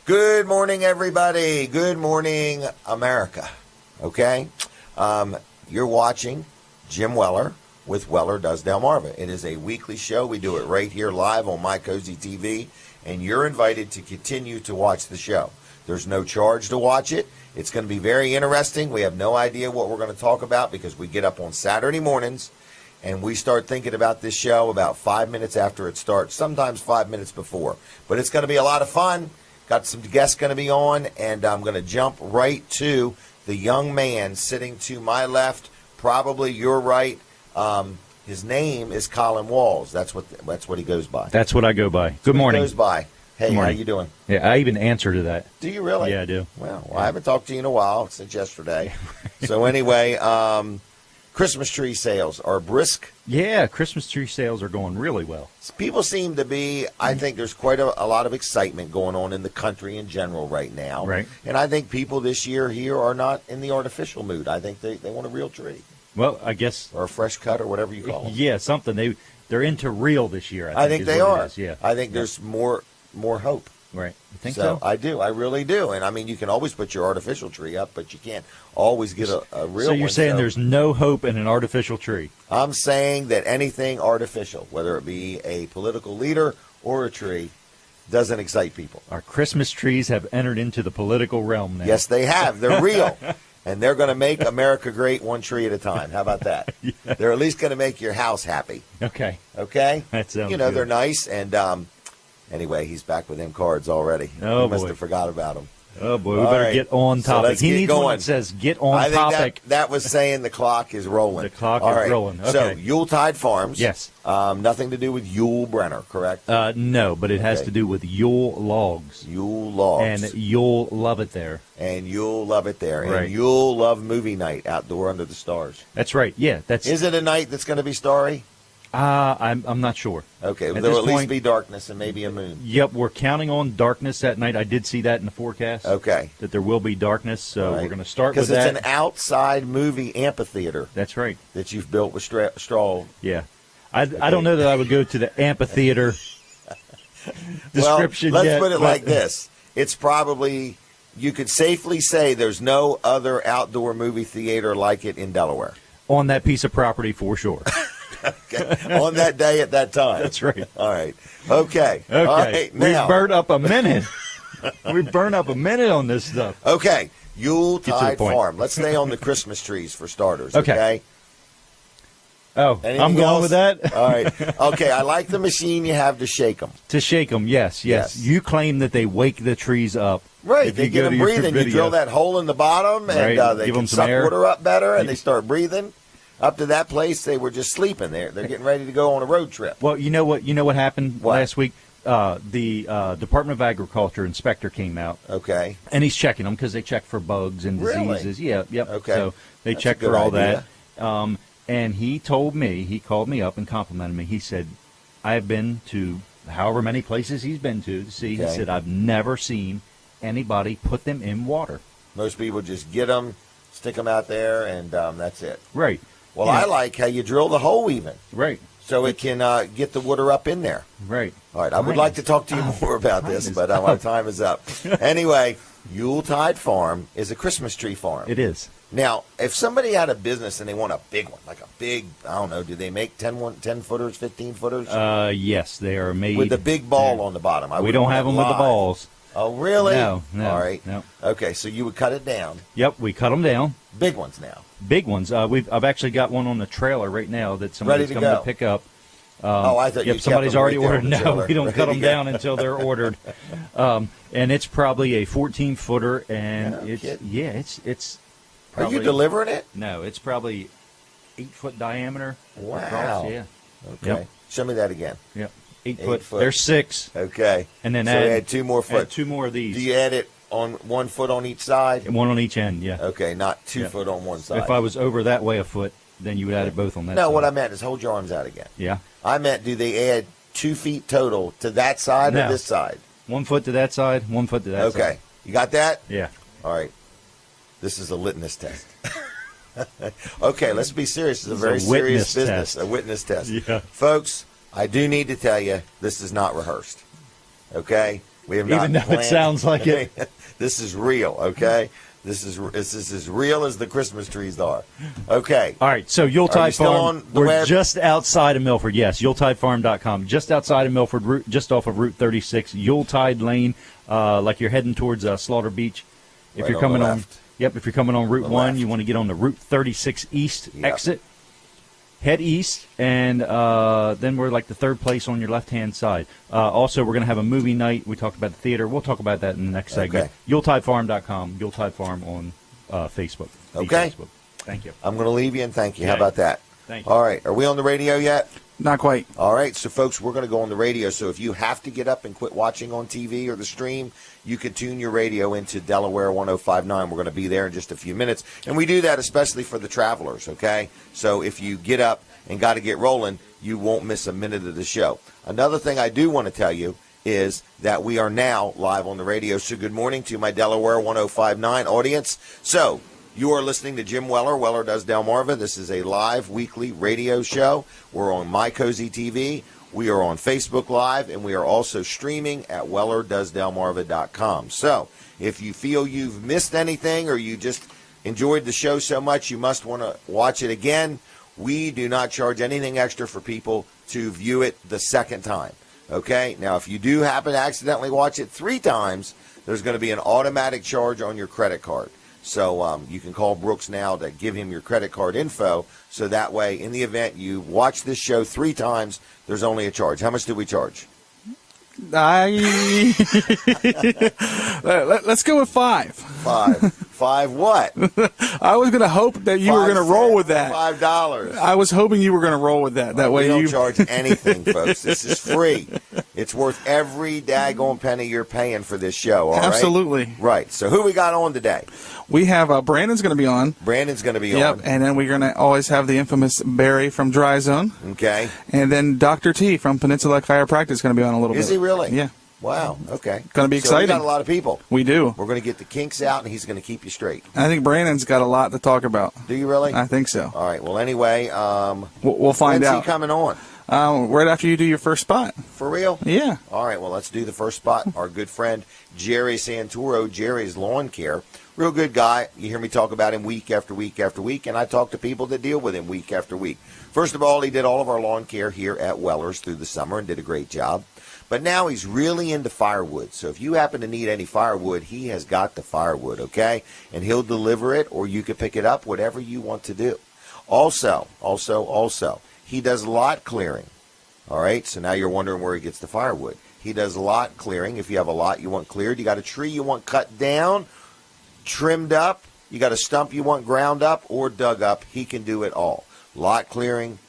Good morning, everybody. Good morning, America. Okay? You're watching Jim Weller with Weller Does Delmarva. It is a weekly show. We do it right here live on My Cozy TV, and you're invited to continue to watch the show. There's no charge to watch it. It's going to be very interesting. We have no idea what we're going to talk about because we get up on Saturday mornings and we start thinking about this show about 5 minutes after it starts, sometimes 5 minutes before. But it's going to be a lot of fun. Got some guests going to be on, and I'm going to jump right to the young man sitting to my left, probably your right. His name is Colin Walls. That's what he goes by. That's what I go by. Good morning. He goes by. Hey, how you doing? Yeah, I even answer to that. Do you really? Yeah, I do. Well, I haven't talked to you in a while, since yesterday. So anyway, Christmas tree sales are brisk. Yeah, Christmas tree sales are going really well. People seem to be, I think there's quite a lot of excitement going on in the country in general right now. Right. And I think people this year here are not in the artificial mood. I think they want a real tree. Well, I guess. Or a fresh cut or whatever you call it. Yeah, something. They're into real this year, I think they are. Yeah. I think there's more hope. Right. You think so? I do. I really do. And I mean, you can always put your artificial tree up, but you can't always get a real one. So you're saying there's no hope in an artificial tree? I'm saying that anything artificial, whether it be a political leader or a tree, doesn't excite people. Our Christmas trees have entered into the political realm now. Yes, they have. They're real. And they're going to make America great one tree at a time. How about that? Yeah. They're at least going to make your house happy. Okay. Okay? That sounds good. They're nice. And anyway, he's back with them cards already. Oh, he must boy. have forgot about them. Oh, boy. We better get on topic. So he needs going. one that says get on topic. I think that was saying the clock is rolling. The clock is rolling. Okay. So, Yuletide Farms. Yes. Nothing to do with Yule Brenner, correct? No, but it has to do with Yule logs. Yule logs. And you'll love it there. And you'll love it there. Right. And you'll love movie night outdoor under the stars. That's right. Yeah. Is it a night that's going to be starry? I'm not sure. Okay. At There will at this least point, be darkness and maybe a moon. Yep. We're counting on darkness that night. I did see that in the forecast. Okay. That there will be darkness. So Right. we're going to start with that. Because it's an outside movie amphitheater That's right. that you've built with straw. Yeah. I don't know that I would go to the amphitheater description well, let's yet, put it but- like this. It's probably, you could safely say there's no other outdoor movie theater like it in Delaware. On that piece of property for sure. Okay. On that day at that time. That's right. All right. Okay. Okay. All right. Now. We burned up a minute. We burned up a minute on this stuff. Okay. Get to Yuletide the point. Farm. Let's stay on the Christmas trees for starters. Okay. Okay. Oh, Anything I'm going else? with that? All right. Okay. I like the machine you have to shake them. To shake them, yes. You claim that they wake the trees up. Right. If They you get go them to your breathing. You video. drill that hole in the bottom and Right. they Give can 'em some suck air. water up better and they start breathing. Up to that place, they were just sleeping there. They're getting ready to go on a road trip. Well, you know what happened What? last week? The Department of Agriculture inspector came out, Okay. and he's checking them because they check for bugs and Really? diseases. Yeah, yep. Okay. So they That's check a good for all idea. that. And he called me up and complimented me. He said, I've been to however many places he's been to see. Okay. He said, I've never seen anybody put them in water. Most people just get them, stick them out there, and that's it. Right. Well, Yeah. I like how you drill the hole even, Right. so it can get the water up in there. Right. All right, I would like to talk to you more about this, but my time is up. Anyway, Yuletide Farm is a Christmas tree farm. It is. Now, if somebody had a business and they want a big one, like a big, I don't know, do they make 10-footers, 15-footers? Yes, they are made with the big ball on the bottom. We don't have them with the balls. Oh, really? No. All right. No. Okay, so you would cut it down. Yep, we cut them down. Big ones now. Big ones. I've actually got one on the trailer right now that somebody's Ready to coming go. to pick up. I thought you Yep, kept somebody's them already right there ordered. on the No, trailer. we don't Ready cut to them go. down until they're ordered. And it's probably a 14-footer, and No it's kidding. it's. Are Probably, you delivering it? No, it's probably 8-foot diameter. Wow. Across, yeah. Okay. Yep. Show me that again. Yep. 8 8 foot. foot. There's 6. Okay. And then so add 2 more foot. Add 2 more of these. Do you add it on 1 foot on each side? One on each end. Yeah. Okay, not 2 Yeah. foot on one side. If I was over that way a foot, then you would add it both on that. No, side. what I meant is hold your arms out again. Yeah. I meant, do they add 2 feet total to that side or No. this side? 1 foot to that side, 1 foot to that side. Okay. You got that? Yeah. All right. This is a litmus test. Okay, let's be serious. This is a very serious witness business. test. A witness test. Yeah. Folks, I do need to tell you, this is not rehearsed. Okay? We have not Even though it planned sounds like it. This is real, okay? This is as real as the Christmas trees are. Okay. All right, so Are you Yuletide still Farm, on the we're web? just outside of Milford. Yes, YuletideFarm.com, just outside of Milford, just off of Route 36, Yuletide Lane, like you're heading towards Slaughter Beach. If Right you're on coming the on, left. if you're coming on Route The 1, left. you want to get on the Route 36 East Yep. exit. Head east, and then we're like the third place on your left-hand side. Also, we're going to have a movie night. We talked about the theater. We'll talk about that in the next segment. Okay. YuletideFarm.com, Yuletide Farm on Facebook. Okay. Facebook. Thank you. I'm going to leave you and thank you. How Okay. about that? Thank you. All right. Are we on the radio yet? Not quite. All right, so folks, we're going to go on the radio. So if you have to get up and quit watching on TV or the stream, you can tune your radio into Delaware 105.9. We're going to be there in just a few minutes. And we do that especially for the travelers, okay? So if you get up and got to get rolling, you won't miss a minute of the show. Another thing I do want to tell you is that we are now live on the radio. So good morning to my Delaware 105.9 audience. So you are listening to Jim Weller. Weller Does Delmarva. This is a live weekly radio show. We're on My Cozy TV. We are on Facebook Live, and we are also streaming at WellerDoesDelmarva.com. So if you feel you've missed anything or you just enjoyed the show so much you must want to watch it again, we do not charge anything extra for people to view it the second time. Okay? Now, if you do happen to accidentally watch it 3 times, there's going to be an automatic charge on your credit card. So you can call Brooks now to give him your credit card info. So that way, in the event you watch this show 3 times, there's only a charge. How much do we charge? Let's go with 5. 5. 5 what? I was going to hope that you were going to roll with that. $5. I was hoping you were going to roll with that. That way we don't you charge anything, folks. This is free. It's worth every daggone penny you're paying for this show. All right? Absolutely. Right. So who we got on today? We have Brandon's going to be on. Brandon's going to be Yep, on. and then we're going to always have the infamous Barry from Dry Zone. Okay. And then Dr. T from Peninsula Chiropractic is going to be on a little bit. Is he really? Yeah. Wow. Okay. Gonna be So exciting. we got a lot of people. We do. We're going to get the kinks out, and he's going to keep you straight. I think Brandon's got a lot to talk about. Do you really? I think so. All right. Well, anyway, We'll find when's he out. coming on? Right after you do your first spot. For real? Yeah. All right, well, let's do the first spot. Our good friend, Jerry Santoro, Jerry's Lawn Care. Real good guy. You hear me talk about him week after week after week, and I talk to people that deal with him week after week. First of all, he did all of our lawn care here at Weller's through the summer and did a great job. But now he's really into firewood. So if you happen to need any firewood, he has got the firewood, okay? And he'll deliver it, or you can pick it up, whatever you want to do. Also, he does lot clearing. All right, so now you're wondering where he gets the firewood. He does lot clearing. If you have a lot you want cleared, you got a tree you want cut down, trimmed up, you got a stump you want ground up or dug up, he can do it all. Lot clearing.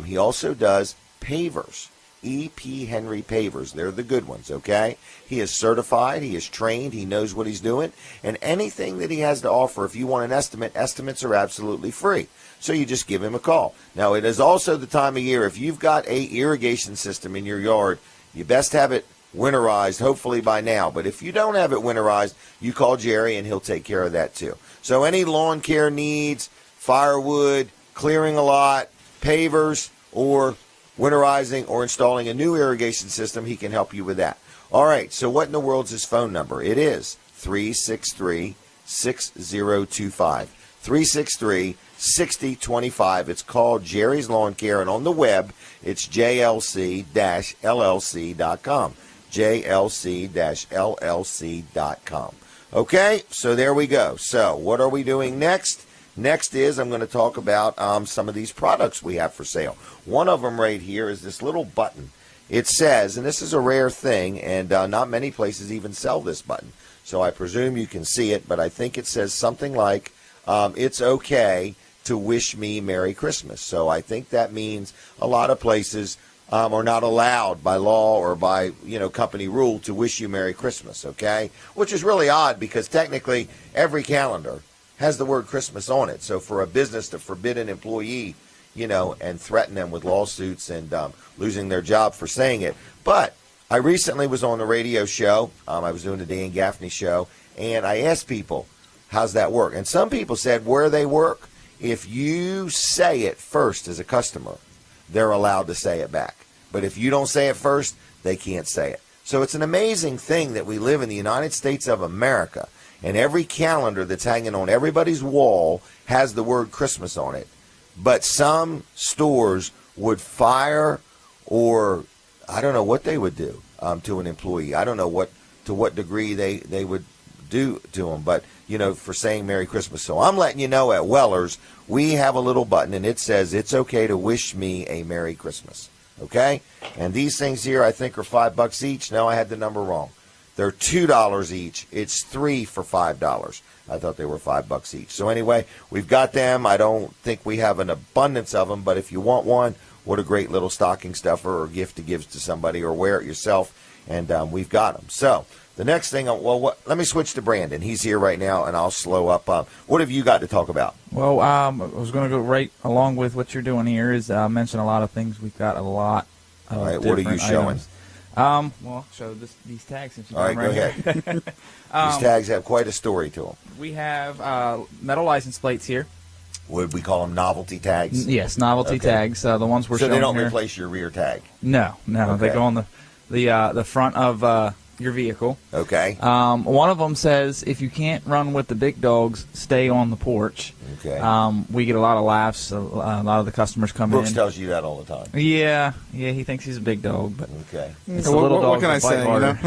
He also does pavers. E.P. Henry pavers. They're the good ones, okay? He is certified. He is trained. He knows what he's doing. And anything that he has to offer, if you want an estimate, estimates are absolutely free. So you just give him a call. Now, it is also the time of year. If you've got a irrigation system in your yard, you best have it winterized, hopefully by now. But if you don't have it winterized, you call Jerry, and he'll take care of that too. So any lawn care needs, firewood, clearing a lot, pavers, or winterizing or installing a new irrigation system, he can help you with that. All right, so what in the world's his phone number? It is 363-6025. 363-6025. It's called Jerry's Lawn Care, and on the web, it's jlc-llc.com. jlc-llc.com. Okay, so there we go. So what are we doing next? Next is I'm going to talk about some of these products we have for sale. One of them right here is this little button. It says, and this is a rare thing, and not many places even sell this button. So I presume you can see it, but I think it says something like, it's okay to wish me Merry Christmas. So I think that means a lot of places are not allowed by law or by, company rule to wish you Merry Christmas, okay? Which is really odd because technically every calendar has the word Christmas on it. So for a business to forbid an employee, and threaten them with lawsuits and losing their job for saying it. But I recently was on the radio show. I was doing the Dan Gaffney show, and I asked people, how's that work? And some people said where they work, if you say it first as a customer, they're allowed to say it back. But if you don't say it first, they can't say it. So it's an amazing thing that we live in the United States of America, and every calendar that's hanging on everybody's wall has the word Christmas on it. But some stores would fire, or I don't know what they would do to an employee. I don't know to what degree they would do to them, but for saying Merry Christmas. So I'm letting you know at Weller's, we have a little button, and it says it's okay to wish me a Merry Christmas. Okay? And these things here, I think, are $5 each. No, I had the number wrong. They're $2 each. It's 3 for $5. I thought they were $5 each. So anyway, we've got them. I don't think we have an abundance of them, but if you want one, what a great little stocking stuffer or gift to give to somebody, or wear it yourself. And we've got them. So the next thing, let me switch to Brandon. He's here right now, and I'll slow up. What have you got to talk about? Well, I was going to go right along with what you're doing here. Is mention a lot of things. We've got a lot of All right, what are you showing? Well, I'll show these tags. Since you All right, go ahead. These tags have quite a story to them. We have metal license plates here. Would we call them novelty tags? Yes, novelty tags. The ones we're showing So they don't here. replace your rear tag? No. Okay. They go on the front of your vehicle. Okay. One of them says, if you can't run with the big dogs, stay on the porch. Okay. We get a lot of laughs. A lot of the customers come Brooks in. tells you that all the time. Yeah, he thinks he's a big dog, but okay. It's a little dog. What can I say? Right.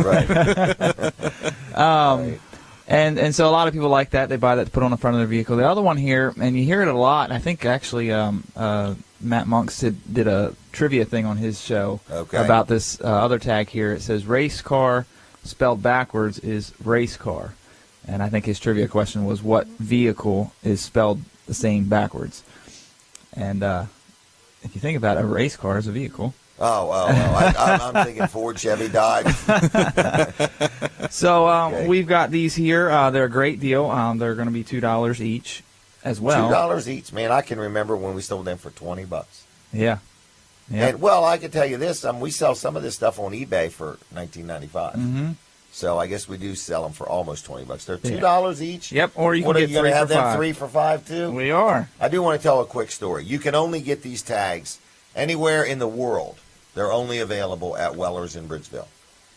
Right. And so a lot of people like that. They buy that to put on the front of their vehicle. The other one here, and you hear it a lot. I think actually Matt Monks did a trivia thing on his show about this other tag here. It says race car spelled backwards is race car. And I think his trivia question was, what vehicle is spelled the same backwards? And if you think about it, a race car is a vehicle. I'm thinking Ford, Chevy, Dodge. So we've got these here. They're a great deal. They're going to be $2 each as well. $2 each, man. I can remember when we sold them for $20. Yeah. And I can tell you this: we sell some of this stuff on eBay for $19.95. Mm-hmm. So I guess we do sell them for almost $20. They're $2 each. Yep. Or you can what, get are you going to have 3 for them 5. 3 for 5 too? We are. I do want to tell a quick story. You can only get these tags anywhere in the world. They're only available at Weller's in Bridgeville.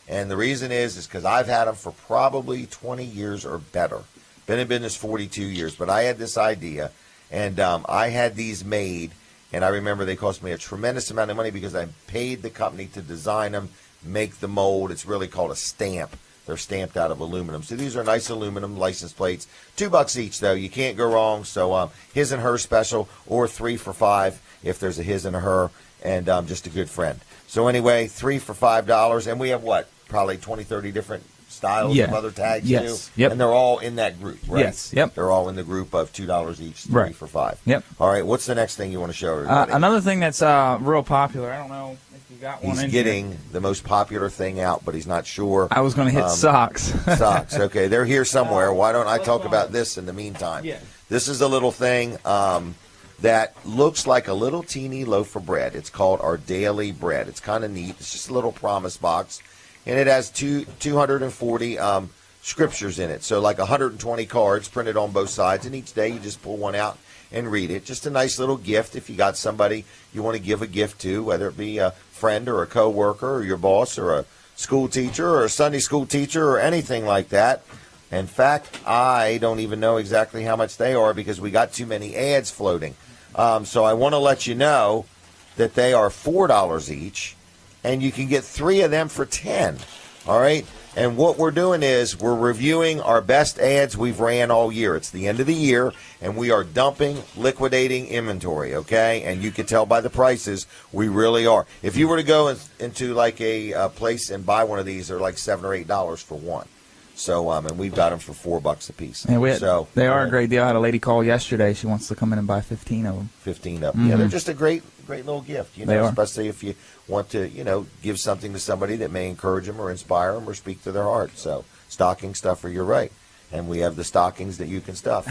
And the reason is because I've had them for probably 20 years or better. Been in business 42 years. But I had this idea, and I had these made, and I remember they cost me a tremendous amount of money because I paid the company to design them, make the mold. It's really called a stamp. They're stamped out of aluminum. So these are nice aluminum license plates. $2 each, though. You can't go wrong. So his and her special, or 3 for 5 if there's a his and a her, and just a good friend. So anyway, 3 for $5. And we have what? Probably 20, 30 different styles of other tags too. Yep. And they're all in that group, right? Yes. Yep. They're all in the group of $2 each, 3 for 5. Yep. All right, what's the next thing you want to show everybody? Another thing that's real popular. I don't know if you got one. He's getting the most popular thing out, but he's not sure. I was going to hit socks. Socks. Okay, they're here somewhere. Why don't I talk about this in the meantime? Yeah. This is a little thing that looks like a little teeny loaf of bread. It's called our daily bread. It's kind of neat. It's just a little promise box, and it has 240 scriptures in it. So like 120 cards printed on both sides, and each day you just pull one out and read it. Just a nice little gift if you got somebody you want to give a gift to, whether it be a friend or a coworker or your boss or a school teacher or a Sunday school teacher or anything like that. In fact, I don't even know exactly how much they are because we got too many ads floating. So I want to let you know that they are $4 each, and you can get 3 of them for $10. All right? And what we're doing is we're reviewing our best ads we've ran all year. It's the end of the year, and we are dumping, liquidating inventory, okay? And you can tell by the prices, we really are. If you were to go into like a place and buy one of these, they're like $7 or $8 for one. So, and we've got them for $4 a piece. And they are a uh, great deal. I had a lady call yesterday. She wants to come in and buy 15 of them. 15 of them. Yeah, they're just a great little gift, They are. especially if you want to, give something to somebody that may encourage them or inspire them or speak to their heart. So, stocking stuffer, you're right. And we have the stockings that you can stuff.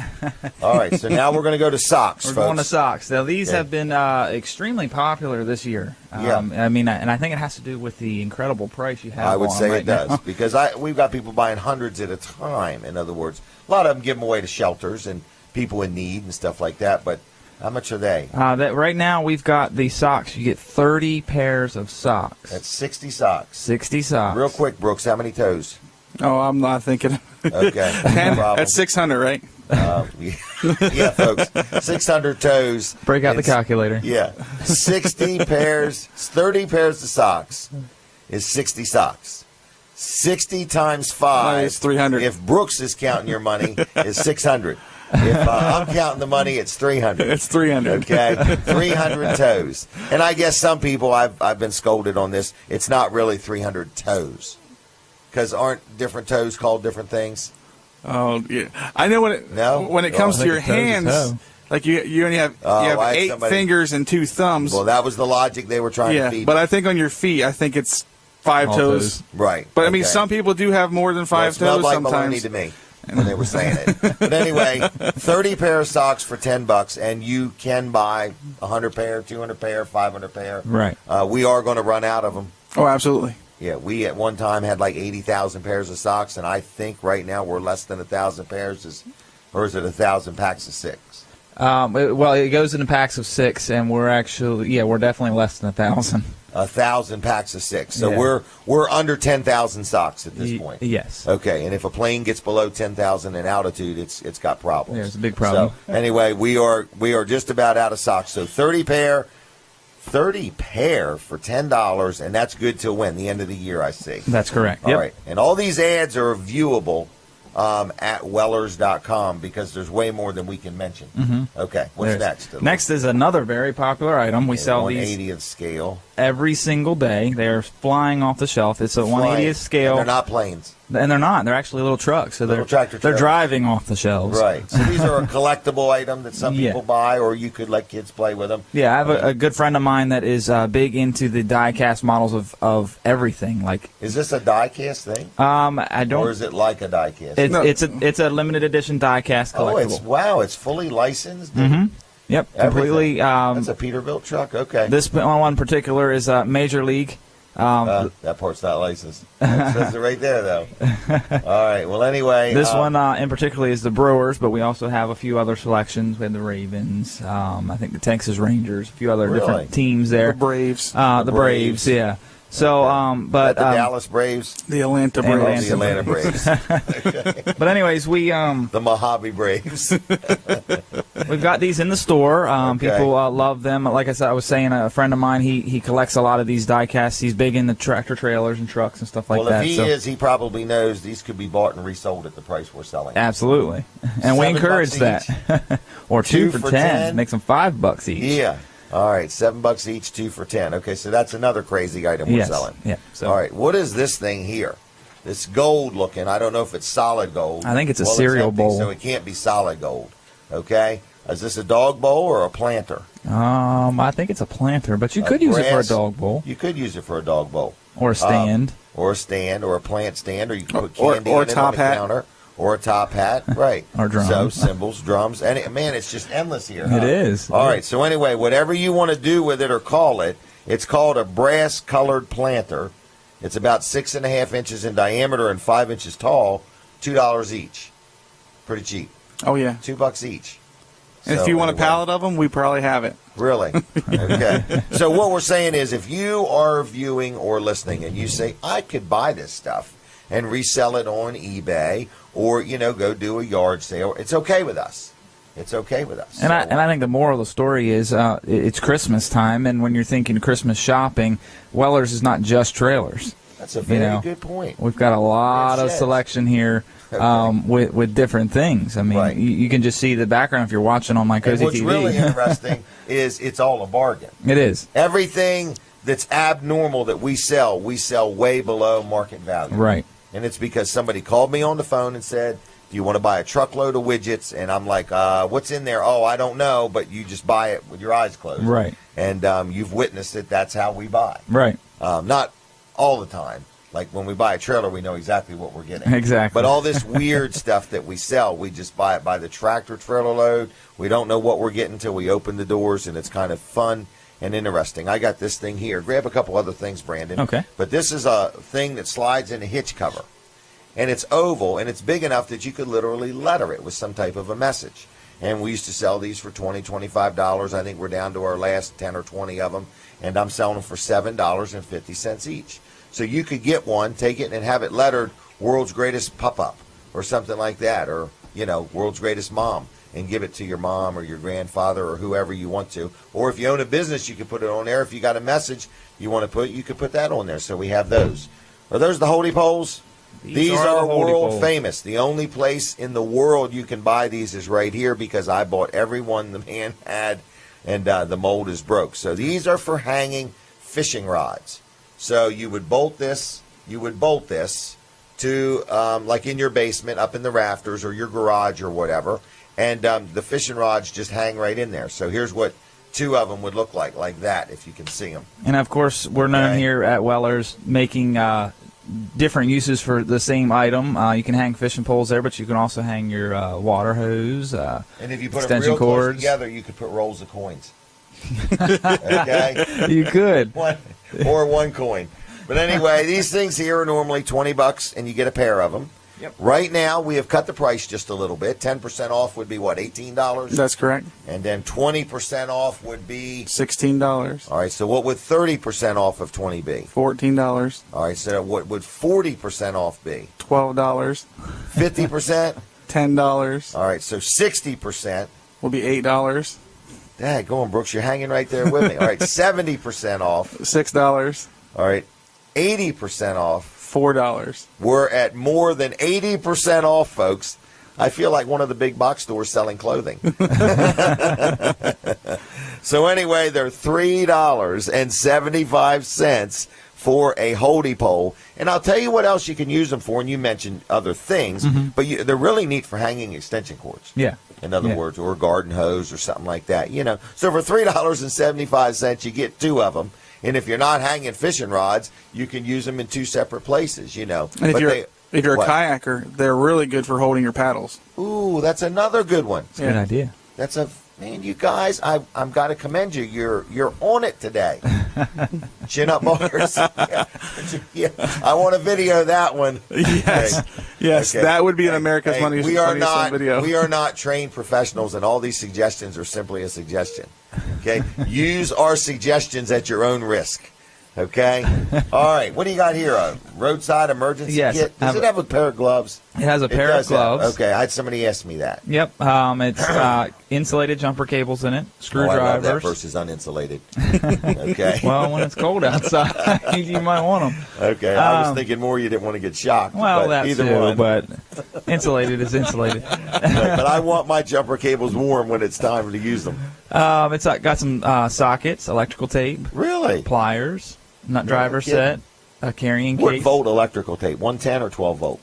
All right, so now we're going to go to socks, We're folks. going to socks. Now, these Okay. have been extremely popular this year. Yeah. I mean, and I think it has to do with the incredible price you have I would on say right it does now. because we've got people buying hundreds at a time. In other words, a lot of them give them away to shelters and people in need and stuff like that. But How much are they? That right now we've got the socks. You get 30 pairs of socks. That's 60 socks. 60 socks. Real quick, Brooks, how many toes? Oh, I'm not thinking. Okay. No 10, problem. that's 600, right? Yeah, folks. 600 toes. Break out the calculator. Yeah. 60 pairs, 30 pairs of socks is 60 socks. 60 times 5 is 300. If Brooks is counting your money, is 600. If I'm counting the money, it's 300. It's 300. Okay, 300 toes. And I guess some people, I've been scolded on this, it's not really 300 toes. Because aren't different toes called different things? Oh, yeah. I know when it comes to your hands, like you only have you have 8 fingers and 2 thumbs. Well, that was the logic they were trying to feed. But I think on your feet, I think it's 5 toes. Right. But I mean, some people do have more than 5 toes like sometimes. Maloney to me when they were saying it. But anyway, 30 pair of socks for $10, and you can buy 100 pair, 200 pair, 500 pair. Right. We are going to run out of them. Oh, absolutely. Yeah, we at one time had like 80,000 pairs of socks, and I think right now we're less than 1,000 pairs. Or is it 1,000 packs of 6? It goes in packs of 6, and we're definitely less than 1,000. 1,000 packs of 6. So we're under 10,000 socks at this point. Yes. Okay, and if a plane gets below 10,000 in altitude, it's got problems. Yeah, it's a big problem. So anyway, we are just about out of socks. So 30 pair for $10, and that's good till when? The end of the year, I see. That's correct. All right. And all these ads are viewable at Wellers.com because there's way more than we can mention. Mm-hmm. Okay, what's next? Next is another very popular item. We sell these 1/80th scale every single day. They're flying off the shelf. It's a 1/80th scale. And they're not planes. And they're not. They're actually little trucks. So Little tractor they're trailers. driving off the shelves. Right. So these are a collectible item that some Yeah. people buy, or you could let kids play with them. Yeah, I have a good friend of mine that is big into the die-cast models of everything. Like, Is this a die-cast thing? I don't. Or is it like a die-cast? It's a limited edition die-cast collectible. It's fully licensed? Mm-hmm. Yep, Everything. completely. That's a Peterbilt truck? Okay. This one in particular is Major League. That part's not licensed. It says it right there, though. All right. Well, anyway. This one in particular is the Brewers, but we also have a few other selections. We have the Ravens, I think the Texas Rangers, a few other different teams there. The Braves. The Braves, yeah. So, but the Dallas Braves, the Atlanta Braves, the Atlanta Braves. Okay. But anyways, the Mojave Braves. We've got these in the store. Okay. People love them. Like I said, I was saying, a friend of mine, he collects a lot of these die casts. He's big into tractor trailers and trucks and stuff like that. Well, if he probably knows these could be bought and resold at the price we're selling. Absolutely, and we encourage that. Or two for 10 makes them $5 each. Yeah. All right, $7 each, 2 for 10. Okay, so that's another crazy item we're selling. Yeah. So. All right, what is this thing here? This gold looking. I don't know if it's solid gold. I think it's a cereal bowl. So it can't be solid gold. Okay, is this a dog bowl or a planter? I think it's a planter, but you could use it for a dog bowl. You could use it for a dog bowl or a stand, or a plant stand, or you can put candy or in top it on hat. the counter. Or a top hat, right. Or drums. So, cymbals, drums. And, it's just endless here. It is. All right, so anyway, whatever you want to do with it or call it, it's called a brass-colored planter. It's about 6.5 inches in diameter and 5 inches tall, $2 each. Pretty cheap. Oh, yeah. $2 each. And if you want a pallet of them, we probably have it. Really? Okay. So what we're saying is if you are viewing or listening and you say, I could buy this stuff and resell it on eBay or, go do a yard sale, it's okay with us. It's okay with us. And I think the moral of the story is it's Christmas time, and when you're thinking Christmas shopping, Wellers is not just trailers. That's a very good point. We've got a lot of selection here with different things. I mean, you can just see the background if you're watching on my Cozy TV. What's really interesting is it's all a bargain. It is. Everything that's abnormal that we sell way below market value. Right. And it's because somebody called me on the phone and said, do you want to buy a truckload of widgets? And I'm like, what's in there? Oh, I don't know, but you just buy it with your eyes closed. Right. And you've witnessed it. That's how we buy. Right. Not all the time. Like when we buy a trailer, we know exactly what we're getting. Exactly. But all this weird stuff that we sell, we just buy it by the tractor trailer load. We don't know what we're getting until we open the doors, and it's kind of fun and interesting. I got this thing here. Grab a couple other things, Brandon. Okay. But this is a thing that slides in a hitch cover. And it's oval, and it's big enough that you could literally letter it with some type of a message. And we used to sell these for $20, $25. I think we're down to our last 10 or 20 of them. And I'm selling them for $7.50 each. So you could get one, take it, and have it lettered World's Greatest Pup-Up or something like that. Or, World's Greatest Mom. And give it to your mom or your grandfather or whoever you want to. Or if you own a business, you can put it on there. If you got a message you want to put, you could put that on there. So we have those. Are those the Holy Poles? These are world famous. The only place in the world you can buy these is right here because I bought every one the man had, and the mold is broke. So these are for hanging fishing rods. So you would bolt this to like in your basement, up in the rafters or your garage or whatever, and the fishing rods just hang right in there. So here's what 2 of them would look like that, if you can see them. And of course, we're known here at Weller's making different uses for the same item. You can hang fishing poles there, but you can also hang your water hose, and if you put them real close together, you could put rolls of coins. Okay, you could one coin. But anyway, these things here are normally $20, and you get a pair of them. Yep. Right now, we have cut the price just a little bit. 10% off would be what, $18? That's correct. And then 20% off would be $16. All right. So what would 30% off of 20 be? $14. All right. So what would 40% off be? $12. 50%? $10. All right. So 60% will be $8. Dad, go on, Brooks. You're hanging right there with me. All right. 70% off. $6. All right. 80% off. $4. We're at more than 80% off, folks. I feel like one of the big box stores selling clothing. So anyway, they're $3.75 for a holdie pole. And I'll tell you what else you can use them for, and you mentioned other things, but they're really neat for hanging extension cords. Yeah. In other words, or garden hose or something like that. So for $3.75, you get 2 of them. And if you're not hanging fishing rods, you can use them in 2 separate places, And if you're a kayaker, they're really good for holding your paddles. Ooh, that's another good one. That's a good idea. That's man, you guys, I've got to commend you. You're on it today. Chin up bars. Yeah. I want to video that one. Yes, okay. Yes, okay. That would be an America's Funniest video. We are not trained professionals, and all these suggestions are simply a suggestion. Okay, use our suggestions at your own risk. Okay. All right. What do you got here? A roadside emergency kit? Does it have a pair of gloves? It has a pair of gloves. Okay. I had somebody ask me that. Yep. It's insulated jumper cables in it, screwdrivers. I love that versus uninsulated. Okay. Well, when it's cold outside, you might want them. Okay. I was thinking more you didn't want to get shocked. Well, that's either too, one. But insulated is insulated. But I want my jumper cables warm when it's time to use them. It's got some sockets, electrical tape. Really? Pliers. Nut driver set, a carrying case. What volt electrical tape? 110 or 12 volt?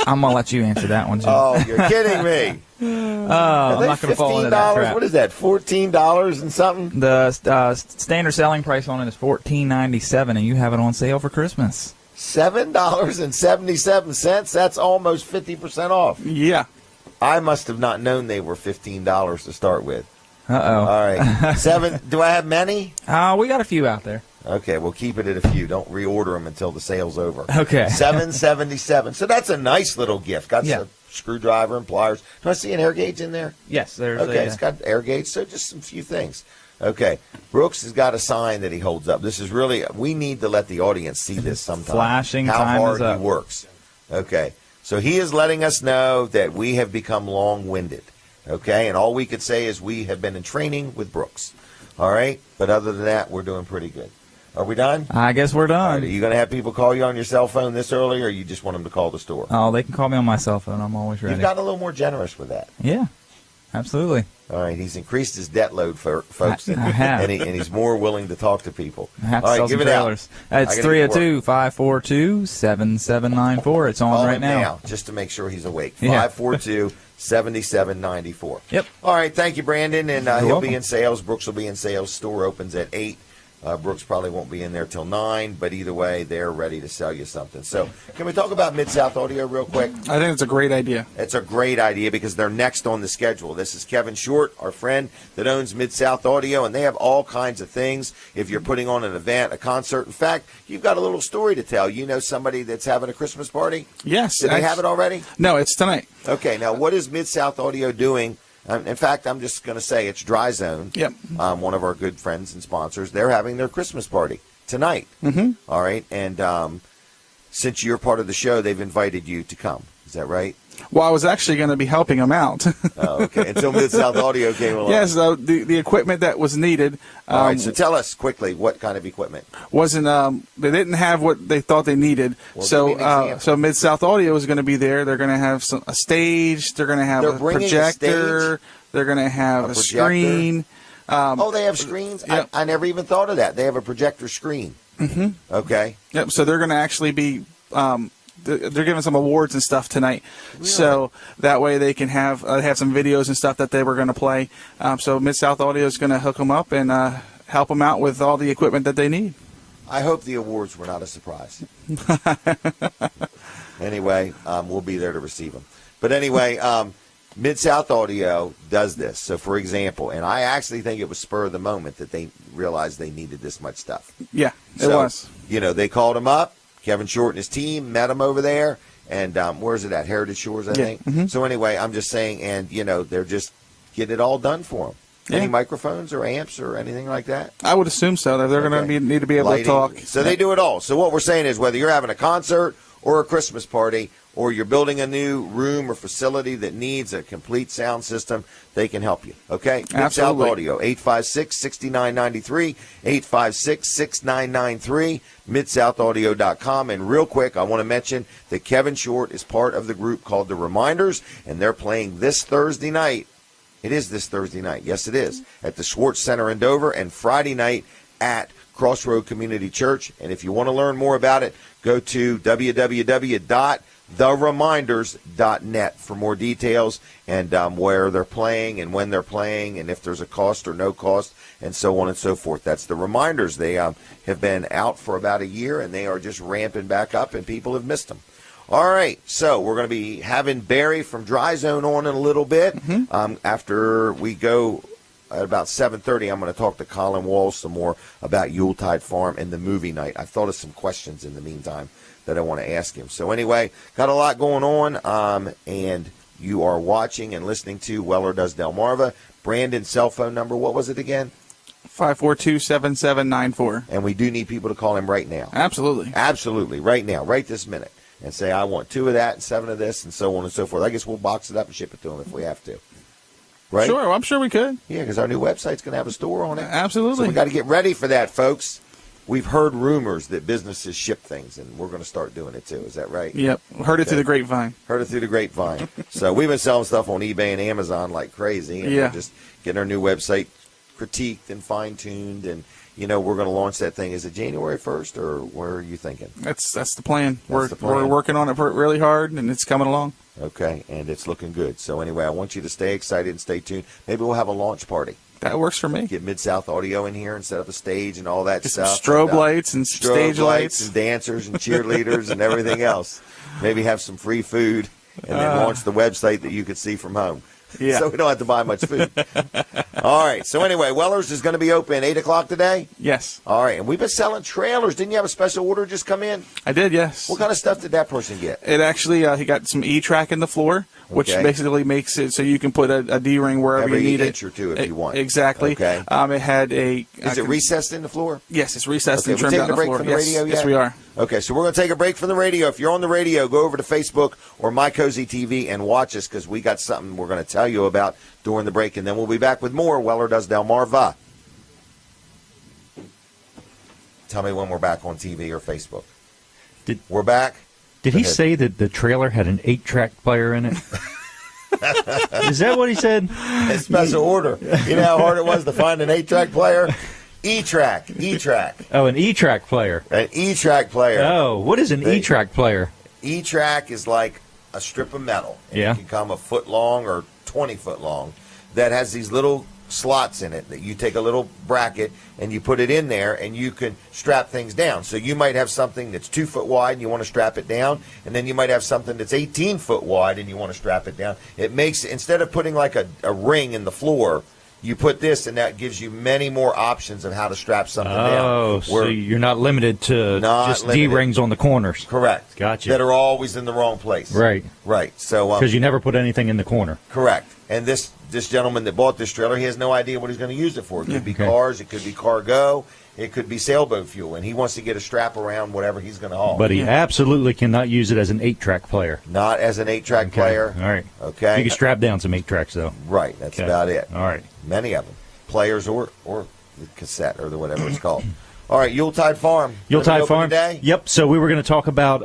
I'm going to let you answer that one, Jim. Oh, you're kidding me. I'm not going to fall into that trap. What is that, $14 and something? The standard selling price on it is $14.97, and you have it on sale for Christmas. $7.77? That's almost 50% off. Yeah. I must have not known they were $15 to start with. Uh-oh. All right. 7. Do I have many? We got a few out there. Okay, we'll keep it at a few. Don't reorder them until the sale's over. Okay. $7.77. So that's a nice little gift. Got a screwdriver and pliers. Do I see an air gauge in there? Yes, there's it's got air gauge, so just some few things. Okay. Brooks has got a sign that he holds up. This is really, we need to let the audience see this sometime. Flashing how time hard is up. he works. Okay. So he is letting us know that we have become long-winded. Okay, and all we could say is we have been in training with Brooks. All right, but other than that, we're doing pretty good. Are we done? I guess we're done. Right, are you going to have people call you on your cell phone this early, or you just want them to call the store? Oh, they can call me on my cell phone. I'm always ready. You've gotten a little more generous with that. Yeah, absolutely. All right, he's increased his debt load, folks, I have. and he's more willing to talk to people. I have all to right, sell give some it trailers. out. It's 302-542-7794. It's on Call right him now. Just to make sure he's awake. Yeah. 542-7794. Yep. All right, thank you, Brandon, and he'll welcome. be in sales. Brooks will be in sales. Store opens at 8. Brooks probably won't be in there till 9, but either way, they're ready to sell you something. So can we talk about Mid-South Audio real quick? I think it's a great idea. It's a great idea because they're next on the schedule. This is Kevin Short, our friend that owns Mid-South Audio, and they have all kinds of things. If you're putting on an event, a concert, in fact, you've got a little story to tell. You know somebody that's having a Christmas party? Yes. Did they have it already? No, it's tonight. Okay, now what is Mid-South Audio doing? In fact, I'm just going to say it's Dry Zone. Yep. One of our good friends and sponsors. They're having their Christmas party tonight. Mm-hmm. All right. And since you're part of the show, they've invited you to come. Is that right? Well, I was actually going to be helping them out. Oh, okay. Until Mid-South Audio came along. Yes, the equipment that was needed. All right, so tell us quickly what kind of equipment. Wasn't they didn't have what they thought they needed. Well, so Mid-South Audio is going to be there. They're going to have a stage. They're going to have a projector. They're going to have a screen. They have screens? Yep. I never even thought of that. They have a projector screen. Mm-hmm. Okay. Yep. So they're going to actually be. They're giving some awards and stuff tonight, really? So that way they can have some videos and stuff that they were going to play. So Mid-South Audio is going to hook them up and help them out with all the equipment that they need. I hope the awards were not a surprise. Anyway, we'll be there to receive them. But anyway, Mid-South Audio does this. So, for example, and I actually think it was spur of the moment that they realized they needed this much stuff. Yeah, it was. You know, they called him up. Kevin Short and his team met him over there, and where's it at? Heritage Shores, I think. Mm-hmm. So anyway, I'm just saying, and they're just getting it all done for them. Yeah. Any microphones or amps or anything like that? I would assume so. They're going to need to be able Lighting. to talk. So they do it all. So what we're saying is whether you're having a concert or a Christmas party, or you're building a new room or facility that needs a complete sound system, they can help you. Okay? Mid-South Audio, 856-6993, 856-6993, midsouthaudeo.com. And real quick, I want to mention that Kevin Short is part of the group called The Reminders, and they're playing this Thursday night. It is this Thursday night. Yes, it is. At the Schwartz Center in Dover, and Friday night at Crossroad Community Church. And if you want to learn more about it, go to www.thereminders.net for more details and where they're playing and when they're playing and if there's a cost or no cost and so on and so forth. That's The Reminders. They have been out for about a year and they are just ramping back up and people have missed them. All right, so we're going to be having Barry from Dry Zone on in a little bit. Mm-hmm. After we go at about 7:30, I'm going to talk to Colin Walls some more about Yuletide Farm and the movie night. I've thought of some questions in the meantime that I want to ask him. So anyway, got a lot going on, and you are watching and listening to Weller Does Delmarva. Brandon's cell phone number, what was it again? 542-7794. And we do need people to call him right now. Absolutely. Absolutely, right now, right this minute. And say, I want 2 of that and 7 of this and so on and so forth. I guess we'll box it up and ship it to them if we have to. Right? Sure, well, I'm sure we could. Yeah, because our new website's going to have a store on it. Absolutely. So we got to get ready for that, folks. We've heard rumors that businesses ship things, and we're going to start doing it too. Is that right? Yep. Heard it through the grapevine. Heard it through the grapevine. So we've been selling stuff on eBay and Amazon like crazy, and we're just getting our new website critiqued and fine-tuned, and we're going to launch that thing. Is it January 1st, or where are you thinking? That's the plan. That's the plan. We're working on it really hard, and it's coming along. Okay, and it's looking good. So anyway, I want you to stay excited and stay tuned. Maybe we'll have a launch party. That works for me. Get Mid-South Audio in here and set up a stage and all that stuff. Strobe lights and stage lights. And dancers and cheerleaders and everything else. Maybe have some free food and then launch the website that you could see from home. Yeah. So we don't have to buy much food. All right. So anyway, Weller's is going to be open 8 o'clock today? Yes. All right. And we've been selling trailers. Didn't you have a special order just come in? I did, yes. What kind of stuff did that person get? It actually, he got some E-track in the floor, which basically makes it so you can put a D-ring wherever you need it. Every inch or two if you want. Exactly. Okay. It had a... Is it recessed in the floor? Yes, it's recessed and we're trimmed taking down a break the floor. from the radio yet? Yes, we are. Okay, so we're going to take a break from the radio. If you're on the radio, go over to Facebook or My Cozy TV and watch us because we got something we're going to tell you about during the break, and then we'll be back with more Weller Does Delmarva. Tell me when we're back on TV or Facebook. We're back? Did he say that the trailer had an 8-track player in it? Is that what he said? A special order. You know how hard it was to find an 8-track player? E-track. Oh, an E-track player. An E-track player. Oh, what is an E-track player? E-track is like a strip of metal. Yeah. It can come a foot long or 20 foot long that has these little slots in it that you take a little bracket and you put it in there, and you can strap things down. So you might have something that's 2 foot wide and you want to strap it down, and then you might have something that's 18 foot wide and you want to strap it down. It makes, instead of putting like a ring in the floor, you put this, and that gives you many more options of how to strap something down. Oh, so you're not limited to just D-rings on the corners. Correct. Gotcha. That are always in the wrong place. Right. Right. So because you never put anything in the corner. Correct. And this gentleman that bought this trailer, he has no idea what he's going to use it for. It could be cars, it could be cargo, it could be sailboat fuel, and he wants to get a strap around whatever he's going to haul. But he absolutely cannot use it as an 8-track player. Not as an 8-track player. All right. Okay. You can strap down some 8-tracks, though. Right. That's about it. All right. Many of them. Players or the cassette or the whatever it's called. All right, Yuletide Farm. Yuletide Farm. Today? Yep. So we were going to talk about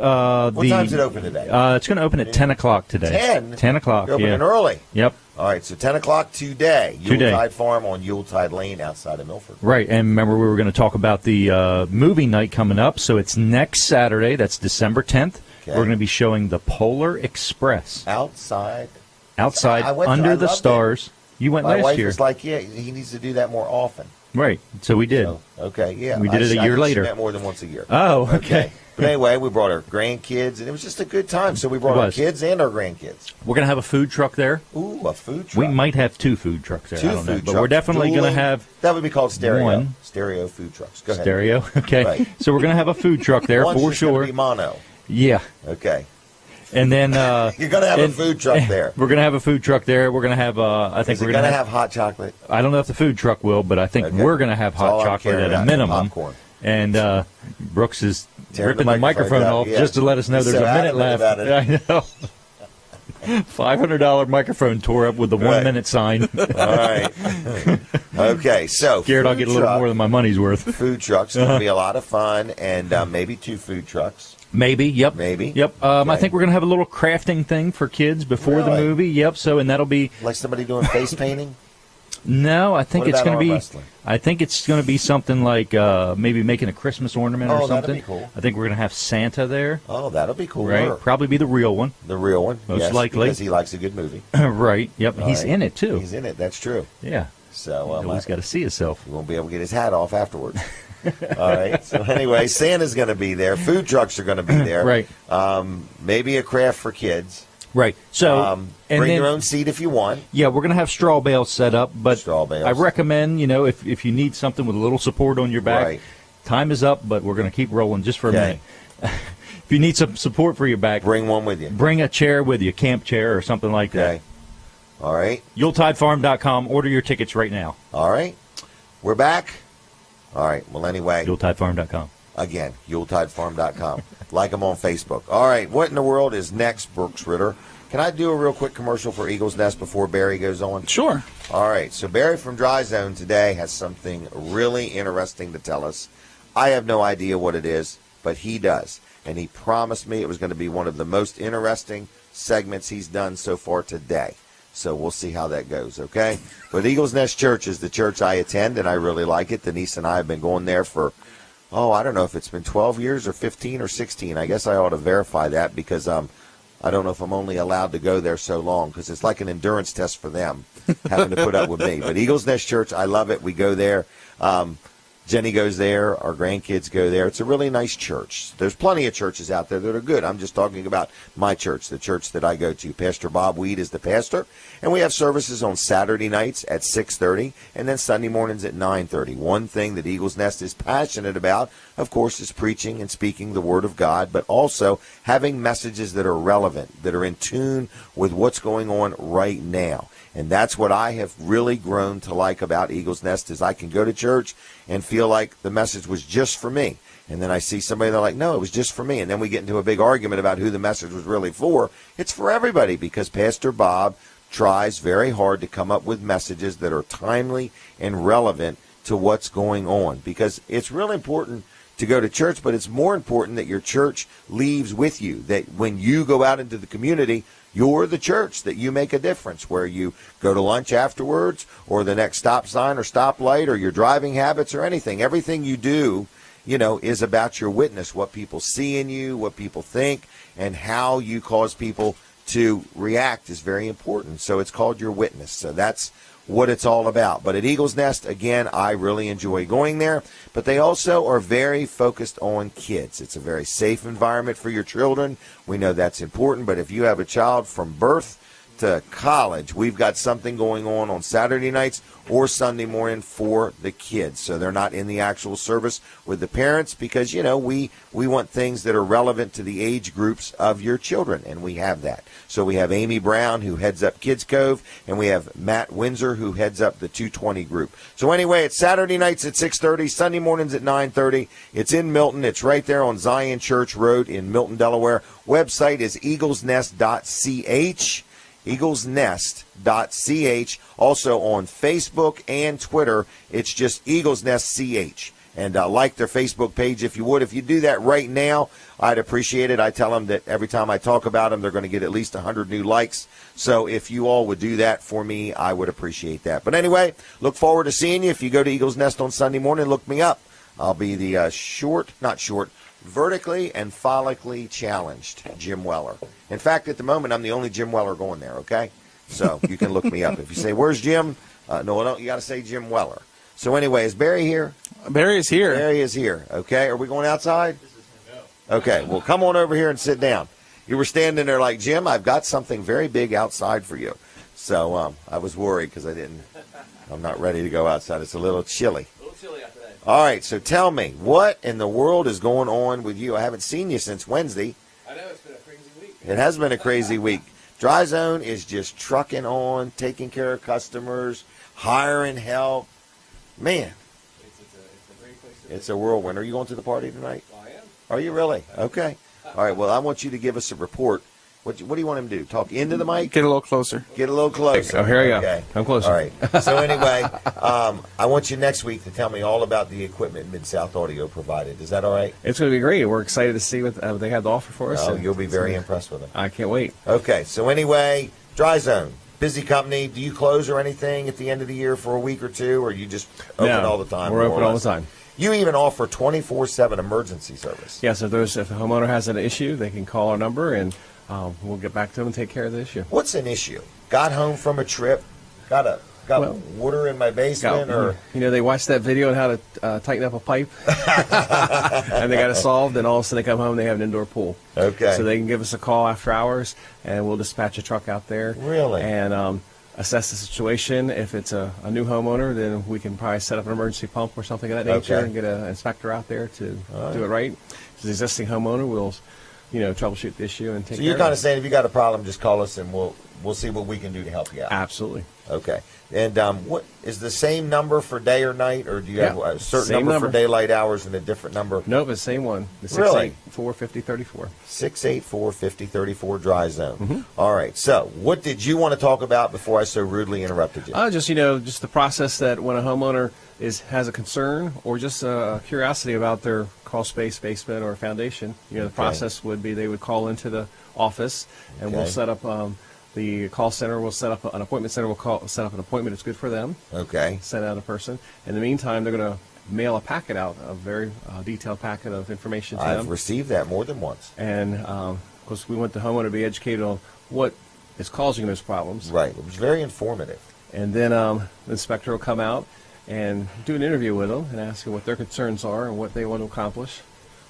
what time's it open today? It's going to open at 10 o'clock today. 10? 10 o'clock. You're opening early. Yep. All right, so 10 o'clock today. Yuletide Farm on Yuletide Lane outside of Milford. Right, and remember we were going to talk about the movie night coming up. So it's next Saturday. That's December 10th. Okay. We're going to be showing the Polar Express outside under the stars. You went last year. My wife was like, "Yeah, he needs to do that more often." Right, so we did. So, okay, yeah, we did it a year later. She meant more than once a year. Oh, okay. But anyway, we brought our grandkids, and it was just a good time. So we brought our kids and our grandkids. We're going to have a food truck there. Ooh, a food truck. We might have 2 food trucks there. Two I don't know. food But trucks. we're definitely going to have that would be called stereo. One. Stereo food trucks. Go ahead. Stereo. Okay. Right. So we're going to have a food truck there One's for just sure. Gonna be mono. Yeah. Okay. And then you're going to have a food truck there. We're going to have a food truck there. We're going to have. I think we're going to have hot chocolate. I don't know if the food truck will, but I think we're going to have hot chocolate at a minimum. Popcorn. And Brooks is ripping the microphone off just to let us know there's a minute left. I know. $500 microphone tore up with the 1 minute sign. All right. Okay, so Garrett, I'll get a little more than my money's worth. Food trucks going to be a lot of fun, and maybe 2 food trucks. Maybe, yep. Maybe. Yep. Okay. I think we're going to have a little crafting thing for kids before the movie. Yep. So, and that'll be like somebody doing face painting. No, I think it's going to be. Wrestling? I think it's going to be something like maybe making a Christmas ornament or something. That'd be cool. I think we're going to have Santa there. Oh, that'll be cool. Right? Probably be the real one. The real one, most likely, because he likes a good movie. Right. Yep. He's in it too. He's in it. That's true. Yeah. So he's got to see himself. He won't be able to get his hat off afterwards. All right. So anyway, Santa's going to be there. Food trucks are going to be there. Right. Maybe a craft for kids. Right. So bring your own seat if you want. Yeah, we're going to have straw bales set up, but straw bales. I recommend, if you need something with a little support on your back, right. Time is up, but we're going to keep rolling just for a minute. If you need some support for your back, bring one with you. Bring a chair with you, camp chair or something like that. All right. YuletideFarm.com. Order your tickets right now. All right. We're back. All right. Well, anyway. YuletideFarm.com. Again, YuletideFarm.com. Like them on Facebook. All right. What in the world is next, Brooks Ritter? Can I do a real quick commercial for Eagle's Nest before Barry goes on? Sure. All right. So Barry from Dry Zone today has something really interesting to tell us. I have no idea what it is, but he does. And he promised me it was going to be one of the most interesting segments he's done so far today. So we'll see how that goes, okay? But Eagle's Nest Church is the church I attend, and I really like it. Denise and I have been going there for, I don't know if it's been 12 years or 15 or 16. I guess I ought to verify that because I don't know if I'm only allowed to go there so long because it's like an endurance test for them having to put up with me. But Eagle's Nest Church, I love it. We go there. Jenny goes there. Our grandkids go there. It's a really nice church. There's plenty of churches out there that are good. I'm just talking about my church, the church that I go to. Pastor Bob Weed is the pastor. And we have services on Saturday nights at 6:30 and then Sunday mornings at 9:30. One thing that Eagle's Nest is passionate about, of course, is preaching and speaking the Word of God, but also having messages that are relevant, that are in tune with what's going on right now. And that's what I have really grown to like about Eagle's Nest is I can go to church and feel like the message was just for me. And then I see somebody, they're like, no, it was just for me. And then we get into a big argument about who the message was really for. It's for everybody because Pastor Bob tries very hard to come up with messages that are timely and relevant to what's going on. Because it's really important to go to church, but it's more important that your church leaves with you, that when you go out into the community, you're the church, that you make a difference, where you go to lunch afterwards or the next stop sign or stoplight or your driving habits or anything. Everything you do, is about your witness, what people see in you, what people think, and how you cause people to react is very important. So it's called your witness. So that's what it's all about. But at Eagles Nest, again, I really enjoy going there. But they also are very focused on kids. It's a very safe environment for your children. We know that's important. But if you have a child from birth to college, we've got something going on Saturday nights or Sunday morning for the kids. So they're not in the actual service with the parents because, you know, we want things that are relevant to the age groups of your children, and we have that. So we have Amy Brown, who heads up Kids Cove, and we have Matt Windsor, who heads up the 220 group. So anyway, it's Saturday nights at 6:30, Sunday mornings at 9:30. It's in Milton. It's right there on Zion Church Road in Milton, Delaware. Website is eaglesnest.ch. eaglesnest.ch. Also on Facebook and Twitter, it's just Eagles Nest CH. And like their Facebook page if you would. If you do that right now, I'd appreciate it. I tell them that every time I talk about them, they're going to get at least 100 new likes. So if you all would do that for me, I would appreciate that. But anyway, look forward to seeing you. If you go to Eagles Nest on Sunday morning, look me up. I'll be the vertically and follically challenged Jim Weller. In fact, at the moment, I'm the only Jim Weller going there, okay? So you can look me up. If you say, where's Jim? No, you got to say Jim Weller. So anyway, is Barry here? Barry is here. Barry is here, okay? Are we going outside? Okay, well, come on over here and sit down. You were standing there like, Jim, I've got something very big outside for you. So I was worried because I'm not ready to go outside. It's a little chilly. All right, so tell me, what in the world is going on with you? I haven't seen you since Wednesday. I know, it's been a crazy week. It has been a crazy week. Dry Zone is just trucking on, taking care of customers, hiring help. Man, It's a great place to it's a whirlwind. Are you going to the party tonight? I am. Are you really? Okay. All right, well, I want you to give us a report. What do you want him to do? Talk into the mic? Get a little closer. Get a little closer. Oh, here I go. Okay. I'm closer. All right. So anyway, I want you next week to tell me all about the equipment Mid-South Audio provided. Is that all right? It's going to be great. We're excited to see what they have to offer for us. Oh, and you'll be very impressed with them. I can't wait. Okay. So anyway, Dry Zone, busy company. Do you close or anything at the end of the year for a week or two, or you just open all the time? We're more open or all the less? time. You even offer 24/7 emergency service. Yes, if a homeowner has an issue, they can call our number and we'll get back to them and take care of the issue. What's an issue? Got home from a trip, got water in my basement, or they watch that video on how to tighten up a pipe, and they got it solved. And all of a sudden they come home, and they have an indoor pool. Okay. So they can give us a call after hours, and we'll dispatch a truck out there. Really? And assess the situation. If it's a new homeowner, then we can probably set up an emergency pump or something of that nature, Okay. and get an inspector out there to do it right. If it's an existing homeowner, we'll troubleshoot the issue and take so care you're of kind it. of saying if you got a problem, just call us and we'll see what we can do to help you out. Absolutely. Okay. And what is the same number for day or night, or do you have a certain same number for number. daylight hours and a different number? Nope, it's the same one. The Really? 684-5034. 684-5034 Dry Zone. All right. So what did you want to talk about before I so rudely interrupted you? Just the process that when a homeowner has a concern or just a curiosity about their crawl space, basement, or foundation, the process would be they would call into the office, and we'll set up the call center. Will set up an appointment center. Will set up an appointment. It's good for them. Okay. Send out a person. In the meantime, they're going to mail a packet out, a very detailed packet of information to them. I've received that more than once. And of course, we want the homeowner to be educated on what is causing those problems. Right. It was very informative. And then the inspector will come out and do an interview with them and ask them what their concerns are and what they want to accomplish.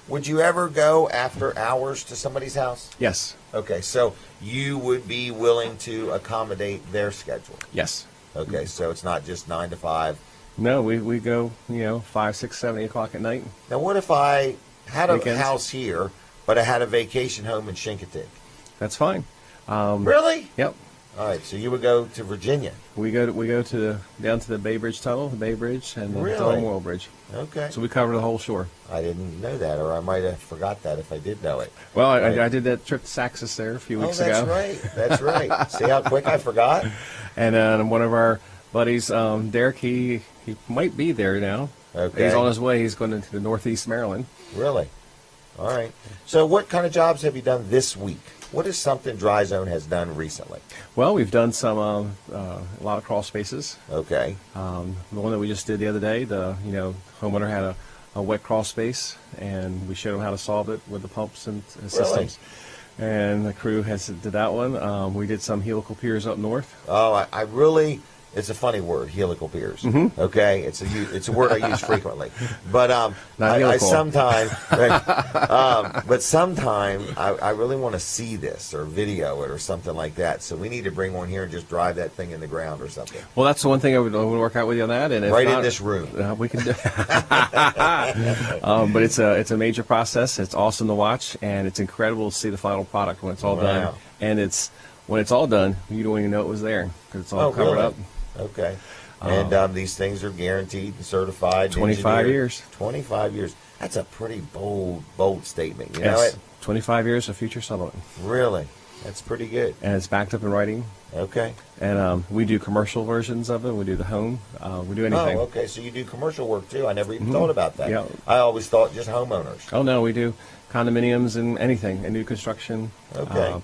Would you ever go after hours to somebody's house? Yes. Okay, so you would be willing to accommodate their schedule. Yes. Okay, so it's not just 9 to 5. No, we go, 5, 6, 7, 8 o'clock at night. Now, what if I had a Weekends. house here, but I had a vacation home in Chincoteague? That's fine. Really? Yep. All right, so you would go to Virginia. We go down to the Bay Bridge Tunnel, the Bay Bridge, and the Really? Delmarva Bridge. Okay. So we cover the whole shore. I didn't know that, or I might have forgot that if I did know it. Well, Right. I did that trip to Saxis there a few weeks that's ago. right. That's right. See how quick I forgot? And one of our buddies, Derek, he might be there now. Okay. He's on his way. He's going into the Northeast Maryland. Really? All right. So what kind of jobs have you done this week? What is something Dry Zone has done recently? Well, we've done some a lot of crawl spaces. Okay. The one that we just did the other day, the homeowner had a wet crawl space, and we showed them how to solve it with the pumps and systems. And the crew did that one. We did some helical piers up north. Oh, I really It's a funny word, helical piers. Okay, it's a word I use frequently. But I sometimes, but sometimes I really want to see this or video it or something like that. So we need to bring one here and just drive that thing in the ground or something. Well, that's the one thing I would work out with you on that. And if right not, in this room. We can do. But it's a major process. It's awesome to watch, and it's incredible to see the final product when it's all done. And when it's all done, you don't even know it was there because it's all covered up. Okay. And these things are guaranteed and certified. 25 years. 25 years. That's a pretty bold statement. You know it? 25 years of future settlement. Really? That's pretty good. And it's backed up in writing. Okay. And we do commercial versions of it. We do the home. We do anything. Oh, okay. So you do commercial work too. I never even thought about that. Yeah. I always thought just homeowners. Oh, no, we do condominiums and anything, and new construction. Okay.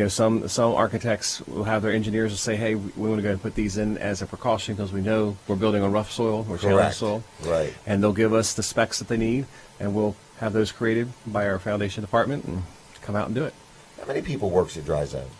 Some architects will have their engineers say, hey, we want to go and put these in as a precaution because we know we're building on rough soil or challenged soil. Right. And they'll give us the specs that they need, and we'll have those created by our foundation department and come out and do it. How many people works at Dry Zone?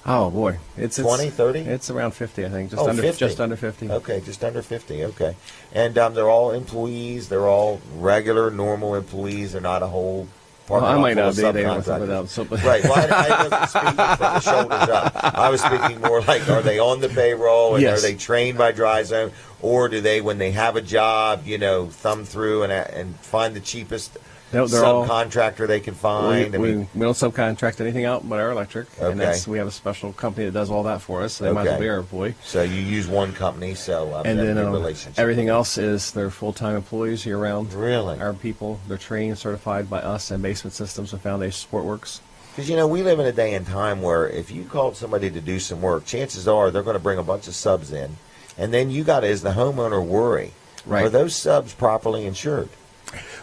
Oh, boy. It's 20, 30? It's around 50, I think. 50? Just under 50. Okay, just under 50. Okay. And they're all employees. They're all regular, normal employees. They're not a whole I might not be. They are subcontractors. Right. Well, I wasn't speaking from the shoulders up. I was speaking more like, are they on the payroll and Yes. are they trained by Dry Zone, or do they, when they have a job, thumb through and find the cheapest subcontractor they can find? We don't subcontract anything out but our electric, and we have a special company that does all that for us. So they might as well be our employee. So you use one company, so and then relationship. Everything else is their full-time employees year round. Really, our people, they're trained, certified by us and Basement Systems and Foundation Support Works. Because we live in a day and time where if you called somebody to do some work, chances are they're going to bring a bunch of subs in, and then you got to, as the homeowner, worry: are those subs properly insured?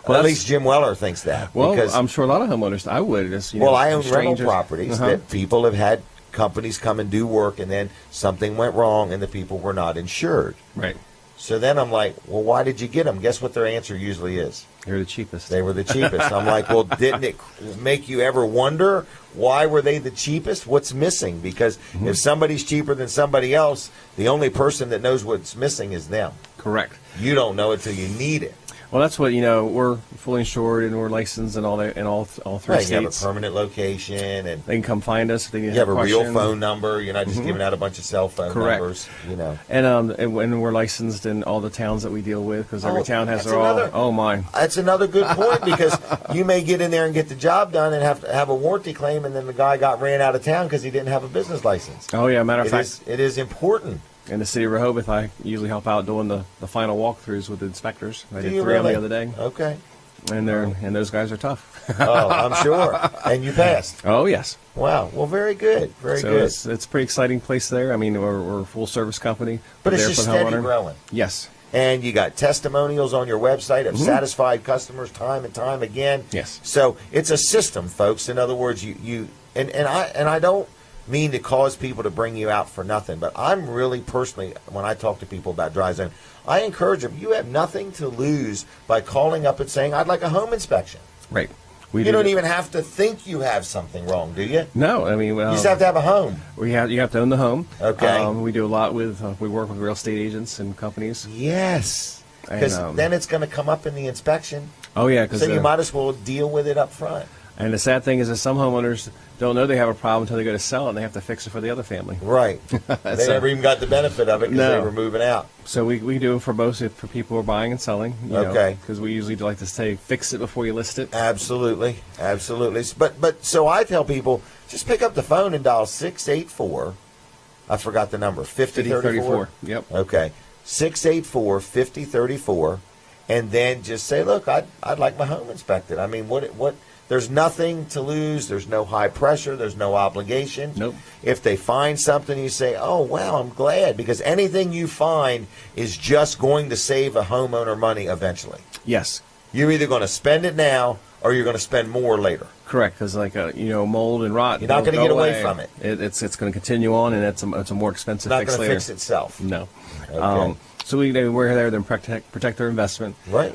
Well, at least Jim Weller thinks that. Well, because I'm sure a lot of homeowners. I would. I own rental properties that people have had companies come and do work, and then something went wrong, and the people were not insured. Right. So then I'm like, well, why did you get them? Guess what their answer usually is? They're the cheapest. They were the cheapest. I'm like, well, didn't it make you ever wonder why were they the cheapest? What's missing? Because if somebody's cheaper than somebody else, the only person that knows what's missing is them. Correct. You don't know it till you need it. Well, that's what we're fully insured and we're licensed and all that in all three states. You have a permanent location, and they can come find us. If they you have a real phone number. You're not just giving out a bunch of cell phone numbers. And we're licensed in all the towns that we deal with because every town has their own. Oh my! That's another good point because you may get in there and get the job done and have a warranty claim, and then the guy ran out of town because he didn't have a business license. Oh yeah, matter of fact, it is important. In the city of Rehoboth, I usually help out doing the final walkthroughs with the inspectors. I did 3 really? on the other day. Okay. And those guys are tough. Oh, I'm sure. And you passed. Oh, yes. Wow. Well, very good. Very good. It's a pretty exciting place there. I mean, we're a full service company. But it's just steady growing. Yes. And you got testimonials on your website of satisfied customers time and time again. Yes. So it's a system, folks. In other words, I don't mean to cause people to bring you out for nothing, but I'm really personally, when I talk to people about Dry Zone, I encourage them, you have nothing to lose by calling up and saying, I'd like a home inspection. Right. You don't even have to think you have something wrong, do you? No, I mean, you just have to have a home. You have to own the home. Okay. We do a lot with, we work with real estate agents and companies. Yes. Because then it's going to come up in the inspection. Oh, yeah. So you might as well deal with it up front. And the sad thing is that some homeowners don't know they have a problem until they go to sell it, and they have to fix it for the other family. Right. They never even got the benefit of it because they were moving out. So we do it for both, for people who are buying and selling. Because we usually like to say, fix it before you list it. Absolutely. Absolutely. But so I tell people, just pick up the phone and dial 684. I forgot the number. 5034. Yep. Okay. 684-5034. And then just say, look, I'd like my home inspected. I mean, what there's nothing to lose. There's no high pressure. There's no obligation. Nope. If they find something, you say, oh, wow, I'm glad. Because anything you find is just going to save a homeowner money eventually. Yes. You're either going to spend it now or you're going to spend more later. Correct, because mold and rot. You're not going to get away from it. It's going to continue on, and it's a more expensive fix later. It's not going to fix itself. No. Okay. So we're there to protect their investment. Right.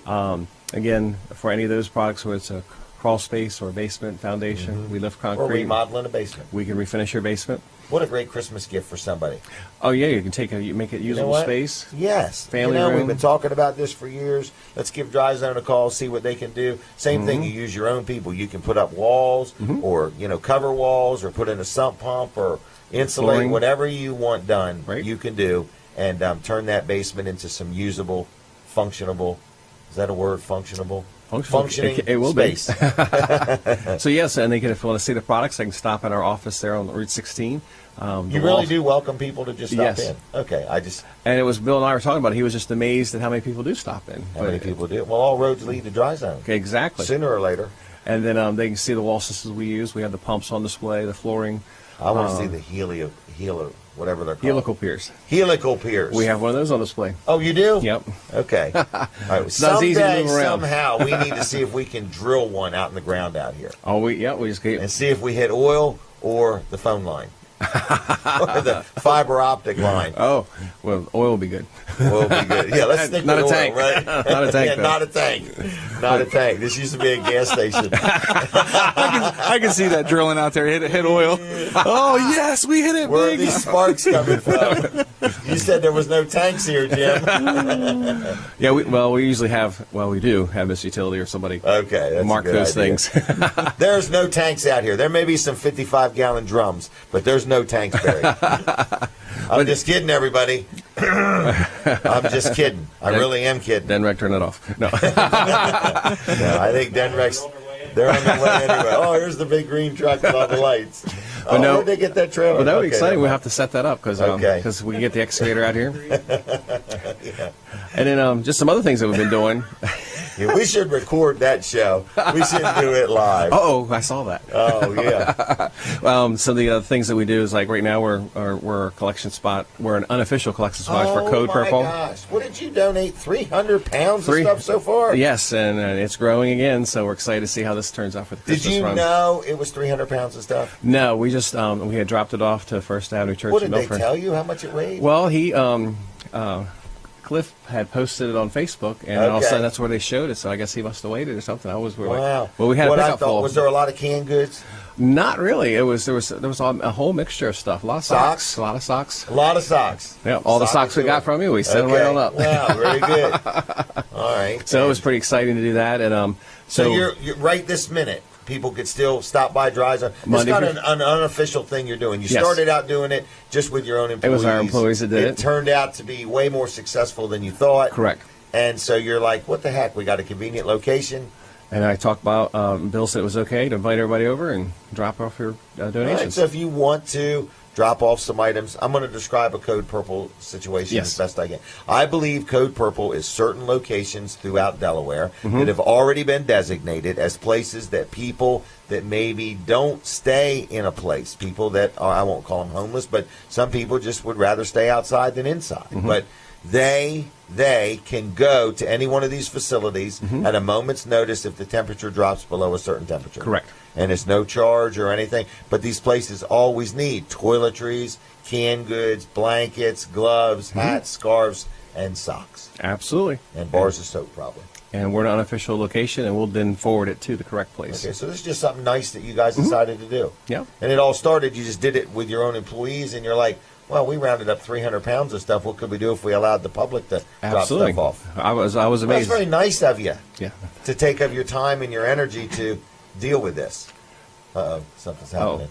Again, for any of those products, whether it's a crawl space or basement foundation. We lift concrete. Or remodeling a basement. We can refinish your basement. What a great Christmas gift for somebody. Oh yeah, you can you make it usable space. Yes. Family room. room. We've been talking about this for years. Let's give Dry Zone a call, see what they can do. Same thing, you use your own people. You can put up walls or, cover walls or put in a sump pump or insulate, Flooring. whatever you want done, Right. you can do, and turn that basement into some usable, functionable, is that a word, functionable? Functioning it will space. be. So yes, and they can, if you want to see the products, they can stop in our office there on Route 16. You really do welcome people to just stop Yes. in. Okay, And it was Bill and I were talking about it. He was just amazed at how many people do stop in. how many people do? Well, all roads lead to Dry Zone. Okay, exactly. Sooner or later. And then they can see the wall systems we use. We have the pumps on display, the flooring. I want to see the whatever they're called. Helical piers. Helical piers. We have one of those on display. Oh, you do? Yep. Okay. All right. It's not as easy to Someday, move around. somehow, we need to see if we can drill one out in the ground out here We just keep. and see if we hit oil or the phone line or the fiber optic line. Oh, well, oil will be good. Oil will be good. Yeah, let's stick Not with a oil, tank. right? Not a tank, Yeah, though. not a tank. Not a tank. This used to be a gas station. I can see that drilling out there. Hit oil. Oh yes, we hit it Where are big. these sparks coming from? You said there was no tanks here, Jim. Yeah, we usually have. Well, we do have Miss Utility or somebody Okay, that's mark a good those idea. things. There's no tanks out here. There may be some 55-gallon drums, but there's no tanks buried. I'm just kidding, everybody. I'm just kidding. I really am kidding. Denrec, turn it off. No. No, I think Denrex, they're on the way anyway. Oh, here's the big green truck with all the lights. Oh, no. where'd they get that trailer? Well, that would be Okay, exciting. never We'll mind. have to set that up because Okay. we can get the excavator out here. Yeah. And then just some other things that we've been doing. Yeah, we should record that show. We should do it live. Oh, I saw that. Oh, yeah. Some of the other things that we do is like right now we're a collection spot. We're an unofficial collection spot for Code Purple. Oh, my gosh. What did you donate? 300 pounds of stuff so far? Yes, and it's growing again. So we're excited to see how this turns out for the Did Christmas you run. know it was 300 pounds of stuff? No, we just we had dropped it off to First Avenue Church What in did they Milford. tell you? How much it weighed? Well, he Cliff had posted it on Facebook, and all of a Okay. sudden that's where they showed it. So I guess he must have waited or something. Wow. Like, well, we had What a I pickup thought, full. was there a lot of canned goods? Not really. There was a whole mixture of stuff. A lot of Socks? A lot of socks. A lot of socks. Yeah, all the socks we got from you, we sent them right on up. Wow, very good. All right. So it was pretty exciting to do that, and So you're right this minute. People could still stop by Dry Zone. It's Monday not through- an unofficial thing you're doing. You Yes. started out doing it just with your own employees. was our employees that did it. It turned out to be way more successful than you thought. Correct. And so you're like, what the heck? We got a convenient location. And I talked about Bill said it was okay to invite everybody over and drop off your All right, donations. so if you want to drop off some items, I'm going to describe a Code Purple situation Yes. as best I can. I believe Code Purple is certain locations throughout Delaware Mm-hmm. that have already been designated as places that people that maybe don't stay in a place, people that are, I won't call them homeless, but some people just would rather stay outside than inside. Mm-hmm. But they can go to any one of these facilities at a moment's notice if the temperature drops below a certain temperature. Correct. And it's no charge or anything. But these places always need toiletries, canned goods, blankets, gloves, hats, scarves, and socks. Absolutely. And bars of soap, probably. And we're an unofficial location, and we'll then forward it to the correct place. Okay, so this is just something nice that you guys decided to do. Yeah. And it all started, you just did it with your own employees, and you're like, well, we rounded up 300 pounds of stuff. What could we do if we allowed the public to Absolutely. drop stuff off? I was Well, that's amazed. very nice of you Yeah. to take up your time and your energy to deal with this. Uh-oh, something's happening.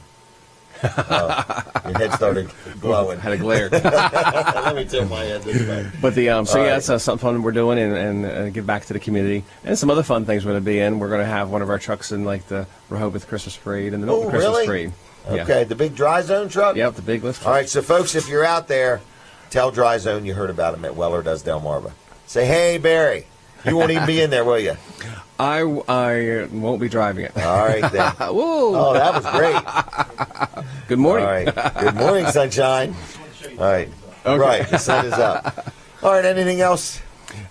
Your head started glowing. Had a glare. Let me tilt my head this way. But the All right. that's something fun we're doing and give back to the community, and some other fun things we're going to be in. We're going to have one of our trucks in like the Rehoboth Christmas Parade and the Milton Oh, Christmas really? Parade. Yeah. Okay, the big Dry Zone truck? Yep, the big lift. All right, so folks, if you're out there, tell Dry Zone you heard about him at Weller Does Delmarva. Say, hey, Barry. You won't even be in there, will you? I won't be driving it. All right, then. Whoa! Oh, that was great. Good morning. All right. Good morning, sunshine. All right. Okay. Right, the sun is up. All right, anything else?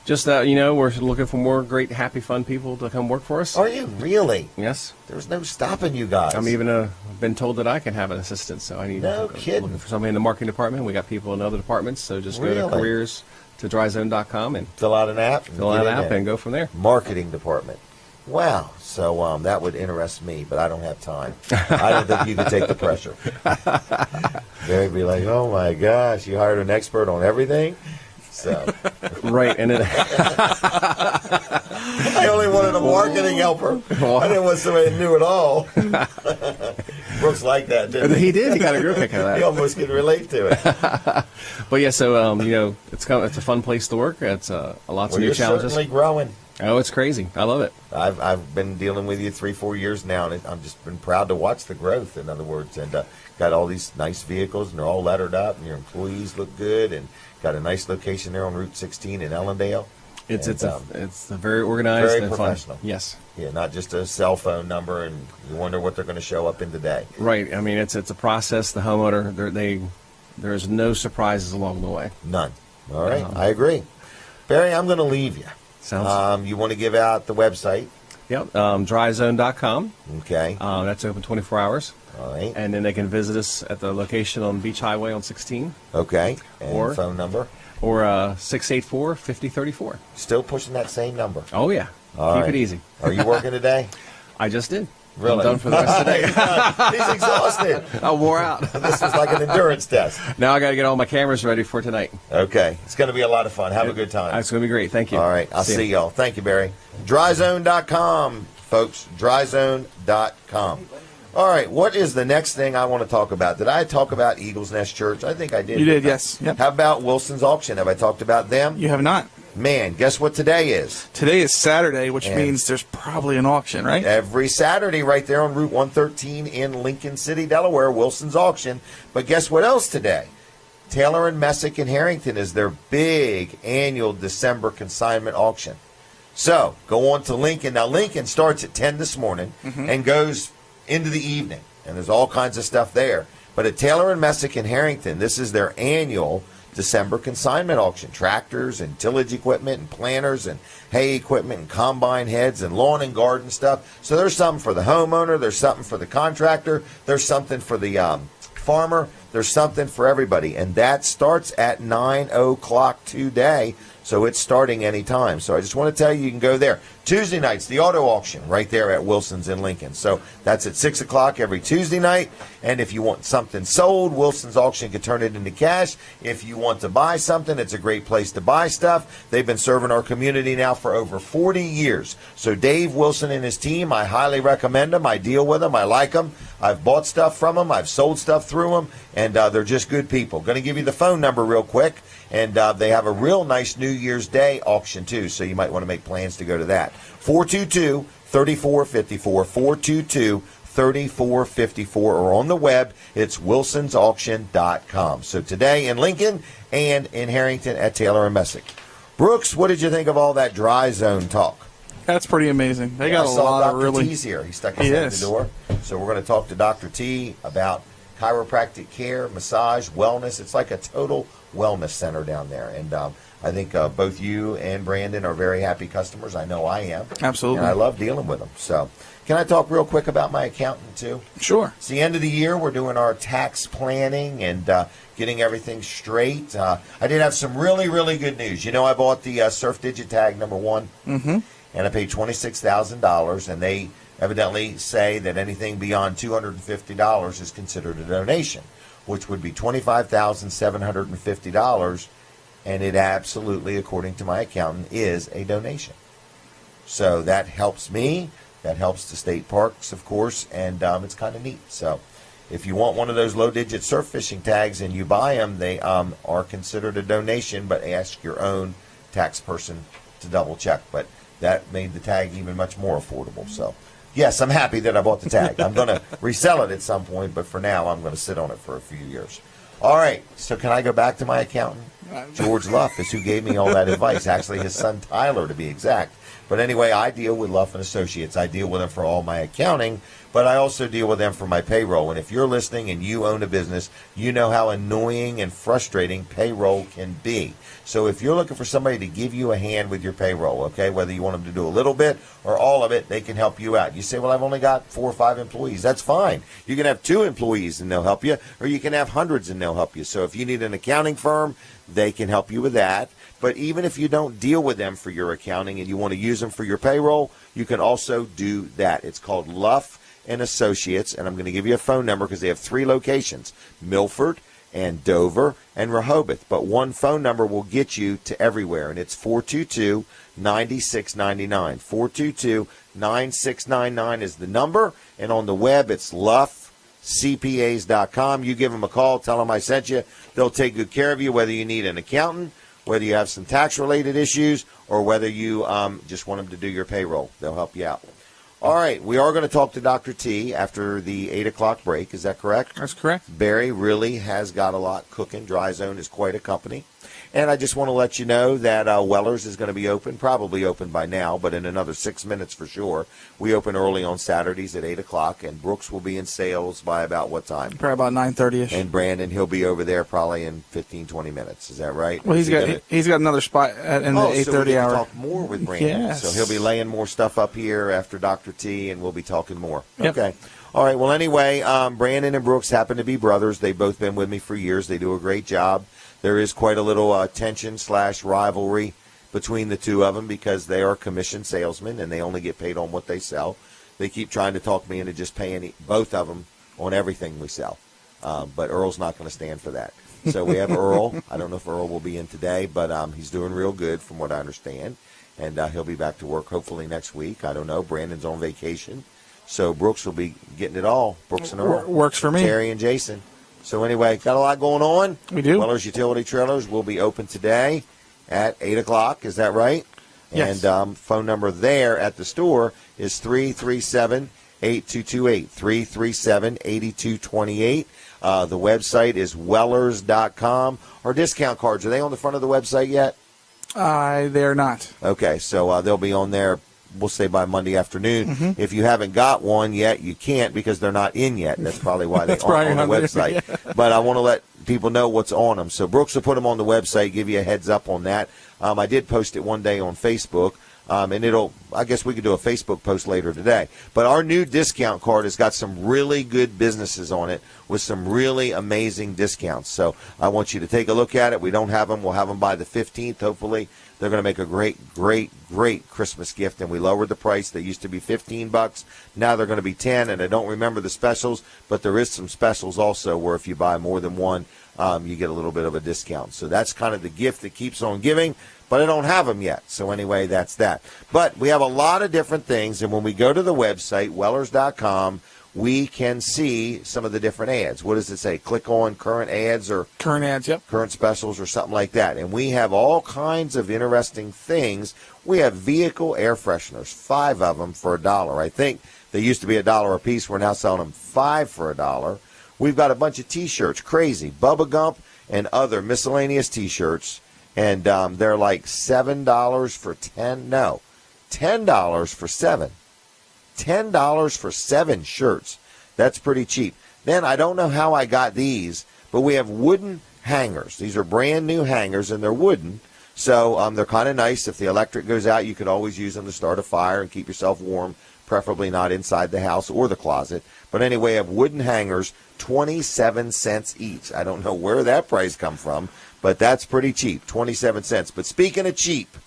Just we're looking for more great, happy, fun people to come work for us. Are you really? Yes. There's no stopping you guys. I'm even been told that I can have an assistant, so I need No kidding. looking for somebody in the marketing department. We got people in other departments, so just go Really? to careers to dryzone.com and Fill out an app. fill out an app and go from there. Marketing department. Wow. So that would interest me, but I don't have time. I don't think you could take the pressure. They'd be like, oh, my gosh, you hired an expert on everything? So. Right. And then I only wanted a marketing helper. I didn't want somebody that knew it all. Brooks liked that, didn't he? He did. He got a real kick out of that. He almost could relate to it. But yeah, so it's a fun place to work. It's lots of new You're challenges. certainly growing. Oh, it's crazy. I love it. I've been dealing with you 3-4 years now, and I've just been proud to watch the growth. In other words, and got all these nice vehicles, and they're all lettered up, and your employees look good, and got a nice location there on Route 16 in Ellendale. It's very organized, very and professional. Fun. Yes. Yeah, not just a cell phone number, and you wonder what they're going to show up in today. Right. I mean, it's a process. The homeowner, there's no surprises along the way. None. All right, I agree. Barry, I'm going to leave you. Sounds. You want to give out the website? Yep. Dryzone.com. Okay. That's open 24 hours. All right. And then they can visit us at the location on Beach Highway on 16. Okay. And Or phone number? Or 684-5034. Still pushing that same number. Oh, yeah. Keep it easy. Are you working today? I just did. Really? I'm done for the rest of the day. He's exhausted. I wore out. This was like an endurance test. Now I got to get all my cameras ready for tonight. Okay. It's going to be a lot of fun. Have a good time. It's going to be great. Thank you. All right. I'll see y'all. Thank you, Barry. Dryzone.com, folks. Dryzone.com. All right. What is the next thing I want to talk about? Did I talk about Eagles Nest Church? I think I did. You did, yes. Yep. How about Wilson's Auction? Have I talked about them? You have not. Man, guess what today is? Today is Saturday, which And means there's probably an auction, right? Every Saturday right there on Route 113 in Lincoln City, Delaware, Wilson's Auction. But guess what else today? Taylor and Messick in Harrington is their big annual December consignment auction. So go on to Lincoln. Now, Lincoln starts at 10 this morning and goes into the evening. And there's all kinds of stuff there. But at Taylor and Messick in Harrington, this is their annual December consignment auction. Tractors and tillage equipment and planters and hay equipment and combine heads and lawn and garden stuff. So there's something for the homeowner. There's something for the contractor. There's something for the farmer. There's something for everybody. And that starts at 9 o'clock today. So it's starting anytime. So I just want to tell you can go there. Tuesday nights, the auto auction right there at Wilson's in Lincoln. So that's at 6 o'clock every Tuesday night. And if you want something sold, Wilson's Auction can turn it into cash. If you want to buy something, it's a great place to buy stuff. They've been serving our community now for over 40 years. So Dave Wilson and his team, I highly recommend them. I deal with them. I like them. I've bought stuff from them. I've sold stuff through them. And they're just good people. Going to give you the phone number real quick. And they have a real nice New Year's Day auction, too, so you might want to make plans to go to that. 422-3454, 422-3454, or on the web, it's wilsonsauction.com. So today in Lincoln and in Harrington at Taylor and Messick. Brooks, what did you think of all that dry zone talk? That's pretty amazing. They got a lot Dr. of really... T's here. He stuck his head in the door. So we're going to talk to Dr. T about chiropractic care, massage, wellness. It's like a total wellness center down there. And I think both you and Brandon are very happy customers. I know I am. Absolutely. And I love dealing with them. So can I talk real quick about my accountant, too? Sure. It's the end of the year. We're doing our tax planning and getting everything straight. I did have some really, really good news. You know, I bought the Surf Digitag #1, and I paid $26,000, and they evidently say that anything beyond $250 is considered a donation, which would be $25,750, and it absolutely, according to my accountant, is a donation. So that helps me. That helps the state parks, of course, and it's kind of neat. So if you want one of those low-digit surf fishing tags and you buy them, they are considered a donation, but ask your own tax person to double-check. But that made the tag even much more affordable. So yes, I'm happy that I bought the tag. I'm going to resell it at some point, but for now, I'm going to sit on it for a few years. All right, so can I go back to my accountant? George Luff is who gave me all that advice. Actually, his son Tyler, to be exact. But anyway, I deal with Luff and Associates. I deal with them for all my accounting, but I also deal with them for my payroll. And if you're listening and you own a business, you know how annoying and frustrating payroll can be. So if you're looking for somebody to give you a hand with your payroll, okay, whether you want them to do a little bit or all of it, they can help you out. You say, well, I've only got 4 or 5 employees. That's fine. You can have 2 employees and they'll help you, or you can have hundreds and they'll help you. So if you need an accounting firm, they can help you with that. But even if you don't deal with them for your accounting and you want to use them for your payroll, you can also do that. It's called Luff and Associates, and I'm going to give you a phone number because they have 3 locations, Milford and Dover and Rehoboth. But one phone number will get you to everywhere, and it's 422-9699. 422-9699 is the number, and on the web it's luffcpas.com. You give them a call, tell them I sent you. They'll take good care of you, whether you need an accountant, whether you have some tax-related issues, or whether you just want them to do your payroll. They'll help you out. All right, we are going to talk to Dr. T after the 8 o'clock break. Is that correct? That's correct. Barry really has got a lot cooking. Dry Zone is quite a company. And I just want to let you know that Weller's is going to be open, probably open by now, but in another 6 minutes for sure. We open early on Saturdays at 8 o'clock, and Brooks will be in sales by about what time? Probably about 9:30ish. And Brandon, he'll be over there probably in 15, 20 minutes. Is that right? Well, he's got another spot in the 8:30 so we can hour. talk more with Brandon. Yes. So he'll be laying more stuff up here after Dr. T, and we'll be talking more. Yep. Okay. All right. Well, anyway, Brandon and Brooks happen to be brothers. They've both been with me for years. They do a great job. There is quite a little tension/rivalry between the two of them because they are commission salesmen and they only get paid on what they sell. They keep trying to talk me into just paying both of them on everything we sell. But Earl's not going to stand for that. So we have Earl. I don't know if Earl will be in today, but he's doing real good from what I understand. And he'll be back to work hopefully next week. I don't know. Brandon's on vacation. So Brooks will be getting it all. Brooks and Earl. Works for me. Terry and Jason. So anyway, got a lot going on. We do. Weller's Utility Trailers will be open today at 8 o'clock. Is that right? Yes. And phone number there at the store is 337-8228, 337-8228. The website is wellers.com. Our discount cards, are they on the front of the website yet? They're not. Okay, so they'll be on there, we'll say by Monday afternoon. Mm-hmm. If you haven't got one yet, you can't because they're not in yet. That's probably why they aren't on the website. Yeah. But I want to let people know what's on them. So Brooks will put them on the website, give you a heads up on that. I did post it one day on Facebook, and I guess we could do a Facebook post later today. But our new discount card has got some really good businesses on it with some really amazing discounts. So I want you to take a look at it. We don't have them. We'll have them by the 15th, hopefully. They're going to make a great, great, great Christmas gift, and we lowered the price. They used to be $15. Now they're going to be $10, and I don't remember the specials, but there is some specials also where if you buy more than one, you get a little bit of a discount. So that's kind of the gift that keeps on giving, but I don't have them yet. So anyway, that's that. But we have a lot of different things, and when we go to the website, wellers.com, we can see some of the different ads. What does it say? Click on current ads or Current ads, yep. current specials or something like that. And we have all kinds of interesting things. We have vehicle air fresheners, 5 of them for $1. I think they used to be $1 a piece. We're now selling them 5 for $1. We've got a bunch of T-shirts, crazy, Bubba Gump and other miscellaneous T-shirts. And they're like $7 for 10. No, $10 for 7. $10 for 7 shirts. That's pretty cheap. Then I don't know how I got these, but we have wooden hangers. These are brand new hangers, and they're wooden. So they're kind of nice. If the electric goes out, you could always use them to start a fire and keep yourself warm, preferably not inside the house or the closet. But anyway, I have wooden hangers, 27 cents each. I don't know where that price come from, but that's pretty cheap, 27 cents. But speaking of cheap,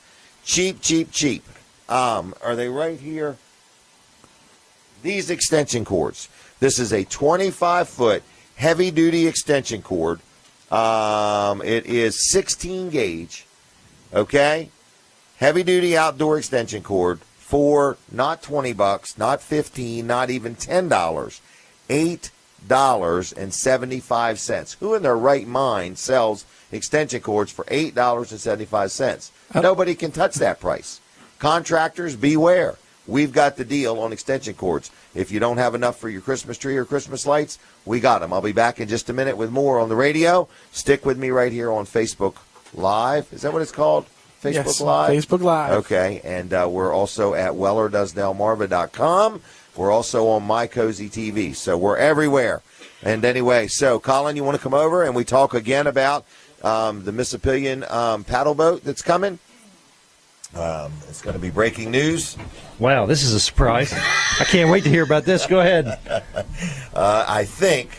cheap. Are they right here? These extension cords. This is a 25-foot heavy-duty extension cord. It is 16 gauge, okay? Heavy-duty outdoor extension cord for not $20, not $15, not even $10, $8.75. Who in their right mind sells extension cords for $8.75? Nobody can touch that price. Contractors, beware. We've got the deal on extension cords. If you don't have enough for your Christmas tree or Christmas lights, we got them. I'll be back in just a minute with more on the radio. Stick with me right here on Facebook Live. Is that what it's called? Facebook yes, Live? Facebook Live. Okay, and we're also at WellerDoesDelmarva.com. We're also on My Cozy TV, so we're everywhere. And anyway, so Colin, you want to come over and we talk again about the Mississippian paddle boat that's coming? It's going to be breaking news. Wow, this is a surprise. I can't wait to hear about this. Go ahead. I think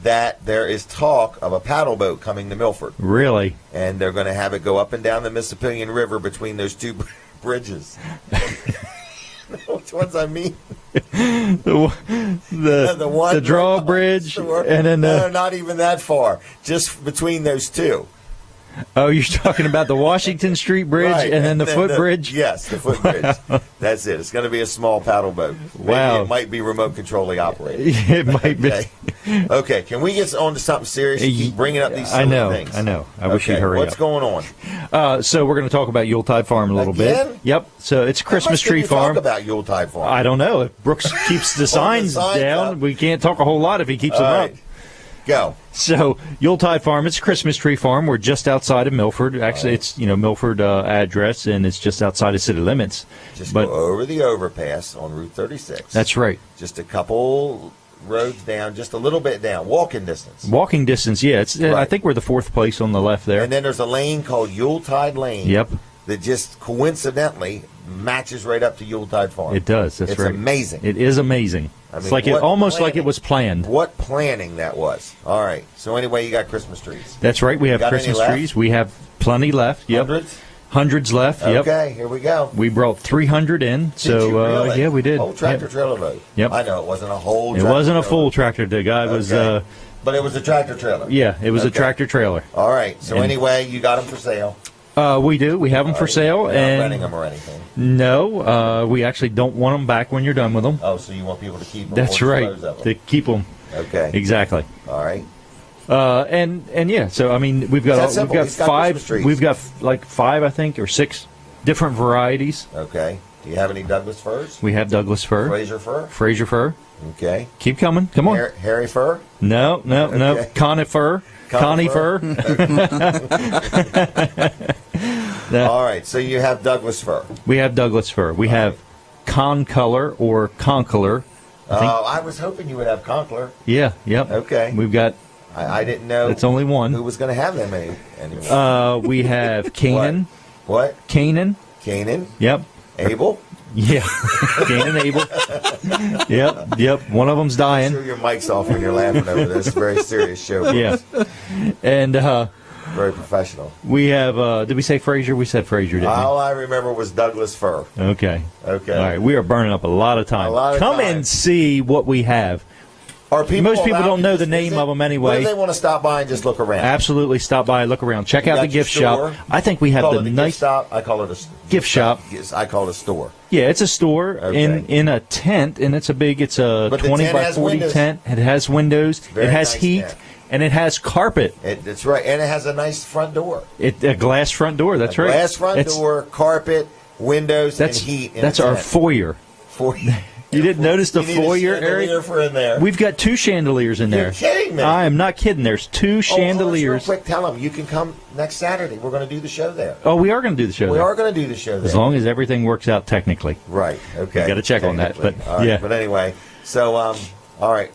that there is talk of a paddle boat coming to Milford. Really? And they're going to have it go up and down the Mississippi River between those two bridges. Which ones I mean? The drawbridge, and then no, not even that far. Just between those two. Oh, you're talking about the Washington Street Bridge, Right. and then the footbridge? Yes, the footbridge. That's it. It's going to be a small paddle boat. Maybe Wow. it might be remote controlly operated. It might be. Okay, can we get on to something serious? You keep bringing up these silly things. I know. I wish you'd Okay, hurry what's up. going on? So we're going to talk about Yuletide Farm a little Again? bit. Yep. So it's a Christmas How much tree can you farm. talk about Yuletide Farm? I don't know. If Brooks keeps the signs signs down, up. we can't talk a whole lot if he keeps All them right. up. Go. So Yuletide Farm, it's a Christmas tree farm. We're just outside of Milford. Actually, it's Milford address, and it's just outside of city limits. Just But go over the overpass on Route 36. that's right. Just a couple roads down, just a little bit down, walking distance. Walking distance, yeah. It's I Right. think we're the fourth place on the left there. And then there's a lane called Yuletide Lane. Yep. That just coincidentally matches right up to Yuletide Farm. It does. That's it's right. amazing. It is amazing. I It's mean, like what almost like planning. it was planned. What planning that was. All right. So anyway, you got Christmas trees. That's right. We have Got any Christmas left? trees. We have plenty left. Yep. Hundreds? Left. Yep. Okay, here we go. We brought 300 in. So Did you really? yeah, we did. Whole tractor Yep. trailer load. Yep. I know it wasn't a whole. It tractor wasn't a trailer full load. tractor. The guy was. Okay. But it was a tractor trailer. Yeah, it was a Okay. tractor trailer. All right. So And- anyway, you got them for sale. We do. We have them for sale, You're not and renting them or anything. no, we actually don't want them back when you're done with them. Oh, so you want people to keep them? That's or right. dispose of them. To keep them. Okay. Exactly. All right. And yeah. So I mean, we've It's that got simple. we've got He's got five. Christmas trees. We've got like 5, I think, or 6 different varieties. Okay. Do you have any Douglas firs? We have Douglas fir, Fraser fir? Fraser fir. Okay. Keep coming. Come on. Harry fir? No. Okay. Conifer. Conifer. No. All right. So you have Douglas fir. We have Douglas fir. We have concolor or concolor. I was hoping you would have Conkler. Yeah. Yep. Okay. We've got. I didn't know. It's only one. Who was going to have them anymore? We have Canaan. What? Canaan. Canaan? Yep. Abel? Yeah. Canaan Abel. Yep. One of them's dying. Sure your mic's off when you're laughing over this. Very serious show. Yeah. And Very professional. we have. Did we say Fraser? We said Fraser, didn't All I remember was Douglas fir. we? Okay. Okay. All right. We are burning up a lot of time. A lot of Come time. and see what we have. Are people Most people allowed don't to know just the name visit? of them anyway. What if they want to stop by and just look around? Absolutely. Stop by, look around, check You out got the your gift shop. store? I think we have Call the it a gift nice. shop. I call it a Gift shop. Yes, I call it a store. Yeah, it's a store Okay. in a tent, and it's a big. It's a But the 20 tent by has 40 windows. tent. It has windows. Very It has nice heat, tent. and it has carpet. That's right, and it has a nice front door. A glass front door. That's right. Glass front It's- door, carpet, windows, That's and heat. In that's a our tent. foyer. You didn't notice the You need a foyer, chandelier Eric? for in there. We've got 2 chandeliers in You're there. kidding me. I am not kidding. There's 2 chandeliers. Real quick, tell them you can come next Saturday. We're going to do the show there. Oh, we are going to do the show. We there. are going to do the show there. As long as everything works out technically. Right. Okay. We gotta check on that, Technically. but, All right, yeah. But anyway, so all right,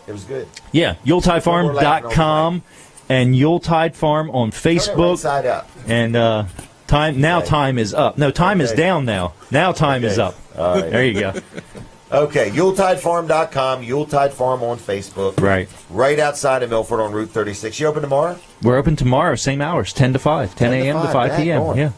it was good. Yeah, YuletideFarm.com and Yuletide Farm on Turn it right Facebook. side up. And time now. Okay. Time is up. No, time is Okay. down now. Now time is Okay. up. All right. There you go. Okay, YuletideFarm.com, Yuletide Farm on Facebook. Right. Right outside of Milford on Route 36. You open tomorrow? We're open tomorrow, same hours, 10 to 5, 10 a.m. to 5 p.m. Daggone. Yeah.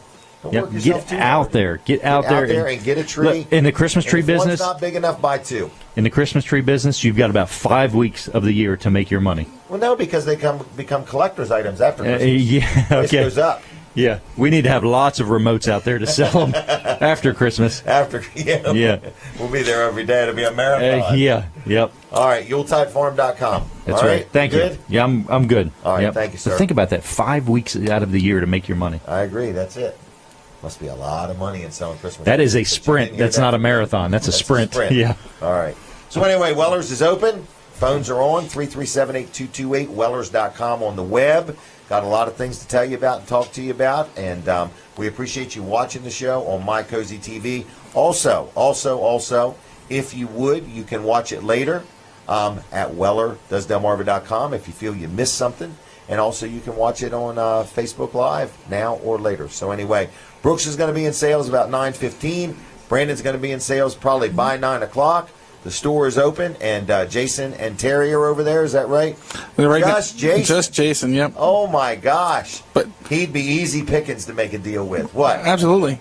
Don't Yep. work yourself Get too out hard. there. Get out there. and get a tree. Look, in the Christmas tree And if business, one's not big enough, buy 2. in the Christmas tree business, you've got about 5 weeks of the year to make your money. Well, no, because they become collector's items after Christmas. Yeah. Price Okay. goes up. Yeah. We need to have lots of remotes out there to sell them after Christmas. After, Yeah. We'll be there every day. It'll be a marathon. Yeah. Yep. All right, YuletideFarm.com. That's All right. Thank good? you. Yeah, I'm good. All right, Yep. thank you, But sir. think about that. 5 weeks out of the year to make your money. I agree. That's it. Must be a lot of money in selling Christmas. That is a trees, but you sprint. didn't hear That's that not a from me. marathon. That's a sprint. Yeah. All right. So anyway, Weller's is open. Phones are on, 337-8228, Wellers.com on the web. Got a lot of things to tell you about and talk to you about. And we appreciate you watching the show on My Cozy TV. Also, if you would, you can watch it later at WellerDoesDelmarva.com if you feel you missed something. And also, you can watch it on Facebook Live now or later. So anyway, Brooks is going to be in sales about 9:15. Brandon's going to be in sales probably by 9 o'clock. The store is open, and Jason and Terry are over there. Is that right? Right Just Jason. Just Jason. Yep. Oh my gosh! But he'd be easy pickings to make a deal with. What? Absolutely.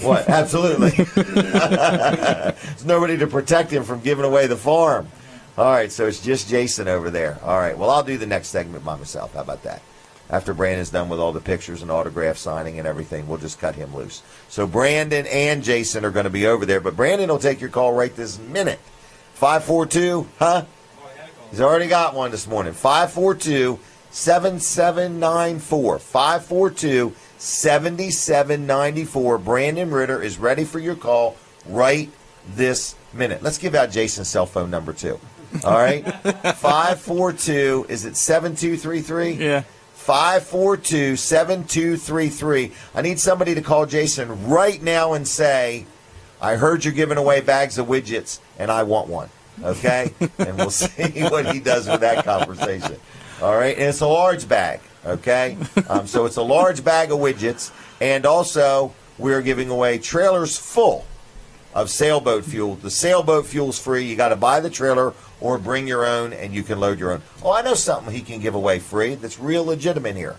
What? Absolutely. There's nobody to protect him from giving away the farm. All right, so it's just Jason over there. All right, well, I'll do the next segment by myself. How about that? After Brandon's done with all the pictures and autograph signing and everything, we'll just cut him loose. So Brandon and Jason are going to be over there, but Brandon will take your call right this minute. 542, huh? He's already got one this morning. 542-7794. 542-7794. Brandon Ritter is ready for your call right this minute. Let's give out Jason's cell phone number, too. All right? 542, is it 7233? Yeah. 542-7233. I need somebody to call Jason right now and say, I heard you're giving away bags of widgets, and I want one. Okay? And we'll see what he does with that conversation. All right? And it's a large bag. Okay? So it's a large bag of widgets. And also, we're giving away trailers full of sailboat fuel. The sailboat fuel's free. You got to buy the trailer or bring your own, and you can load your own. Oh, I know something he can give away free that's real legitimate here.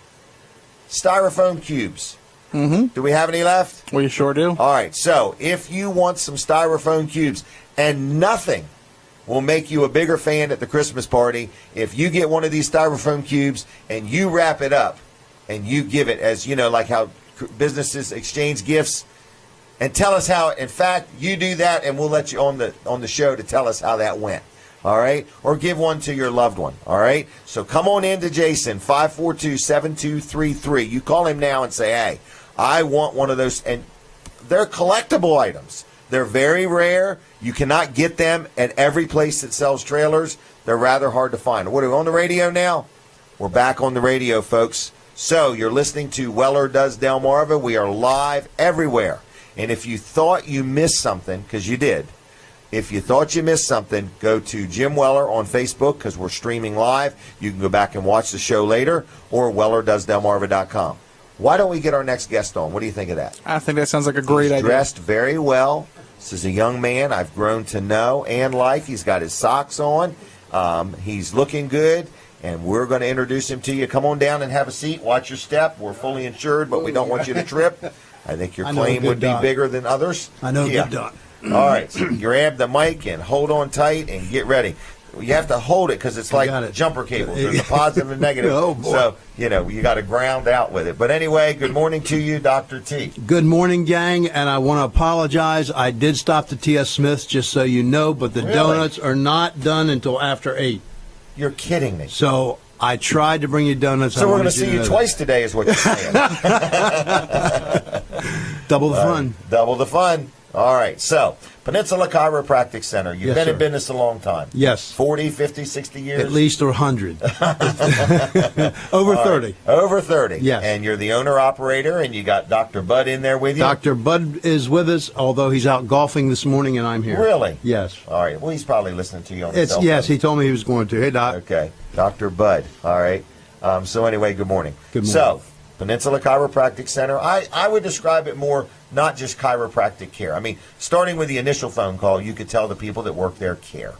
Styrofoam cubes. Mm-hmm. Do we have any left? We sure do. All right. So if you want some Styrofoam cubes, and nothing will make you a bigger fan at the Christmas party if you get one of these Styrofoam cubes and you wrap it up and you give it as, you know, like how businesses exchange gifts. And tell us how, in fact, you do that, and we'll let you on the show to tell us how that went. All right? Or give one to your loved one. All right? So come on in to Jason, 542-7233. You call him now and say, hey, I want one of those. And they're collectible items. They're very rare. You cannot get them at every place that sells trailers. They're rather hard to find. What are we on the radio now? We're back on the radio, folks. So you're listening to Weller Does Delmarva. We are live everywhere. And if you thought you missed something, because you did, if you thought you missed something, go to Jim Weller on Facebook, because we're streaming live. You can go back and watch the show later, or WellerDoesDelmarva.com. Why don't we get our next guest on? What do you think of that? I think that sounds like a great idea. He's dressed very well. This is a young man I've grown to know and like. He's got his socks on. He's looking good. And we're going to introduce him to you. Come on down and have a seat. Watch your step. We're fully insured, but we don't want you to trip. I think your claim would be bigger than others. I know, good doc. All right, so grab the mic and hold on tight and get ready. You have to hold it because it's like jumper cables. There's a positive and negative. Oh, boy. So, you know, you got to ground out with it. But anyway, good morning to you, Dr. T. Good morning, gang, and I want to apologize. I did stop the T.S. Smiths, just so you know, but the donuts are not done until after 8. You're kidding me. So I tried to bring you donuts. So we're going to see you twice today is what you're saying. Double the fun. Double the fun. All right. So, Peninsula Chiropractic Center. You've been in business a long time. Yes. 40, 50, 60 years? At least 100. Over 30. Right. Over 30. Yes. And you're the owner-operator, and you got Dr. Bud in there with you? Dr. Bud is with us, although he's out golfing this morning, and I'm here. Really? Yes. All right. Well, he's probably listening to you on the cell phone. Yes, he told me he was going to. Hey, Doc. Okay. Dr. Bud. All right. So anyway, good morning. Good morning. So, Peninsula Chiropractic Center, I would describe it more not just chiropractic care. I mean, starting with the initial phone call, you could tell the people that work there care.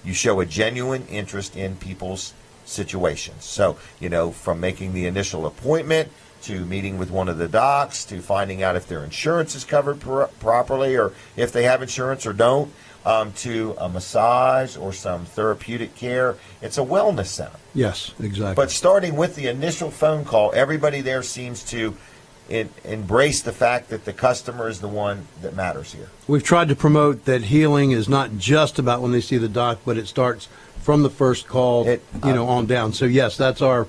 You show a genuine interest in people's situations. So, you know, from making the initial appointment to meeting with one of the docs to finding out if their insurance is covered properly or if they have insurance or don't, to a massage or some therapeutic care. It's a wellness center. Yes, exactly. But starting with the initial phone call, everybody there seems to embrace the fact that the customer is the one that matters here. We've tried to promote that healing is not just about when they see the doc, but it starts from the first call, on down. So yes, that's our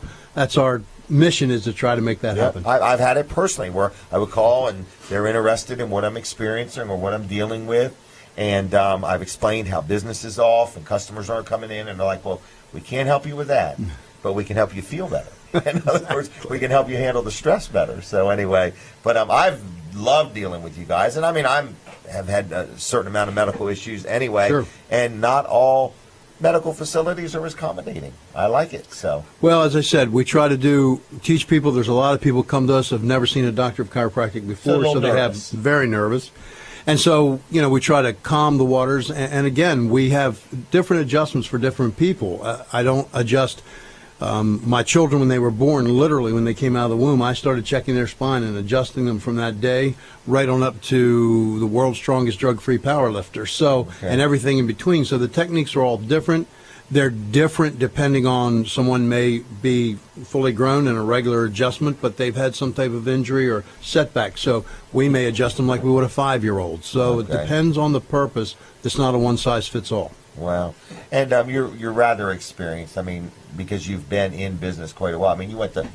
mission, is to try to make that happen. I've had it personally where I would call and they're interested in what I'm experiencing or what I'm dealing with. And I've explained how business is off and customers aren't coming in, and they're like, well, we can't help you with that, but we can help you feel better. In other words, we can help you handle the stress better. So anyway, but I've loved dealing with you guys. And I mean, I have had a certain amount of medical issues anyway, sure. And not all medical facilities are as accommodating. I like it. So well, as I said, we try to teach people. There's a lot of people come to us who have never seen a doctor of chiropractic before, so they have very nervous. And so, we try to calm the waters. And again, we have different adjustments for different people. I don't adjust my children when they were born. Literally, when they came out of the womb, I started checking their spine and adjusting them from that day right on up to the world's strongest drug-free power lifter. So, and everything in between. So the techniques are all different. They're different depending on someone may be fully grown in a regular adjustment, but they've had some type of injury or setback. So we may adjust them like we would a 5-year-old. So it depends on the purpose. It's not a one-size-fits-all. Wow. And you're rather experienced, I mean, because you've been in business quite a while. I mean, you went to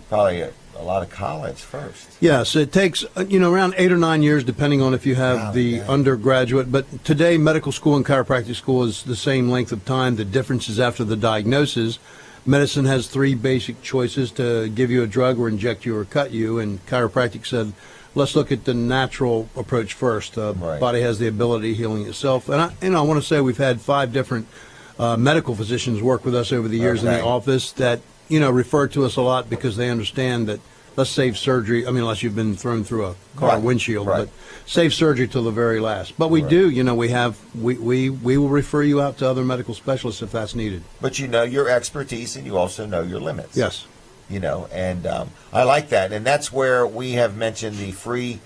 probably a lot of college first. Yes, it takes, around 8 or 9 years, depending on if you have the undergraduate. But today, medical school and chiropractic school is the same length of time. The difference is after the diagnosis. Medicine has 3 basic choices: to give you a drug or inject you or cut you. And chiropractic said, let's look at the natural approach first. Body has the ability of healing itself. And I want to say we've had 5 different medical physicians work with us over the years in the office that, refer to us a lot because they understand that let's save surgery. I mean, unless you've been thrown through a car windshield, but save surgery till the very last. But we do, we will refer you out to other medical specialists if that's needed. But you know your expertise and you also know your limits. Yes. And I like that. And that's where we have mentioned the free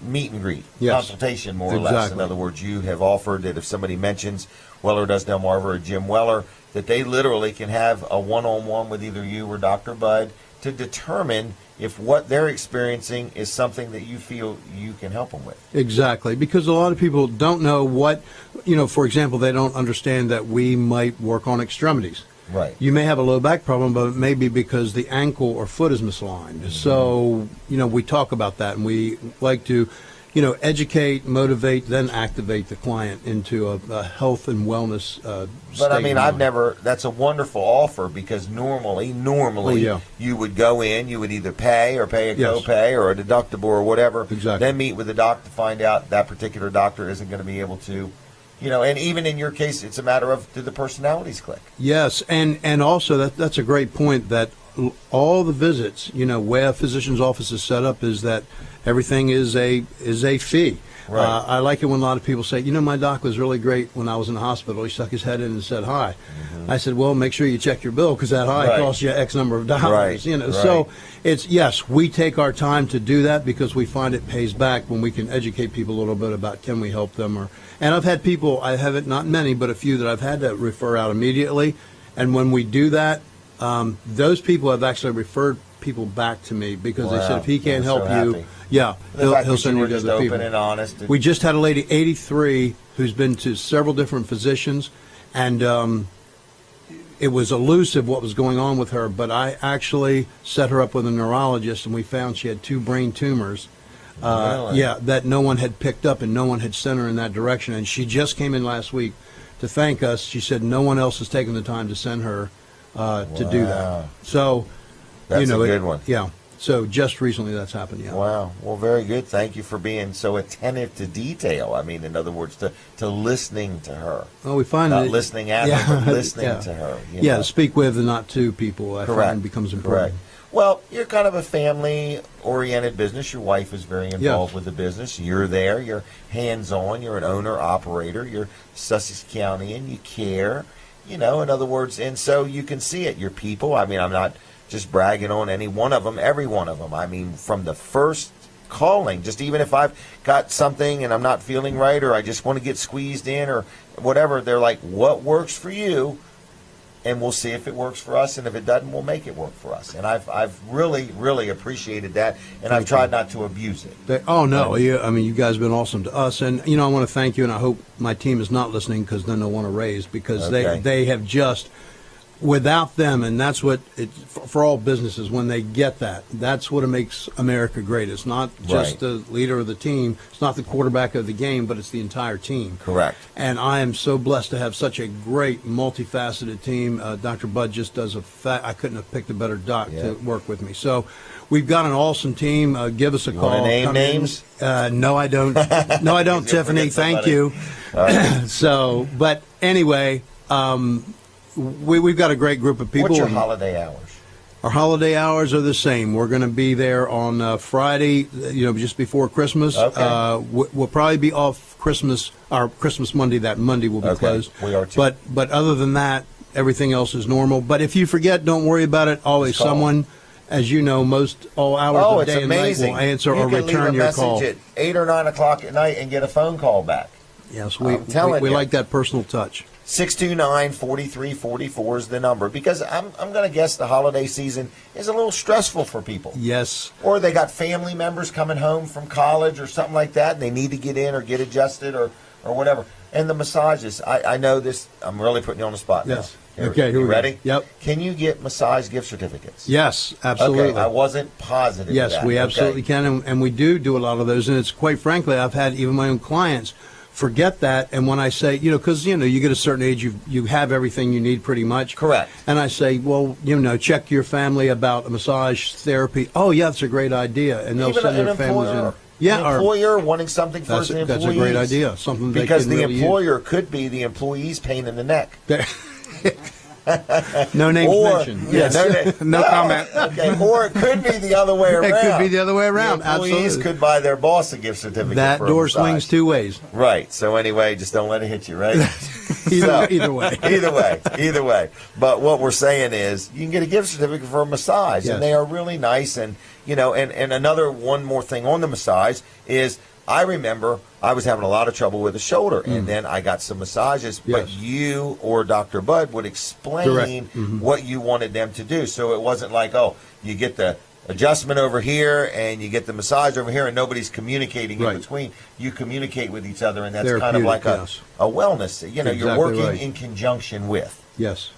meet and greet, consultation, more or less. In other words, you have offered that if somebody mentions Weller Does Delmarva or Jim Weller, that they literally can have a one-on-one with either you or Dr. Bud to determine if what they're experiencing is something that you feel you can help them with. Exactly, because a lot of people don't know what, for example, they don't understand that we might work on extremities. Right. You may have a low back problem, but it may be because the ankle or foot is misaligned. Mm-hmm. So, we talk about that, and we like to, educate, motivate, then activate the client into a health and wellness But I mean, that's a wonderful offer because normally you would go in, you would either pay or pay a copay or a deductible or whatever. Exactly. Then meet with the doctor to find out that particular doctor isn't going to be able to, and even in your case, it's a matter of do the personalities click? Yes, and also that's a great point that all the visits, way a physician's office is set up is that everything is a fee. Right. I like it when a lot of people say, my doc was really great when I was in the hospital. He stuck his head in and said hi. Mm-hmm. I said, well, make sure you check your bill because that hi costs you X number of dollars. Right. So it's, yes, we take our time to do that because we find it pays back when we can educate people a little bit about can we help them. And I've had people, I haven't, not many, but a few that I've had to refer out immediately. And when we do that, those people have actually referred people back to me because they said if he can't help you, he'll send you to other people. Open and honest. We just had a lady, 83, who's been to several different physicians, and it was elusive what was going on with her, but I actually set her up with a neurologist, and we found she had 2 brain tumors. Really? That no one had picked up, and no one had sent her in that direction. And she just came in last week to thank us. She said no one else has taken the time to send her to do that. So, that's a good one. Yeah. So just recently that's happened, yeah. Wow. Well, very good. Thank you for being so attentive to detail. I mean, in other words, to listening to her. Well, we find not that listening at her, but listening to her. Yeah, speak with and not to people, I find becomes important. Correct. Well, you're kind of a family-oriented business. Your wife is very involved with the business. You're there. You're hands-on. You're an owner-operator. You're Sussex County, and you care. In other words, and so you can see it. Your people, I mean, I'm not just bragging on any one of them, every one of them. I mean, from the first calling, just even if I've got something and I'm not feeling right or I just want to get squeezed in or whatever, they're like, what works for you? And we'll see if it works for us, and if it doesn't, we'll make it work for us. And I've really, really appreciated that, and I've tried not to abuse it. You guys have been awesome to us, and I want to thank you, and I hope my team is not listening because then they'll want to raise because they have just. Without them, and that's what for all businesses, when they get that, that's what makes America great. It's not just the leader of the team, it's not the quarterback of the game, but it's the entire team. Correct. And I am so blessed to have such a great, multifaceted team. Dr. Bud just does I couldn't have picked a better doc to work with me. So we've got an awesome team. Give us a call. Want to name names? No, I don't. No, I don't, Tiffany. Thank you. So, but anyway, we've got a great group of people. What's your holiday hours? Our holiday hours are the same. We're going to be there on Friday, just before Christmas. Okay. We'll probably be off Christmas Monday. That Monday will be closed. We are too. But other than that, everything else is normal. But if you forget, don't worry about it. Always someone, as you know, most all hours of day and night will answer or return your call. You can leave a message at 8 or 9 o'clock at night and get a phone call back. Yes, we like that personal touch. 629-4344 is the number, because I'm going to guess the holiday season is a little stressful for people. Yes. Or they got family members coming home from college or something like that, and they need to get in or get adjusted or whatever. And the massages, I know this, I'm really putting you on the spot now. Yes. Okay, here we go. Ready? Yep. Can you get massage gift certificates? Yes, absolutely. Okay, I wasn't positive. Yes, of that. we absolutely can, and we do a lot of those. And it's quite frankly, I've had even my own clients forget that. And when I say, because you get a certain age, you have everything you need pretty much. Correct. And I say, well, check your family about a massage therapy. Oh, yeah, that's a great idea. And they'll Even send their families in. Yeah, an employer wanting something for his employees. That's a great idea. Something they because can the really employer could be the employee's pain in the neck. No names mentioned. Yes. No comment. Okay. Or it could be the other way around. It could be the other way around. The employees Absolutely. could buy their boss a gift certificate. That for door a massage. swings two ways. Right. So anyway, just don't let it hit you. Right. Either way. Either way. But what we're saying is, you can get a gift certificate for a massage, Yes. and they are really nice. And and another one more thing on the massage is, I remember I was having a lot of trouble with the shoulder, and then I got some massages, but Yes. you or Dr. Bud would explain what you wanted them to do. So it wasn't like, you get the adjustment over here and you get the massage over here, and nobody's communicating in between. You communicate with each other, and that's kind of like a wellness. You're Exactly working right. in conjunction with. Yes.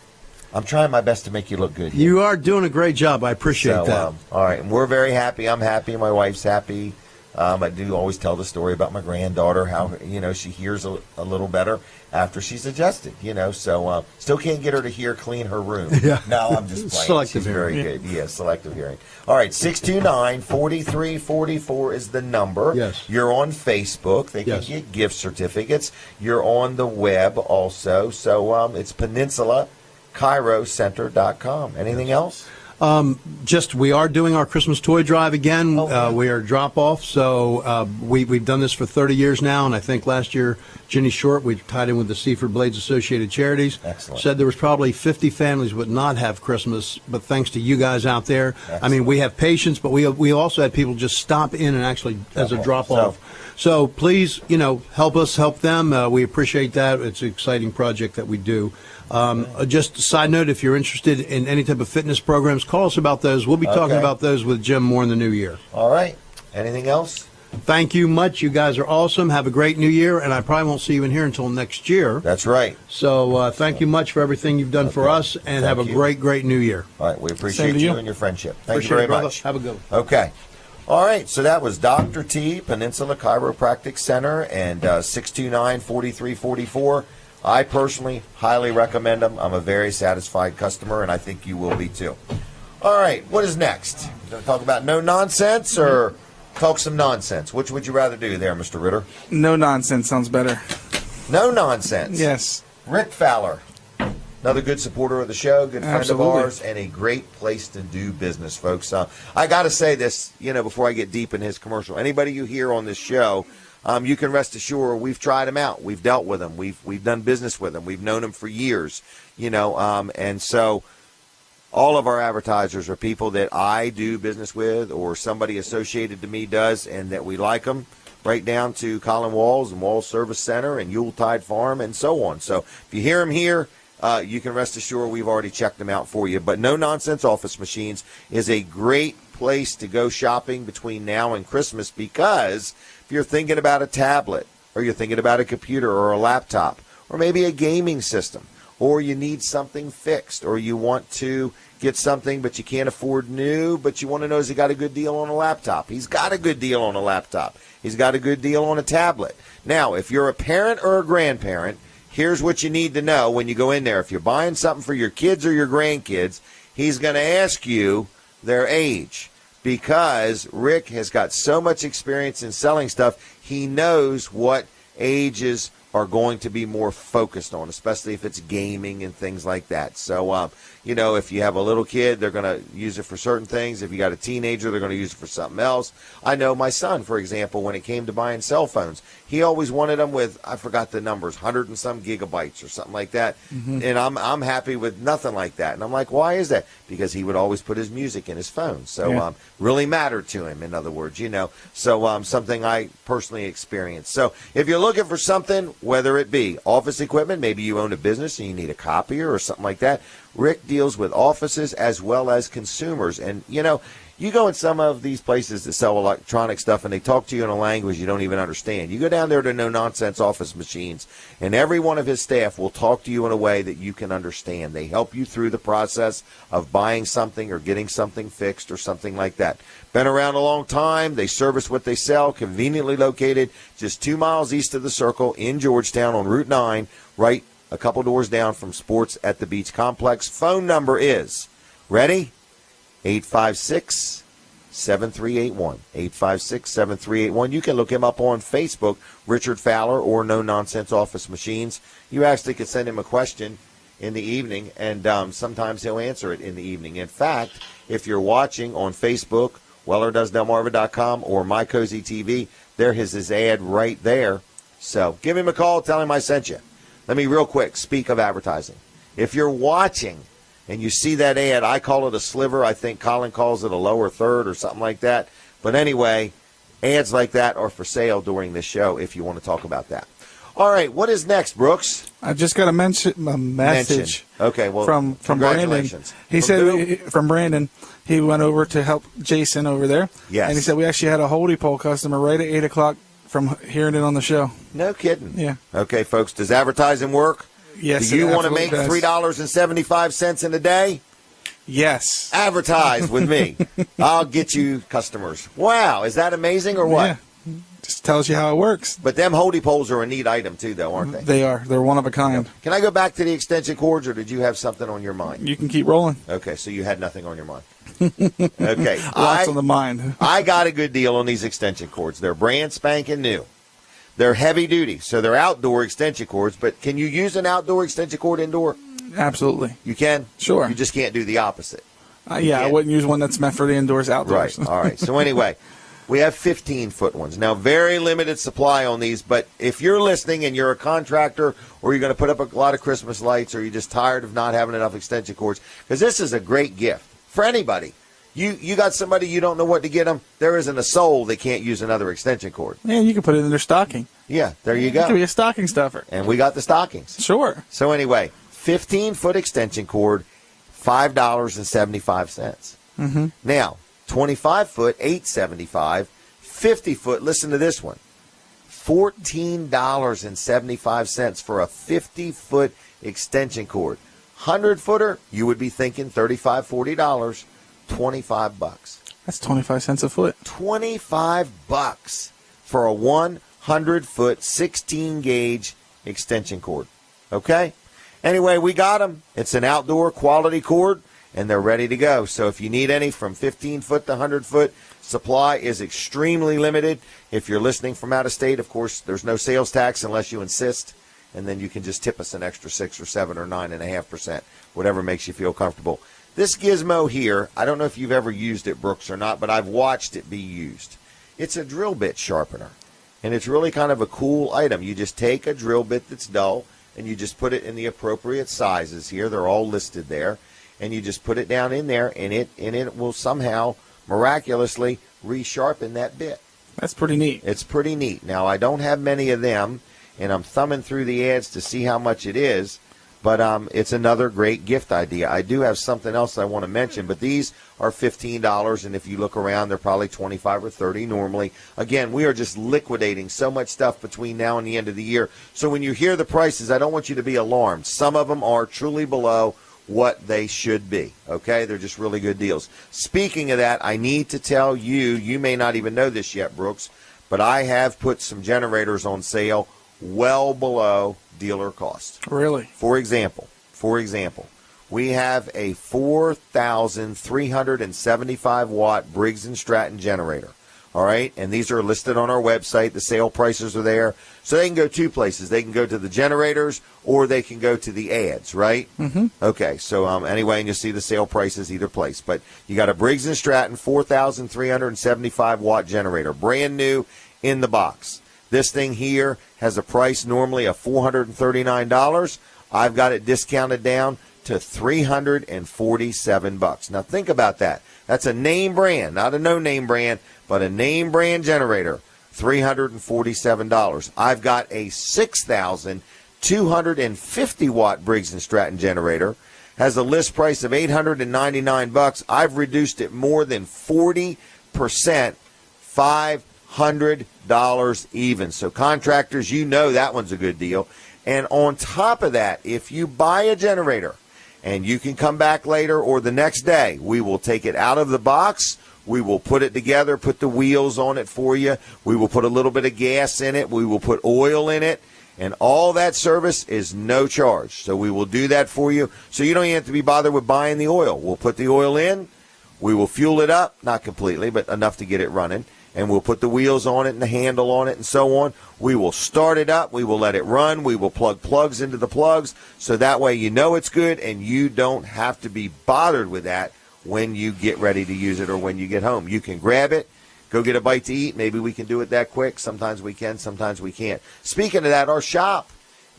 I'm trying my best to make you look good here. You are doing a great job. I appreciate that. All right, and we're very happy. I'm happy. My wife's happy. I do always tell the story about my granddaughter, how she hears a little better after she's adjusted. So still can't get her to hear clean her room. Yeah. No, I'm just playing. Selective she's hearing. very good. Yeah, selective hearing. All right, 629-4344 is the number. Yes. You're on Facebook. They can get gift certificates. You're on the web also. So it's PeninsulaCairoCenter.com. Anything else? We are doing our Christmas toy drive again. We are drop off. So we've done this for 30 years now, and I think last year Ginny Short, we tied in with the Seaford Blades Associated Charities. Excellent. Said there was probably 50 families would not have Christmas, but thanks to you guys out there. Excellent. I mean, we have patience, but we also had people just stop in and actually as a drop off. So please, help us, help them. We appreciate that. It's an exciting project that we do. Just a side note, if you're interested in any type of fitness programs, call us about those. We'll be talking about those with Jim more in the new year. All right. Anything else? Thank you much. You guys are awesome. Have a great new year, and I probably won't see you in here until next year. That's right. So thank you much for everything you've done for us, and have a great, great new year. All right. We appreciate you and your friendship. Thank you Appreciate very it, brother. much. Have a good one. Okay. All right. So that was Dr. T, Peninsula Chiropractic Center, and 629-4344. I personally highly recommend them. I'm a very satisfied customer, and I think you will be too. All right, what is next? You going to talk about no nonsense or talk some nonsense? Which would you rather do there, Mr. Ritter? No nonsense sounds better. No nonsense. Yes. Rick Fowler, another good supporter of the show, good friend Absolutely. of ours, and a great place to do business, folks. I got to say this, before I get deep in his commercial. Anybody you hear on this show, you can rest assured we've tried them out. We've dealt with them. We've done business with them. We've known them for years, and so all of our advertisers are people that I do business with or somebody associated to me does, and that we like them, right down to Colin Walls and Walls Service Center and Yuletide Farm and so on. So if you hear them here, you can rest assured we've already checked them out for you. But No Nonsense Office Machines is a great place to go shopping between now and Christmas, because if you're thinking about a tablet, or you're thinking about a computer or a laptop, or maybe a gaming system, or you need something fixed, or you want to get something but you can't afford new, but you want to know, has he got a good deal on a laptop? He's got a good deal on a laptop. He's got a good deal on a tablet. Now, if you're a parent or a grandparent, here's what you need to know when you go in there. If you're buying something for your kids or your grandkids, he's going to ask you their age, because Rick has got so much experience in selling stuff. He knows what ages are going to be more focused on, especially if it's gaming and things like that. So, if you have a little kid, they're going to use it for certain things. If you got a teenager, they're going to use it for something else. I know my son, for example, when it came to buying cell phones, he always wanted them with, I forgot the numbers, 100 and some gigabytes or something like that. Mm-hmm. And I'm happy with nothing like that. And I'm like, why is that? Because he would always put his music in his phone. So really mattered to him, in other words, So something I personally experienced. So if you're looking for something, whether it be office equipment, maybe you own a business and you need a copier or something like that, Rick deals with offices as well as consumers. And, you go in some of these places that sell electronic stuff and they talk to you in a language you don't even understand. You go down there to No Nonsense Office Machines, and every one of his staff will talk to you in a way that you can understand. They help you through the process of buying something or getting something fixed or something like that. Been around a long time. They service what they sell, conveniently located just 2 miles east of the Circle in Georgetown on Route 9, right a couple doors down from Sports at the Beach Complex. Phone number is, ready? 856-7381. 856-7381. You can look him up on Facebook, Richard Fowler, or No Nonsense Office Machines. You actually could send him a question in the evening, and sometimes he'll answer it in the evening. In fact, if you're watching on Facebook, WellerDoesDelmarva.com, or My Cozy TV, there is his ad right there. So give him a call, tell him I sent you. Let me real quick speak of advertising. If you're watching and you see that ad, I call it a sliver. I think Colin calls it a lower third or something like that. But anyway, ads like that are for sale during this show if you want to talk about that. All right, what is next, Brooks? I just got a message. Okay, well, from Brandon. He said from Brandon, he went over to help Jason over there. Yes. And he said we actually had a Holdie Pole customer right at 8 o'clock from hearing it on the show. No kidding. Yeah. Okay, folks, does advertising work? Yes. Do you want to make $3.75 in a day? Yes. Advertise with me. I'll get you customers. Wow, is that amazing or what? Yeah. Just tells you how it works. But them Holdie poles are a neat item too, though, aren't they? They are. They're one of a kind. Can I go back to the extension cords, or did you have something on your mind? You can keep rolling. Okay, so you had nothing on your mind. Okay. Lots on the mind. I got a good deal on these extension cords. They're brand spanking new. They're heavy duty, so they're outdoor extension cords. But can you use an outdoor extension cord indoor? Absolutely. You can? Sure. You just can't do the opposite. Yeah, I wouldn't use one that's meant for the indoors, outdoors. Right. All right. So anyway, we have 15-foot ones. Now, very limited supply on these, but if you're listening and you're a contractor or you're going to put up a lot of Christmas lights or you're just tired of not having enough extension cords, because this is a great gift for anybody. You got somebody you don't know what to get them, there isn't a soul that can't use another extension cord. Man, you can put it in their stocking. Yeah, there you go. It could be a stocking stuffer. And we got the stockings. Sure. So anyway, 15-foot extension cord, $5.75. Mm-hmm. Now, 25-foot, $8.75. 50-foot, listen to this one, $14.75 for a 50-foot extension cord. 100-footer, you would be thinking $35, $40, $25. That's 25 cents a foot. $25 for a 100-foot, 16-gauge extension cord. Okay? Anyway, we got them. It's an outdoor quality cord, and they're ready to go. So if you need any from 15-foot to 100-foot, supply is extremely limited. If you're listening from out of state, of course, there's no sales tax unless you insist, and then you can just tip us an extra 6 or 7 or 9.5%, whatever makes you feel comfortable. This gizmo here, I don't know if you've ever used it, Brooks, or not, but I've watched it be used. It's a drill bit sharpener, and it's really kind of a cool item. You just take a drill bit that's dull, and you just put it in the appropriate sizes here. They're all listed there, and you just put it down in there, and it will somehow miraculously resharpen that bit. That's pretty neat. It's pretty neat. Now, I don't have many of them, and I'm thumbing through the ads to see how much it is, but it's another great gift idea. I do have something else I want to mention, but these are $15, and if you look around, they're probably $25 or $30 normally. Again, we are just liquidating so much stuff between now and the end of the year. So when you hear the prices, I don't want you to be alarmed. Some of them are truly below what they should be, okay? They're just really good deals. Speaking of that, I need to tell you, you may not even know this yet, Brooks, but I have put some generators on sale well below dealer cost. Really? For example, we have a 4,375 watt Briggs & Stratton generator, All right, and these are listed on our website. The sale prices are there. So they can go two places. They can go to the generators or they can go to the ads, right? Mm-hmm. Okay, so anyway, and you'll see the sale prices either place. But you got a Briggs & Stratton 4,375-watt generator, brand new in the box. This thing here has a price normally of $439. I've got it discounted down to $347. Now think about that. That's a name brand, not a no-name brand, but a name brand generator, $347. I've got a 6,250-watt Briggs & Stratton generator, has a list price of $899. I've reduced it more than 40%, $500 even. So contractors, you know that one's a good deal. And on top of that, if you buy a generator and you can come back later or the next day, we will take it out of the box. We will put it together, put the wheels on it for you. We will put a little bit of gas in it. We will put oil in it. And all that service is no charge. So we will do that for you. So you don't even have to be bothered with buying the oil. We'll put the oil in. We will fuel it up, not completely, but enough to get it running. And we'll put the wheels on it and the handle on it and so on. We will start it up. We will let it run. We will plug plugs into the plugs. So that way you know it's good and you don't have to be bothered with that when you get ready to use it or when you get home. You can grab it, go get a bite to eat. Maybe we can do it that quick. Sometimes we can, sometimes we can't. Speaking of that, our shop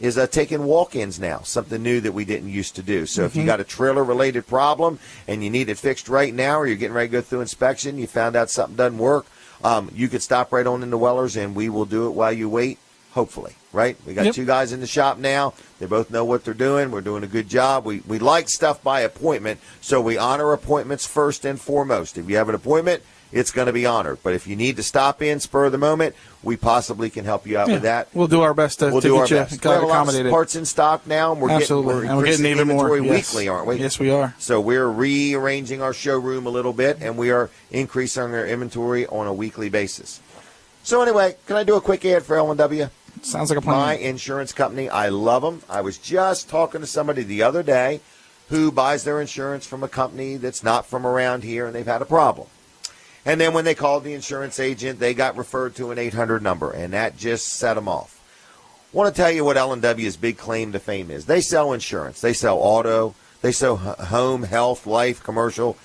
is taking walk-ins now, something new that we didn't used to do. So if you got a trailer-related problem and you need it fixed right now or you're getting ready to go through inspection, you found out something doesn't work, you could stop right on into Weller's and we will do it while you wait, hopefully, right? We got two guys in the shop now. They both know what they're doing. We're doing a good job. We like stuff by appointment, so we honor appointments first and foremost. If you have an appointment, it's going to be honored. But if you need to stop in, spur of the moment, we possibly can help you out with that. We'll do our best to get you We have a lot of parts in stock now, and we're getting even more weekly, aren't we? Yes, we are. So we're rearranging our showroom a little bit, and we are increasing our inventory on a weekly basis. So anyway, can I do a quick ad for L&W? Sounds like a plan. My insurance company, I love them. I was just talking to somebody the other day who buys their insurance from a company that's not from around here, and they've had a problem. And then when they called the insurance agent, they got referred to an 800 number, and that just set them off. I want to tell you what L&W's big claim to fame is. They sell insurance. They sell auto. They sell home, health, life, commercial.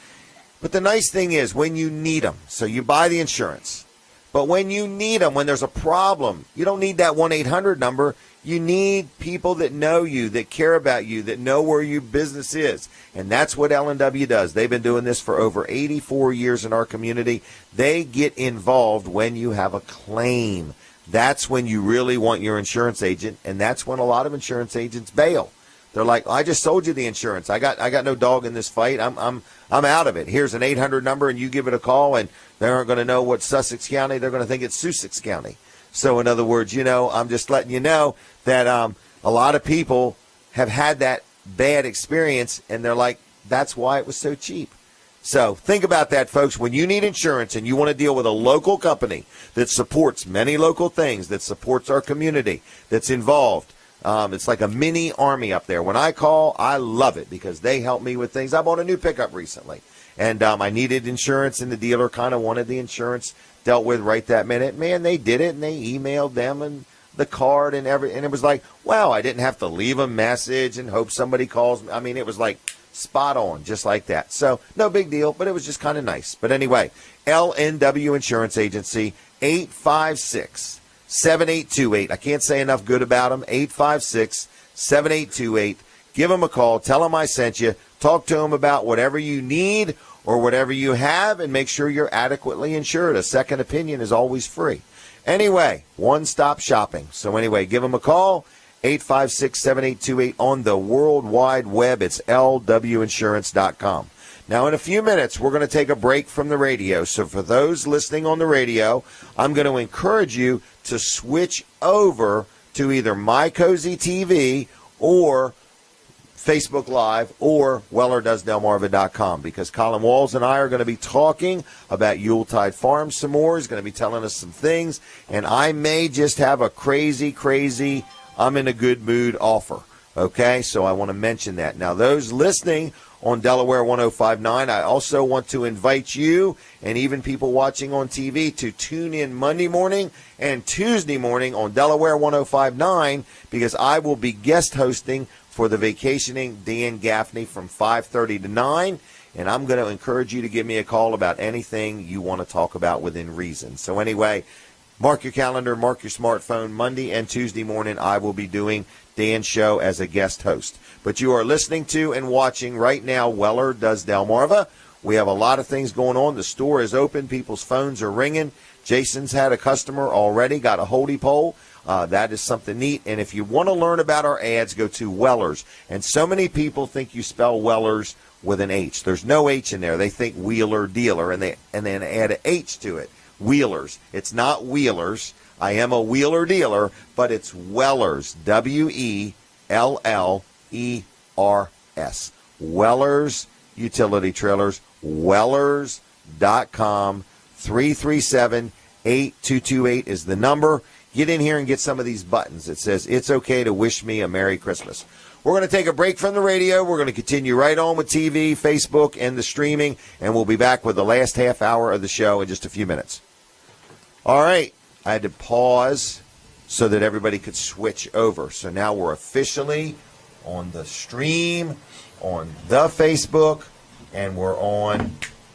But the nice thing is when you need them, so you buy the insurance. But when you need them, when there's a problem, you don't need that 1-800 number. You need people that know you, that care about you, that know where your business is. And that's what L&W does. They've been doing this for over 84 years in our community. They get involved when you have a claim. That's when you really want your insurance agent, and that's when a lot of insurance agents bail. They're like, I just sold you the insurance. I got no dog in this fight. I'm out of it. Here's an 800 number, and you give it a call, and they aren't going to know what Sussex County. They're going to think it's Sussex County. So in other words, I'm just letting you know that a lot of people have had that bad experience, and they're like, that's why it was so cheap. So think about that, folks. When you need insurance and you want to deal with a local company that supports many local things, that supports our community, that's involved, it's like a mini army up there. When I call, I love it because they help me with things. I bought a new pickup recently, and I needed insurance, and the dealer kind of wanted the insurance dealt with right that minute. Man, they did it, and they emailed them and the card and and it was like, wow, I didn't have to leave a message and hope somebody calls me. I mean, it was like spot on, just like that. So no big deal, but it was just kind of nice. But anyway, L&W Insurance Agency, 856-7828. I can't say enough good about them. 856-7828. Give them a call. Tell them I sent you. Talk to them about whatever you need or whatever you have, and make sure you're adequately insured. A second opinion is always free. Anyway, one-stop shopping. So anyway, give them a call, 856-7828. On the World Wide Web, it's lwinsurance.com. Now, in a few minutes, we're going to take a break from the radio. So for those listening on the radio, I'm going to encourage you to switch over to either My Cozy TV or Facebook Live or WellerDoesDelmarva.com, because Colin Walls and I are going to be talking about Yuletide Farms some more. He's going to be telling us some things, and I may just have a crazy, I'm in a good mood offer. Okay, so I want to mention that. Now, those listening on Delaware 105.9. I also want to invite you and even people watching on TV to tune in Monday morning and Tuesday morning on Delaware 105.9 because I will be guest hosting for the vacationing Dan Gaffney from 5:30 to 9. And I'm going to encourage you to give me a call about anything you want to talk about within reason. So anyway, mark your calendar, mark your smartphone. Monday and Tuesday morning, I will be doing Dan's show as a guest host. But you are listening to and watching right now Weller Does Delmarva. We have a lot of things going on. The store is open. People's phones are ringing. Jason's had a customer already, got a holdie pole. That is something neat. And if you want to learn about our ads, go to Wellers. And so many people think you spell Wellers with an H. There's no H in there. They think Wheeler Dealer, and then add an H to it. Wheelers. It's not Wheelers. I am a Wheeler dealer, but it's Wellers. Wellers. Wellers Utility Trailers. Wellers.com. 337-8228 is the number. Get in here and get some of these buttons. It says, it's okay to wish me a Merry Christmas. We're going to take a break from the radio. We're going to continue right on with TV, Facebook, and the streaming, and we'll be back with the last half hour of the show in just a few minutes. All right. I had to pause so that everybody could switch over. So now we're officially on the stream, on the Facebook, and we're on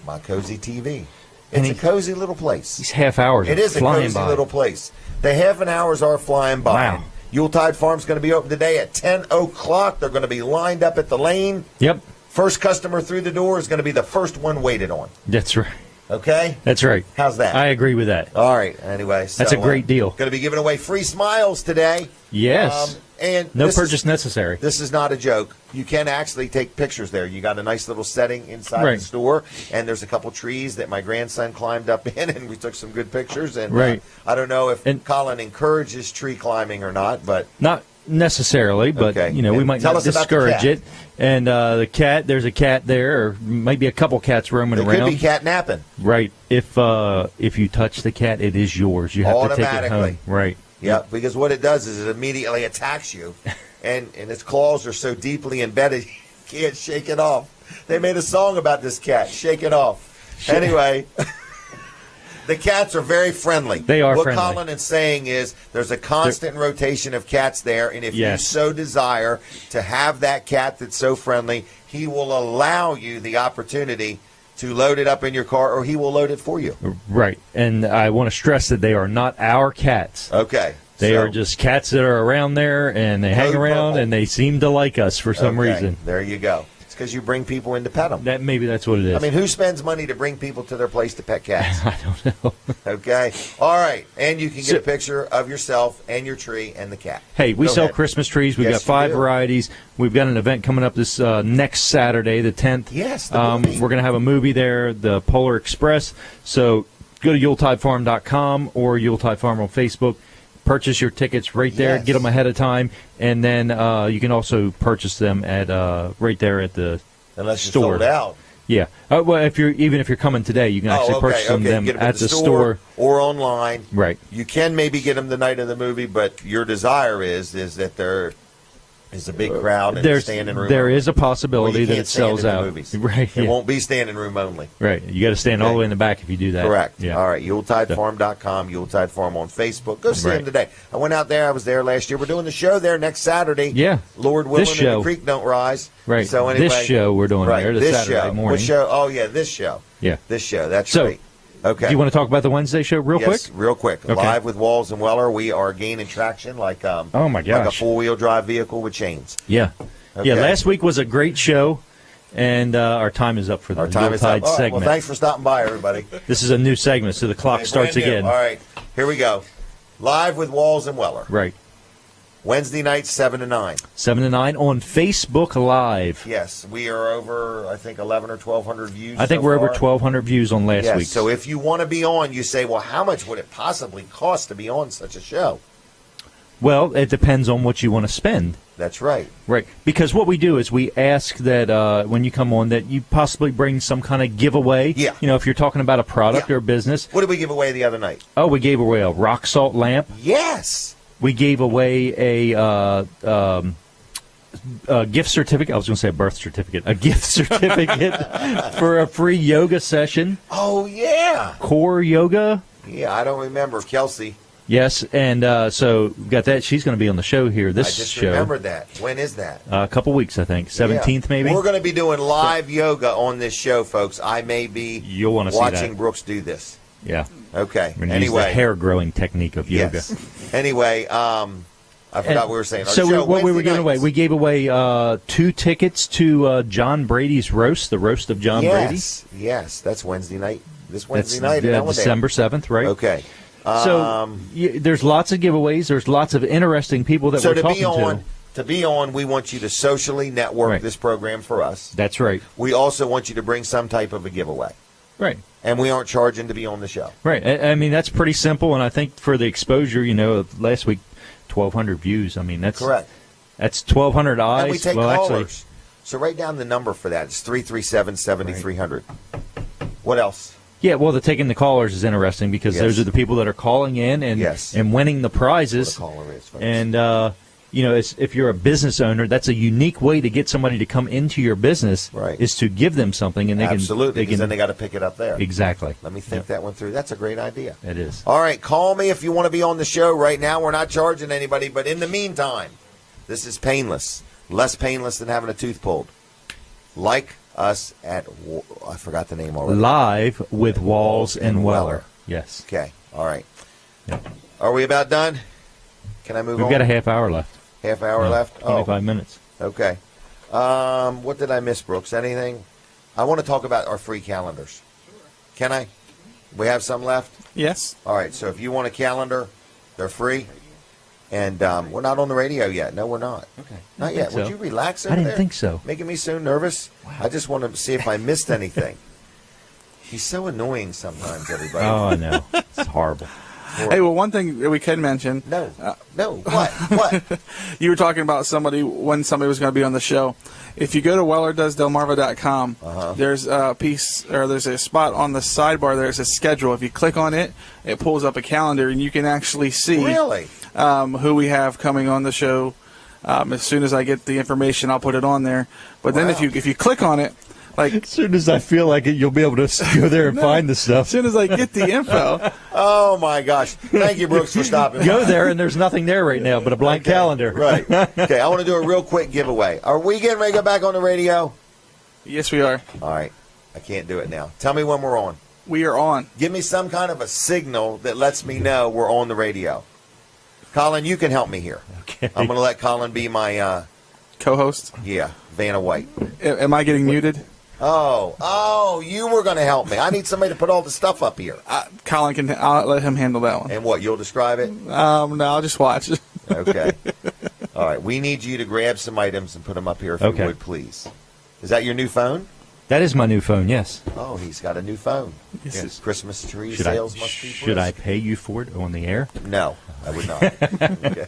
My Cozy TV. It's a cozy little place. These half hours It is a cozy by. little place. The half an hours are flying by. Wow. Yuletide Farm's going to be open today at 10 o'clock. They're going to be lined up at the lane. Yep. First customer through the door is going to be the first one waited on. That's right. Okay? That's right. How's that? I agree with that. All right. Anyway. That's a great deal. Going to be giving away free smiles today. Yes. And no purchase necessary. This is not a joke. You can actually take pictures there. You got a nice little setting inside the store, and there's a couple trees that my grandson climbed up in, and we took some good pictures. And I don't know if Colin encourages tree climbing or not, but not necessarily. But we might not discourage it. And the cat, there's a cat there, or maybe a couple cats roaming around. It could be cat napping. Right. If you touch the cat, it is yours. You have to take it home. Right. Yeah, because what it does is it immediately attacks you, and its claws are so deeply embedded, you can't shake it off. They made a song about this cat, Shake It Off. Anyway, the cats are very friendly. They are friendly. What Colin is saying is there's a constant rotation of cats there, and if you so desire to have that cat that's so friendly, he will allow you the opportunity to load it up in your car, or he will load it for you. Right. And I want to stress that they are not our cats. Okay. They are just cats that are around there, and they hang around, and they seem to like us for some reason. There you go. It's because you bring people in to pet them. Maybe that's what it is. I mean, who spends money to bring people to their place to pet cats? I don't know. Okay. All right. And you can get a picture of yourself and your tree and the cat. Hey, we sell Christmas trees. We've got 5 varieties. We've got an event coming up this next Saturday, the 10th. Yes, we're going to have a movie there, the Polar Express. So go to YuletideFarm.com or Yuletide Farm on Facebook. Purchase your tickets right there. Get them ahead of time, and then you can also purchase them at right there at the Unless you're store. sold out. Yeah. Well, if you're coming today, you can actually purchase them at the store or online. Right. You can maybe get them the night of the movie, but your desire is that there is a big crowd and standing room. There is a possibility that it sells out. Right. It won't be standing room only. Right. You got to stand all the way in the back if you do that. Correct. Yeah. All right. YuletideFarm.com, Yuletide Farm on Facebook. Go see them today. I went out there. I was there last year. We're doing the show there next Saturday. Yeah. Lord willing, and the creek don't rise. Right. So anyway, this show we're doing there this Saturday morning. What show? Oh, yeah, this show. Yeah. This show. That's right. Okay. Do you want to talk about the Wednesday show real quick? Real quick. Okay. Live with Walls and Weller. We are gaining traction like oh my gosh, like a 4-wheel drive vehicle with chains. Yeah. Okay. Yeah, last week was a great show, and our time is up for the Yuletide segment. Well, thanks for stopping by, everybody. This is a new segment, so the clock starts again. All right, here we go. Live with Walls and Weller. Right. Wednesday night, 7 to 9. 7 to 9 on Facebook Live. Yes, we are over, I think, 11 or 1,200 views. I think we're over 1,200 views on last week. So if you want to be on, you say, well, how much would it possibly cost to be on such a show? Well, it depends on what you want to spend. That's right. Right. Because what we do is we ask that when you come on that you possibly bring some kind of giveaway. Yeah. You know, if you're talking about a product or a business. What did we give away the other night? Oh, we gave away a rock salt lamp. Yes. We gave away a a gift certificate. I was going to say a birth certificate. A gift certificate for a free yoga session. Oh, yeah. Core yoga. Yeah, I don't remember. Kelsey. Yes, and so we've got that. She's going to be on the show here. This I just show. remembered that. When is that? A couple weeks, I think. 17th, maybe. We're going to be doing live yoga on this show, folks. I may be You'll want to watching see that. Brooks do this. Yeah. Okay. We're going to use the hair growing technique of yoga. Yes. Anyway, I forgot what we were saying. Our so show, what we were Wednesday giving away, nights. we gave away 2 tickets to John Brady's roast, the roast of John Brady. Yes, that's Wednesday night. This That's Wednesday night in Ellendale. December 7th, right? Okay. So there's lots of giveaways. There's lots of interesting people that So we're to talking be on, to be on, we want you to socially network this program for us. That's right. We also want you to bring some type of a giveaway. Right. And we aren't charging to be on the show. Right. I mean, that's pretty simple, and I think for the exposure, last week, 1,200 views. I mean, that's correct. That's 1,200 eyes. And we take well, callers. Actually, so write down the number for that. It's 337-7300. What else? yeah, well, taking the callers is interesting because Yes. those are the people that are calling in and Yes. and winning the prizes. What a caller is, folks. And if you're a business owner, that's a unique way to get somebody to come into your business. Right. Is to give them something, and they Absolutely, can. because then they got to pick it up there. Exactly. Let me think that one through. That's a great idea. It is. All right, call me if you want to be on the show right now. We're not charging anybody, but in the meantime, this is painless. Less painless than having a tooth pulled. Like us at, I forgot the name already. Live with Walls and Weller. Yes. Okay, all right. Yep. Are we about done? Can I move on? We've got a half hour left. Half hour left? 25 minutes. Okay. What did I miss, Brooks? Anything? I want to talk about our free calendars. Can I? We have some left? Yes. All right, so if you want a calendar, they're free. And we're not on the radio yet. No, we're not. Okay. Not yet. Would so. you relax over I didn't there? think so. Making me so nervous. Wow. I just want to see if I missed anything. He's so annoying sometimes, everybody. Oh, I know. It's horrible. Hey, well, one thing that we could mention. No. No. What? What? You were talking about when somebody was going to be on the show. If you go to wellerdoesdelmarva.com, there's a piece, or there's a spot on the sidebar. There's a schedule. If you click on it, it pulls up a calendar, and you can actually see Really? Who we have coming on the show. As soon as I get the information, I'll put it on there. But then if you click on it, like as soon as I feel like it, you'll be able to go there and find the stuff. As soon as I get the info. Oh, my gosh. Thank you, Brooks, for stopping. Go there, and there's nothing there right now but a blank calendar. Right. Okay, I want to do a real quick giveaway. Are we getting ready to go back on the radio? Yes, we are. All right. I can't do it now. Tell me when we're on. We are on. Give me some kind of a signal that lets me know we're on the radio. Colin, you can help me here. Okay. I'm going to let Colin be my co-host. Yeah, Vanna White. Am I getting muted? Oh, you were going to help me. I need somebody to put all the stuff up here. Colin I'll let him handle that one. And what, you'll describe it? No, I'll just watch. Okay. All right, we need you to grab some items and put them up here if you would, please. Is that your new phone? That is my new phone, yes. Oh, he's got a new phone. Yes. Christmas tree sales must be Should I pay you for it on the air? No, I would not. Okay.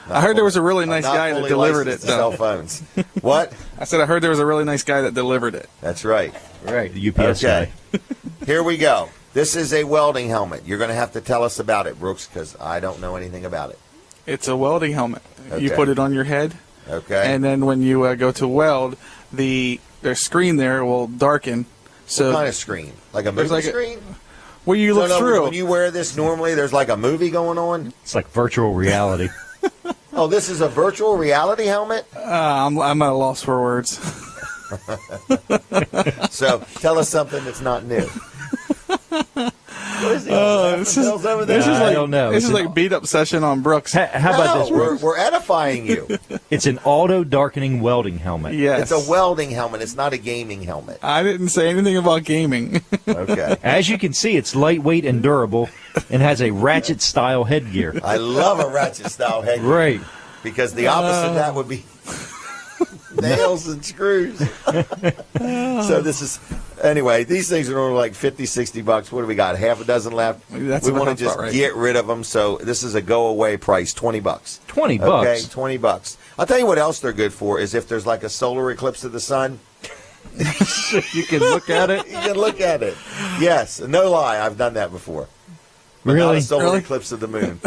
I heard there was a really nice guy that delivered it. Cell phones. What? I said I heard there was a really nice guy that delivered it. That's right. Right, the UPS guy. Here we go. This is a welding helmet. You're going to have to tell us about it, Brooks, because I don't know anything about it. It's a welding helmet. Okay. You put it on your head. Okay. And then when you go to weld, their screen there will darken. So what kind of screen? Like a movie screen? Where you look through. When you wear this normally, there's like a movie going on? It's like virtual reality. Oh, this is a virtual reality helmet? I'm at a loss for words. So tell us something that's not new. What is I don't know. This is like beat up session on Brooks. How about this? We're edifying you. It's an auto-darkening welding helmet. Yes. It's a welding helmet. It's not a gaming helmet. I didn't say anything about gaming. Okay. As you can see, it's lightweight and durable and has a ratchet-style headgear. I love a ratchet-style headgear. Right. Because the opposite of that would be nails and screws. So this is... Anyway, these things are only like $50, $60. What do we got? Half a dozen left? That's we what want to I just thought, right? get rid of them. So this is a go-away price, $20. $20. Okay, $20. I'll tell you what else they're good for is if there's like a solar eclipse of the sun. You can look at it. You can look at it. Yes, no lie. I've done that before. But not Really? a solar Really? eclipse of the moon,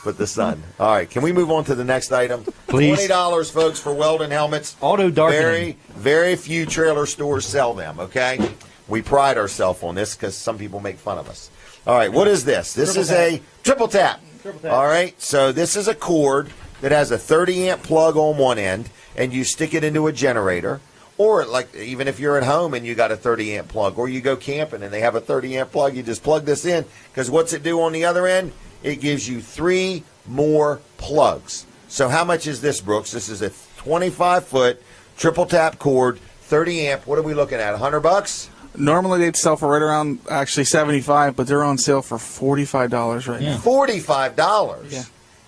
but the sun. All right, can we move on to the next item? Please. $20, folks, for Weldon helmets. Auto darkening. Very, very few trailer stores sell them, okay? We pride ourselves on this because some people make fun of us. All right, what is this? This is a triple tap. All right, so this is a cord that has a 30-amp plug on one end, and you stick it into a generator. Or like even if you're at home and you got a 30-amp plug, or you go camping and they have a 30-amp plug, you just plug this in, because what's it do on the other end? It gives you 3 more plugs. So how much is this, Brooks? This is a 25-foot triple tap cord, 30-amp. What are we looking at, $100? Normally they'd sell for right around actually $75, but they're on sale for $45 right now. $45? Yeah.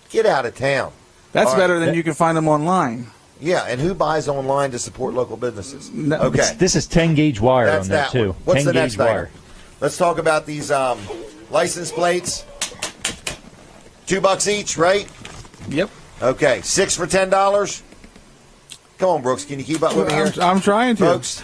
Get out of town. That's All better right. than you can find them online. Yeah, and who buys online to support local businesses? No. Okay. This is 10 gauge wire That's on there that too. one. What's 10 the gauge next wire. item? Let's talk about these license plates. $2 each, right? Yep. Okay, 6 for $10. Come on, Brooks. Can you keep up with me here, I'm trying to. folks?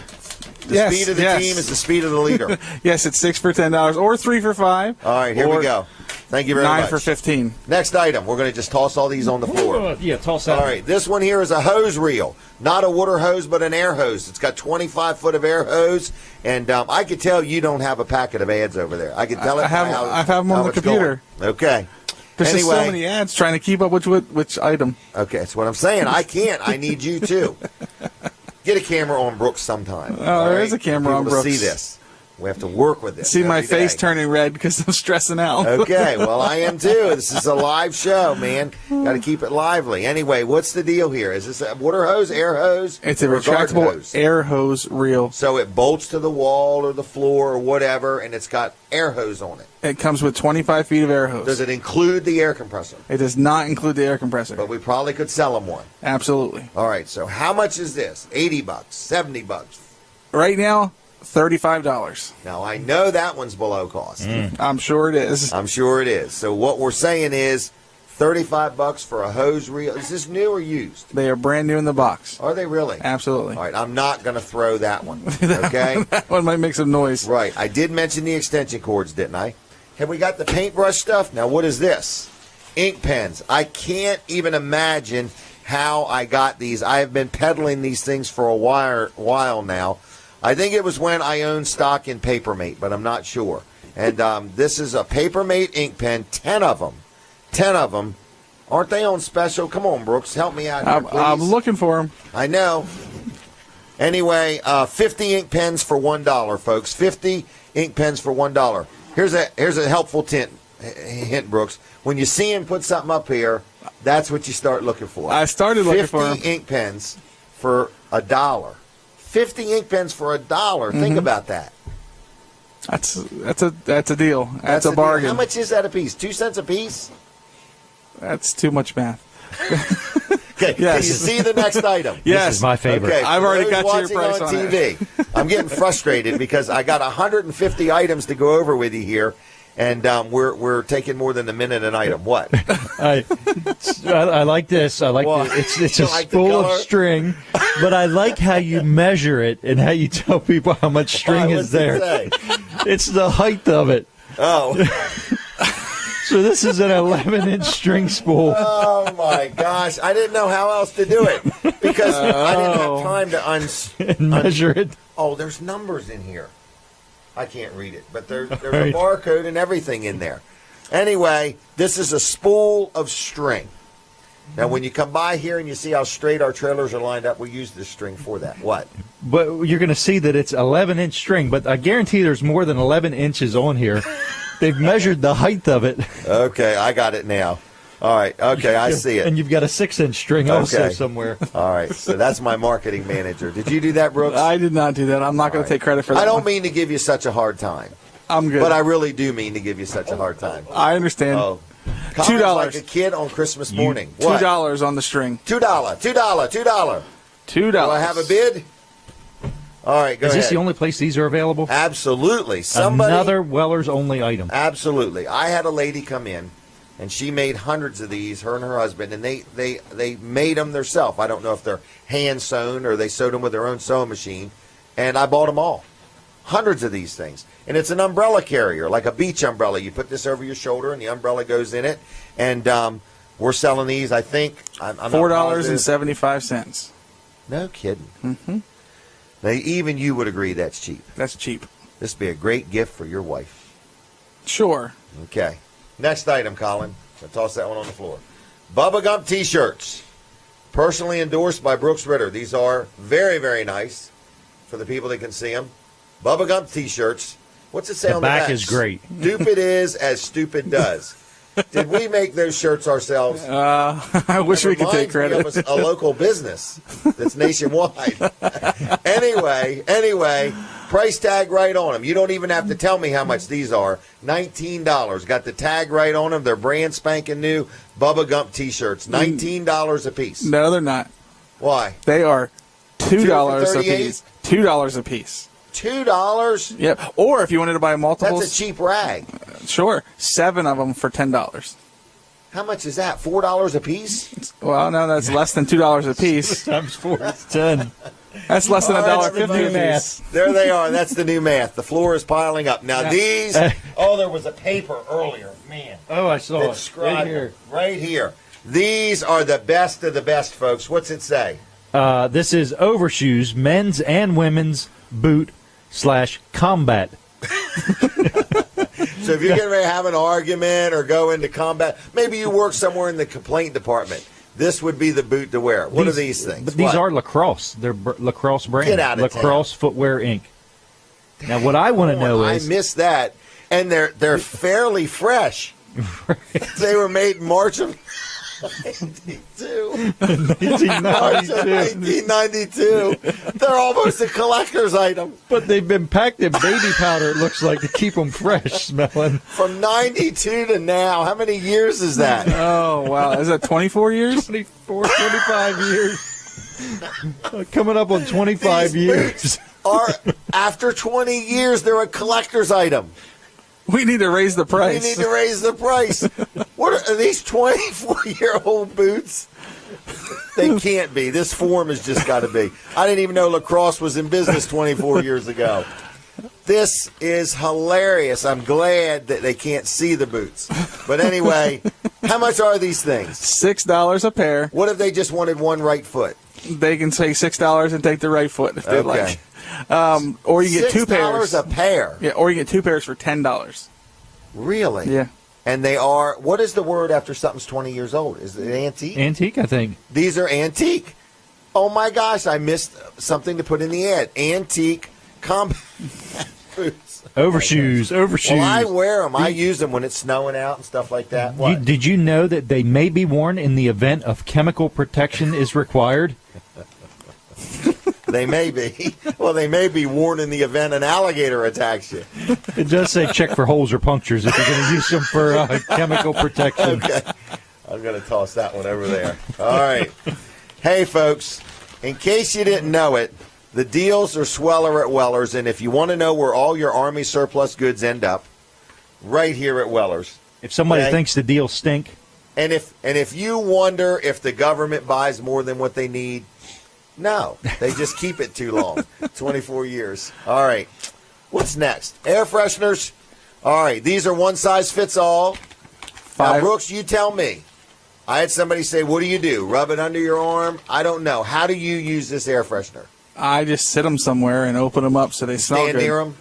The Yes, speed of the yes. team is the speed of the leader. Yes, it's 6 for $10 or 3 for $5. All right, here we go. Thank you very 9 much. for $15. Next item. We're going to just toss all these on the floor. Yeah, toss that. All right, this one here is a hose reel. Not a water hose, but an air hose. It's got 25 foot of air hose, and I could tell you don't have a packet of ads over there. I could tell it. I have- by how, I have them on how the it's computer. going. Okay. There's just so Anyway. many ads trying to keep up which item. Okay, that's what I'm saying. I can't. I need you too. Get a camera on Brooks sometime. Oh, there is a camera on People to Brooks. see this. We have to work with this. See my every face day. turning red because I'm stressing out. Okay, well, I am too. This is a live show, man. Got to keep it lively. Anyway, what's the deal here? Is this a water hose, air hose? It's a or garden retractable hose? air hose reel. So it bolts to the wall or the floor or whatever, and it's got air hose on it. It comes with 25 feet of air hose. Does it include the air compressor? It does not include the air compressor. But we probably could sell them one. Absolutely. All right, so how much is this? $80, $70? Right now, $35. Now, I know that one's below cost. I'm sure it is. I'm sure it is. So what we're saying is $35 for a hose reel. Is this new or used? They are brand new in the box. Are they really? Absolutely. All right, I'm not going to throw that one, okay? That one might make some noise. Right, I did mention the extension cords, didn't I? Have we got the paintbrush stuff? Now, what is this? Ink pens. I can't even imagine how I got these. I have been peddling these things for a while now. I think it was when I owned stock in Papermate, but I'm not sure. And this is a Papermate ink pen, 10 of them. 10 of them. Aren't they on special? Come on, Brooks, help me out here, please. I'm looking for them. I know. Anyway, 50 ink pens for $1, folks. 50 ink pens for $1. Here's a helpful hint, Brooks. When you see him put something up here, that's what you start looking for. I started looking for 'em. 50 ink pens for $1. 50 ink pens for $1. Think about that. That's a deal. That's a the deal. bargain. How much is that a piece? 2 cents a piece? That's too much math. Okay. Yes. Can you see the next item? Yes. This is my favorite. Okay, I've for already those got your watching price on TV. I'm getting frustrated because I got 150 items to go over with you here, and we're taking more than a minute an item. What? I like this. I like Well, it's you a like the spool color? of string, but I like how you measure it and how you tell people how much string What's is it there. say? It's the height of it. Oh. So this is an 11-inch string spool. Oh my gosh! I didn't know how else to do it because I didn't have time to Measure it. Oh, there's numbers in here. I can't read it, but there's Right. a barcode and everything in there. Anyway, this is a spool of string. Now, when you come by here and you see how straight our trailers are lined up, we use this string for that. What? But you're going to see that it's 11-inch string, but I guarantee there's more than 11 inches on here. They've measured the height of it. Okay, I got it now. All right. Okay, I see it. And you've got a 6-inch string also Okay. somewhere. All right. So that's my marketing manager. Did you do that, Brooks? I did not do that. I'm not going to take credit for that. I don't one. mean to give you such a hard time, I'm good. but I really do mean to give you such a hard time. I understand. Oh, $2. like a kid on Christmas morning. What? $2 on the string. $2. $2. $2. Do I have a bid? All right, go Is ahead. this the only place these are available? Absolutely. Somebody. Another Weller's only item. Absolutely. I had a lady come in, and she made hundreds of these, her and her husband, and they made them themselves. I don't know if they're hand sewn or they sewed them with their own sewing machine, and I bought them all. hundreds of these things. And it's an umbrella carrier, like a beach umbrella. You put this over your shoulder, and the umbrella goes in it. And we're selling these, I think, I'm $4.75. No kidding. Mm-hmm. Now, even you would agree that's cheap. That's cheap. This would be a great gift for your wife. Sure. Okay. Next item, Colin. I'll toss that one on the floor. Bubba Gump T-shirts. Personally endorsed by Brooks Ritter. These are very, very nice for the people that can see them. Bubba Gump T-shirts. What's it say on the back? The back is great. Stupid is as stupid does. Did we make those shirts ourselves? I wish we could take credit. It a local business that's nationwide. Anyway, price tag right on them. You don't even have to tell me how much these are. $19. Got the tag right on them. They're brand spanking new Bubba Gump T-shirts. $19 a piece. No, they're not. Why? They are $2 a piece. $2 a piece. $2? Yep. Or if you wanted to buy multiples. That's a cheap rag. Sure. 7 of them for $10. How much is that? $4 a piece? Well, no, that's less than $2 a piece. Times 4 is 10. That's less than $1.50 a piece. Math. There they are. That's the new math. The floor is piling up. Now these. Oh, there was a paper earlier. Man. Oh, I saw it. Right here. Right here. These are the best of the best, folks. What's it say? This is Overshoes, men's and women's boot/combat. So if you're getting ready to have an argument or go into combat, maybe you work somewhere in the complaint department, this would be the boot to wear. What are these things? But these are Lacrosse. They're Lacrosse brand. Get out of Lacrosse town. Footwear Inc. Now, what I want to know is... I missed that. And they're fairly fresh. They were made in March of 1992. They're almost a collector's item. But they've been packed in baby powder, it looks like, to keep them fresh smelling. From 92 to now. How many years is that? Oh, wow. Is that 24 years? 24, 25 years. Coming up on 25 years. After 20 years, they're a collector's item. We need to raise the price. We need to raise the price. What are these 24-year-old boots? They can't be. This form has just got to be. I didn't even know Lacrosse was in business 24 years ago. This is hilarious. I'm glad that they can't see the boots. But anyway, how much are these things? $6 a pair. What if they just wanted one right foot? They can say $6 and take the right foot if they'd like. Or you get 2 pairs. $6 a pair. Yeah, or you get 2 pairs for $10. Really? Yeah. And they are, what is the word after something's 20 years old? Is it antique? Antique, I think. These are antique. Oh my gosh, I missed something to put in the ad. Antique combat boots. Overshoes. Well, I wear them. I use them when it's snowing out and stuff like that. What? Did you know that they may be worn in the event of chemical protection is required? They may be. Well, they may be worn in the event an alligator attacks you. It does say check for holes or punctures if you're going to use them for chemical protection. Okay. I'm going to toss that one over there. All right. Hey, folks, in case you didn't know it, the deals are sweller at Weller's, and if you want to know where all your Army surplus goods end up, right here at Weller's. If somebody thinks the deals stink. And if you wonder if the government buys more than what they need, no, they just keep it too long. 24 years. All right. What's next? Air fresheners. All right. These are one size fits all. Now, Brooks, you tell me. I had somebody say, what do you do? Rub it under your arm? I don't know. How do you use this air freshener? I just sit them somewhere and open them up so they smell good. Stand near them?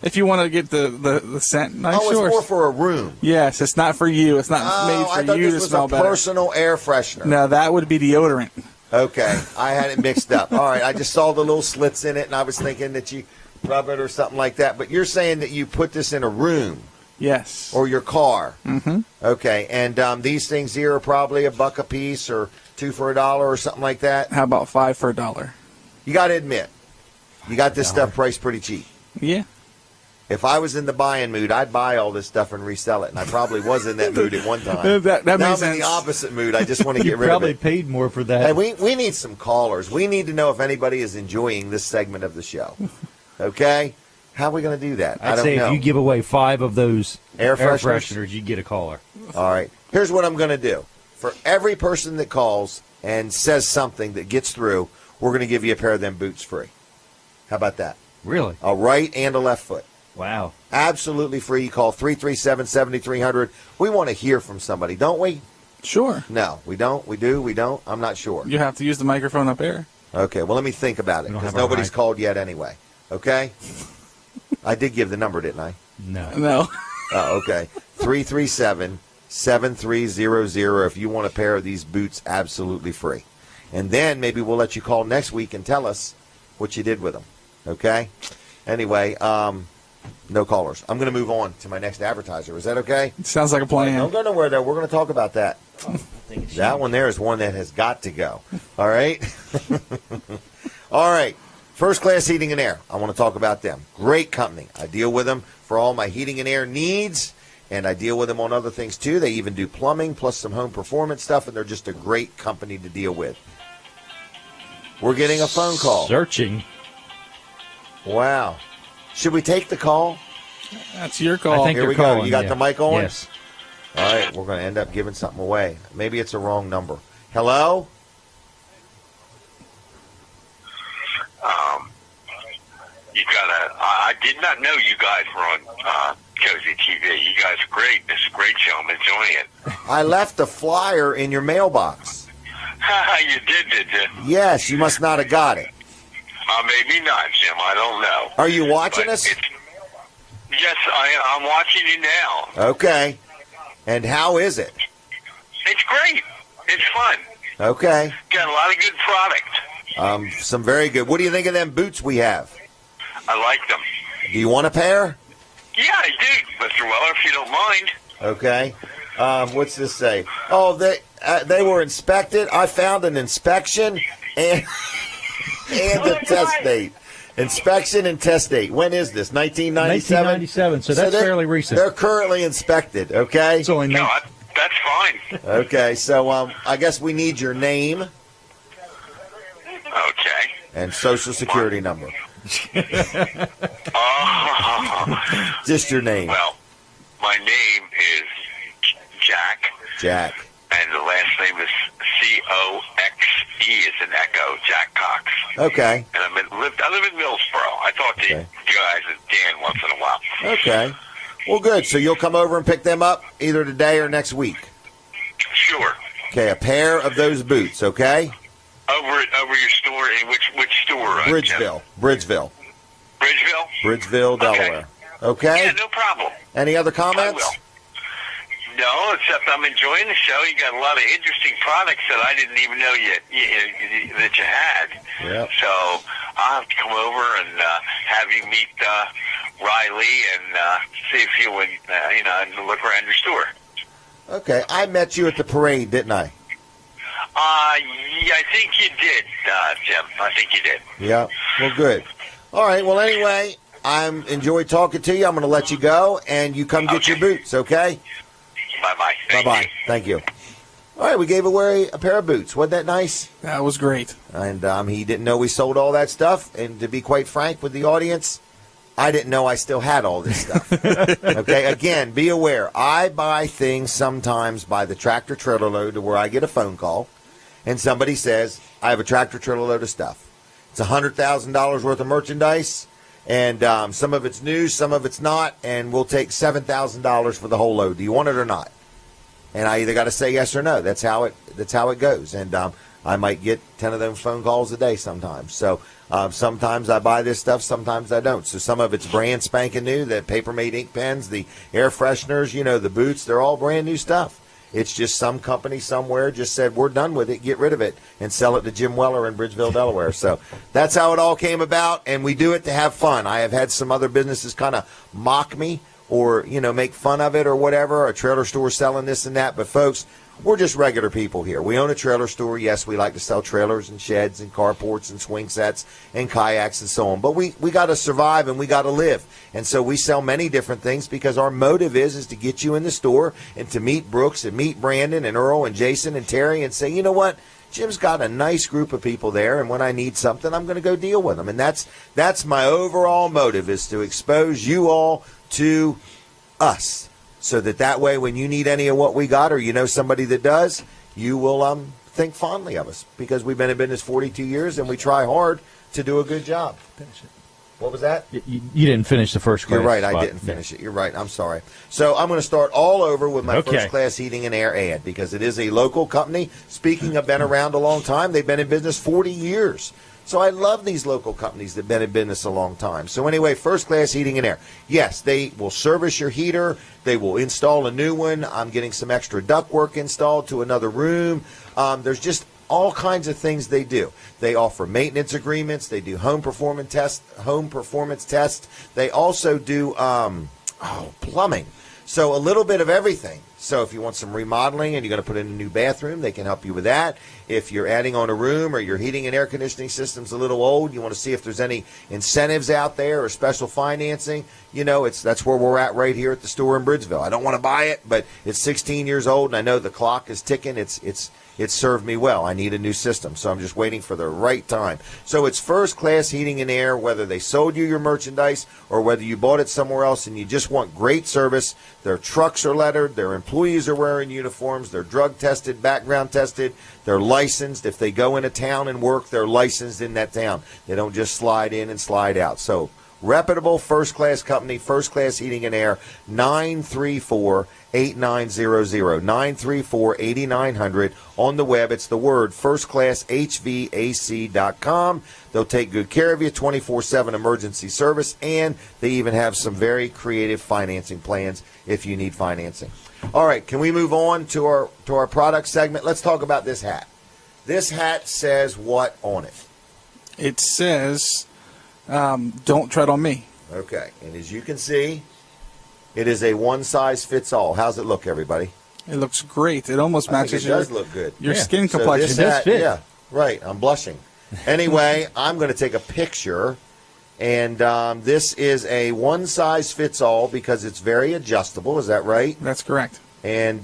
If you want to get the scent, nice. Oh, it's more for a room. Yes, it's not for you. It's not made for you to smell better. I thought this was a personal air freshener. No, that would be deodorant. Okay, I had it mixed up. All right, I just saw the little slits in it, and I was thinking that you rub it or something like that. But you're saying that you put this in a room. Yes. Or your car. Mm-hmm. Okay, and these things here are probably $1 a piece or 2 for $1 or something like that. How about 5 for $1? You got to admit, you got this stuff priced pretty cheap. Yeah. If I was in the buying mood, I'd buy all this stuff and resell it, and I probably was in that mood at one time. that now makes I'm in the opposite mood. I just want to get rid of it. You probably paid more for that. Hey, we need some callers. We need to know if anybody is enjoying this segment of the show. Okay? How are we going to do that? I'd say know. if you give away 5 of those air fresheners, you get a caller. All right. Here's what I'm going to do. For every person that calls and says something that gets through, we're going to give you a pair of them boots free. How about that? Really? A right and a left foot. Wow. Absolutely free. You call 337-7300. We want to hear from somebody, don't we? Sure. No, we don't. We do. We don't. I'm not sure. You have to use the microphone up there. Okay, well, let me think about it, because nobody's called yet anyway. Okay? I did give the number, didn't I? No. Oh, okay. 337-7300 if you want a pair of these boots absolutely free. And then maybe we'll let you call next week and tell us what you did with them. Okay? Anyway, no callers. I'm going to move on to my next advertiser. Is that okay? Sounds like a plan. Don't go nowhere, though. We're going to talk about that. That one there is one that has got to go. All right? All right. First Class Heating and Air. I want to talk about them. Great company. I deal with them for all my heating and air needs, and I deal with them on other things, too. They even do plumbing plus some home performance stuff, and they're just a great company to deal with. We're getting a phone call. Searching. Wow. Should we take the call? That's your call. I think Here we calling, go. You got the mic on? Yes. All right, we're going to end up giving something away. Maybe it's a wrong number. Hello? I did not know you guys were on Cozy TV. You guys are great. It's a great show. I'm enjoying it. I left a flyer in your mailbox. You did you? Yes, you must not have got it. Maybe not, Jim. I don't know. Are you watching But us? Yes, I'm watching you now. Okay. And how is it? It's great. It's fun. Okay. Got a lot of good product. Some very good. What do you think of them boots we have? I like them. Do you want a pair? Yeah, I do, Mr. Weller, if you don't mind. Okay. What's this say? Oh, they were inspected. I found an inspection and a test date. Inspection and test date. When is this? 1997? 1997, so that's fairly recent. They're currently inspected, okay? It's only No, that's fine. Okay, so I guess we need your name Okay. and social security number. Just your name. Well, my name is Jack. Jack. And the last name is C-O-X-E. It's an Echo, Jack Cox. Okay. And I live in Millsboro. I talk to you guys and Dan once in a while. Okay. Well, good. So you'll come over and pick them up either today or next week. Sure. Okay, a pair of those boots, okay? Over your store, in which store? Bridgeville. Bridgeville? Bridgeville, Delaware. Okay? Yeah, no problem. Any other I comments? will. No, except I'm enjoying the show. You got a lot of interesting products that I didn't even know that you had. Yep. So I'll have to come over and have you meet Riley and see if you would, and look around your store. Okay, I met you at the parade, didn't I? Yeah, I think you did, Jim. I think you did. Yeah. Well, good. All right. Well, anyway, I'm enjoyed talking to you. I'm going to let you go, and you come get your boots, okay? Bye-bye. Bye-bye. Thank you. All right, we gave away a pair of boots. Wasn't that nice? That was great. And he didn't know we sold all that stuff. And to be quite frank with the audience, I didn't know I still had all this stuff. Okay, again, be aware. I buy things sometimes by the tractor trailer load to where I get a phone call, and somebody says, I have a tractor trailer load of stuff. It's $100,000 worth of merchandise, and some of it's new, some of it's not, and we'll take $7,000 for the whole load. Do you want it or not? And I either got to say yes or no. That's how it goes. And I might get 10 of those phone calls a day sometimes. So sometimes I buy this stuff, sometimes I don't. So some of it's brand spanking new, the Paper-Made ink pens, the air fresheners, the boots, they're all brand new stuff. It's just some company somewhere just said, we're done with it, get rid of it, and sell it to Jim Weller in Bridgeville, Delaware. So that's how it all came about, and we do it to have fun. I have had some other businesses kind of mock me or, make fun of it or whatever, a trailer store selling this and that. But, folks, we're just regular people here. We own a trailer store. Yes, we like to sell trailers and sheds and carports and swing sets and kayaks and so on. But we got to survive and we got to live. And so we sell many different things because our motive is to get you in the store and to meet Brooks and meet Brandon and Earl and Jason and Terry and say, you know what? Jim's got a nice group of people there, and when I need something, I'm going to go deal with them. And that's my overall motive, is to expose you all to us. So that way, when you need any of what we got, or somebody that does, you will think fondly of us, because we've been in business 42 years and we try hard to do a good job. What was that? You didn't finish the first class. You're right. spot. I didn't finish it. You're right. I'm sorry. So I'm going to start all over with my first class heating and air ad because it is a local company. Speaking of been around a long time, they've been in business 40 years. So I love these local companies that have been in business a long time. So anyway, First Class Heating and Air. Yes, they will service your heater. They will install a new one. I'm getting some extra ductwork installed to another room. There's just all kinds of things they do. They offer maintenance agreements. They do home performance tests. They also do plumbing. So a little bit of everything. So if you want some remodeling and you're going to put in a new bathroom, they can help you with that. If you're adding on a room or your heating and air conditioning system's a little old, you want to see if there's any incentives out there or special financing, that's where we're at right here at the store in Bridgeville. I don't want to buy it, but it's 16 years old and I know the clock is ticking. It's served me well. I need a new system, so I'm just waiting for the right time. So it's First Class Heating and Air, whether they sold you your merchandise or whether you bought it somewhere else and you just want great service. Their trucks are lettered. Their employees are wearing uniforms. They're drug tested, background tested. They're licensed. If they go in a town and work, they're licensed in that town. They don't just slide in and slide out. So reputable first-class company, First Class Heating and Air, 934-8900, 934-8900. On the web, it's the word firstclasshvac.com. They'll take good care of you, 24/7 emergency service, and they even have some very creative financing plans if you need financing. All right, can we move on to our product segment? Let's talk about this hat. This hat says what on it? It says, don't tread on me. Okay, and as you can see, it is a one-size-fits-all. How's it look, everybody? It looks great. It almost matches it does look good. Your skin complexion. So this hat, yeah, right. I'm blushing. Anyway, I'm going to take a picture, and this is a one-size-fits-all because it's very adjustable. Is that right? That's correct. And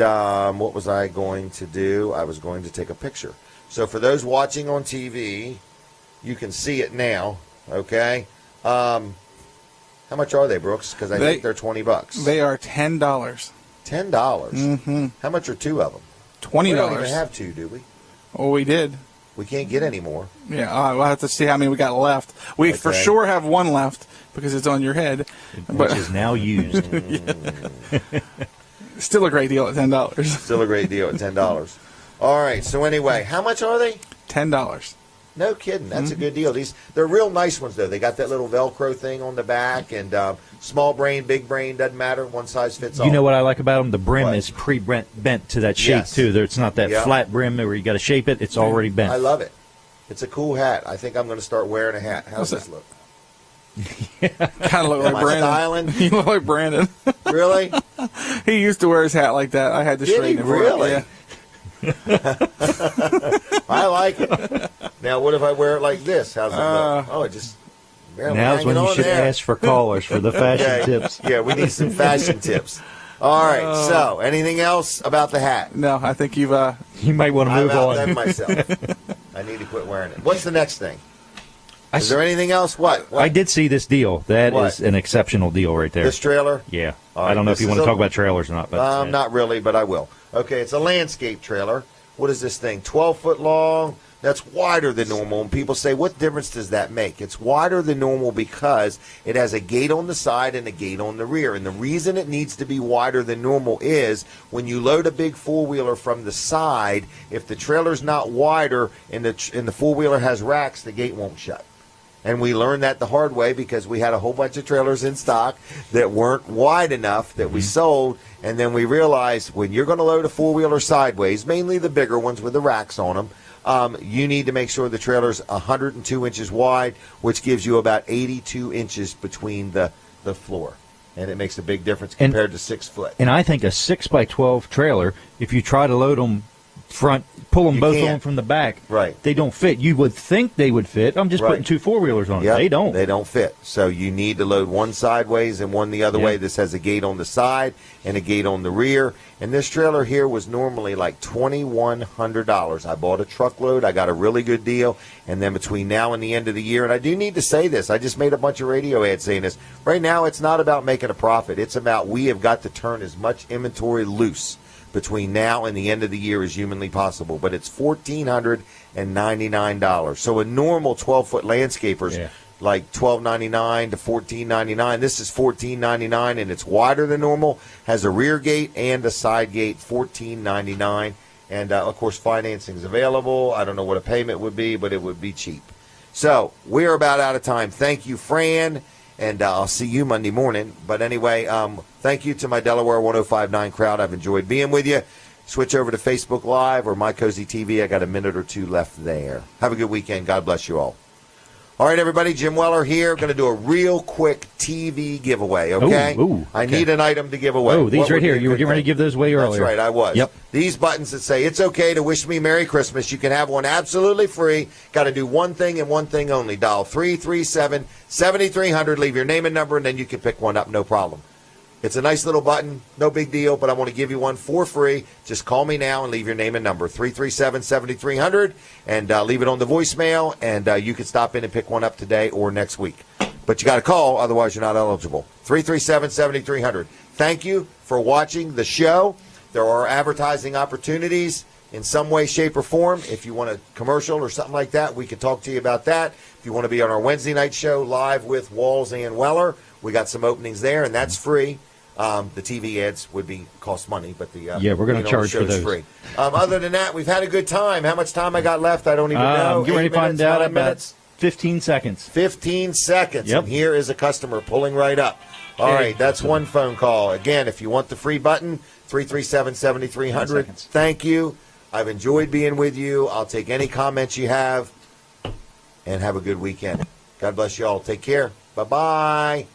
what was I going to do? I was going to take a picture. So for those watching on TV, you can see it now. Okay. How much are they, Brooks? Because I think they're $20. They are $10. $10. Mm-hmm. How much are two of them? $20. We don't even have two, do we? Oh, we did. We can't get any more. Yeah, we'll have to see how many we got left. We for sure have one left because it's on your head, which is now used. Still a great deal at $10. Still a great deal at $10. All right. So anyway, how much are they? $10. No kidding. That's a good deal. They're real nice ones, though. They got that little Velcro thing on the back, and small brain, big brain, doesn't matter. One size fits all. You know what I like about them? The brim is pre-bent to that shape, too. It's not that flat brim where you got to shape it. It's already bent. I love it. It's a cool hat. I think I'm going to start wearing a hat. How's this look? Kind of look like Brandon. Styling? You look like Brandon. Really? He used to wear his hat like that. I had to straighten it. Really? Yeah. I like it. Now, what if I wear it like this? How's it look? Oh, it just barely now's when you should ask for callers for the fashion tips. Yeah, we need some fashion tips. All right. So, anything else about the hat? No, I think you might want to move on. I've outdone myself. I need to quit wearing it. What's the next thing? Is there anything else? What? I did see this deal. That is an exceptional deal right there. This trailer? Yeah. I don't know if you want to talk about trailers or not. But not really, but I will. Okay, it's a landscape trailer. What is this thing? 12-foot long. That's wider than normal. And people say, what difference does that make? It's wider than normal because it has a gate on the side and a gate on the rear. And the reason it needs to be wider than normal is when you load a big four-wheeler from the side, if the trailer's not wider and the four-wheeler has racks, the gate won't shut. And we learned that the hard way because we had a whole bunch of trailers in stock that weren't wide enough that we sold. And then we realized when you're going to load a four-wheeler sideways, mainly the bigger ones with the racks on them, you need to make sure the trailer's 102 inches wide, which gives you about 82 inches between the floor. And it makes a big difference compared to 6 foot. And I think a 6x12 trailer, if you try to load them pull them both on from the back, they don't fit. You would think they would fit. I'm just putting two four-wheelers on it. They don't. They don't fit. So you need to load one sideways and one the other way. This has a gate on the side and a gate on the rear. And this trailer here was normally like $2,100. I bought a truckload. I got a really good deal. And then between now and the end of the year, and I do need to say this, I just made a bunch of radio ads saying this. Right now, it's not about making a profit. It's about we have got to turn as much inventory loose between now and the end of the year as humanly possible. But it's $1,499. So a normal 12-foot landscaper's like $12.99 to $14.99. This is $14.99, and it's wider than normal. Has a rear gate and a side gate, $14.99. And, of course, financing is available. I don't know what a payment would be, but it would be cheap. So we're about out of time. Thank you, Fran, and I'll see you Monday morning. But anyway, thank you to my Delaware 105.9 crowd. I've enjoyed being with you. Switch over to Facebook Live or My Cozy TV. I got a minute or two left there. Have a good weekend. God bless you all. All right, everybody, Jim Weller here. Going to do a real quick TV giveaway, okay? Ooh, I need an item to give away. Oh, these right here. You were getting ready to give those away earlier. That's right, I was. Yep. These buttons that say, it's okay to wish me Merry Christmas. You can have one absolutely free. Got to do one thing and one thing only. Dial 337-7300. Leave your name and number, and then you can pick one up, no problem. It's a nice little button, no big deal, but I want to give you one for free. Just call me now and leave your name and number, 337-7300, and leave it on the voicemail, and you can stop in and pick one up today or next week. But you got to call, otherwise you're not eligible. 337-7300. Thank you for watching the show. There are advertising opportunities in some way, shape, or form. If you want a commercial or something like that, we can talk to you about that. If you want to be on our Wednesday night show live with Walls and Weller, we got some openings there, and that's free. The TV ads would cost money, but the we're going to charge for those. Free. Other than that, we've had a good time. How much time I got left? I don't even know. Get ready to find out about 15 seconds. 15 seconds. Yep. And here is a customer pulling right up. All right, that's one phone call. Again, if you want the free button, 337-7300. Thank you. I've enjoyed being with you. I'll take any comments you have, and have a good weekend. God bless you all. Take care. Bye-bye.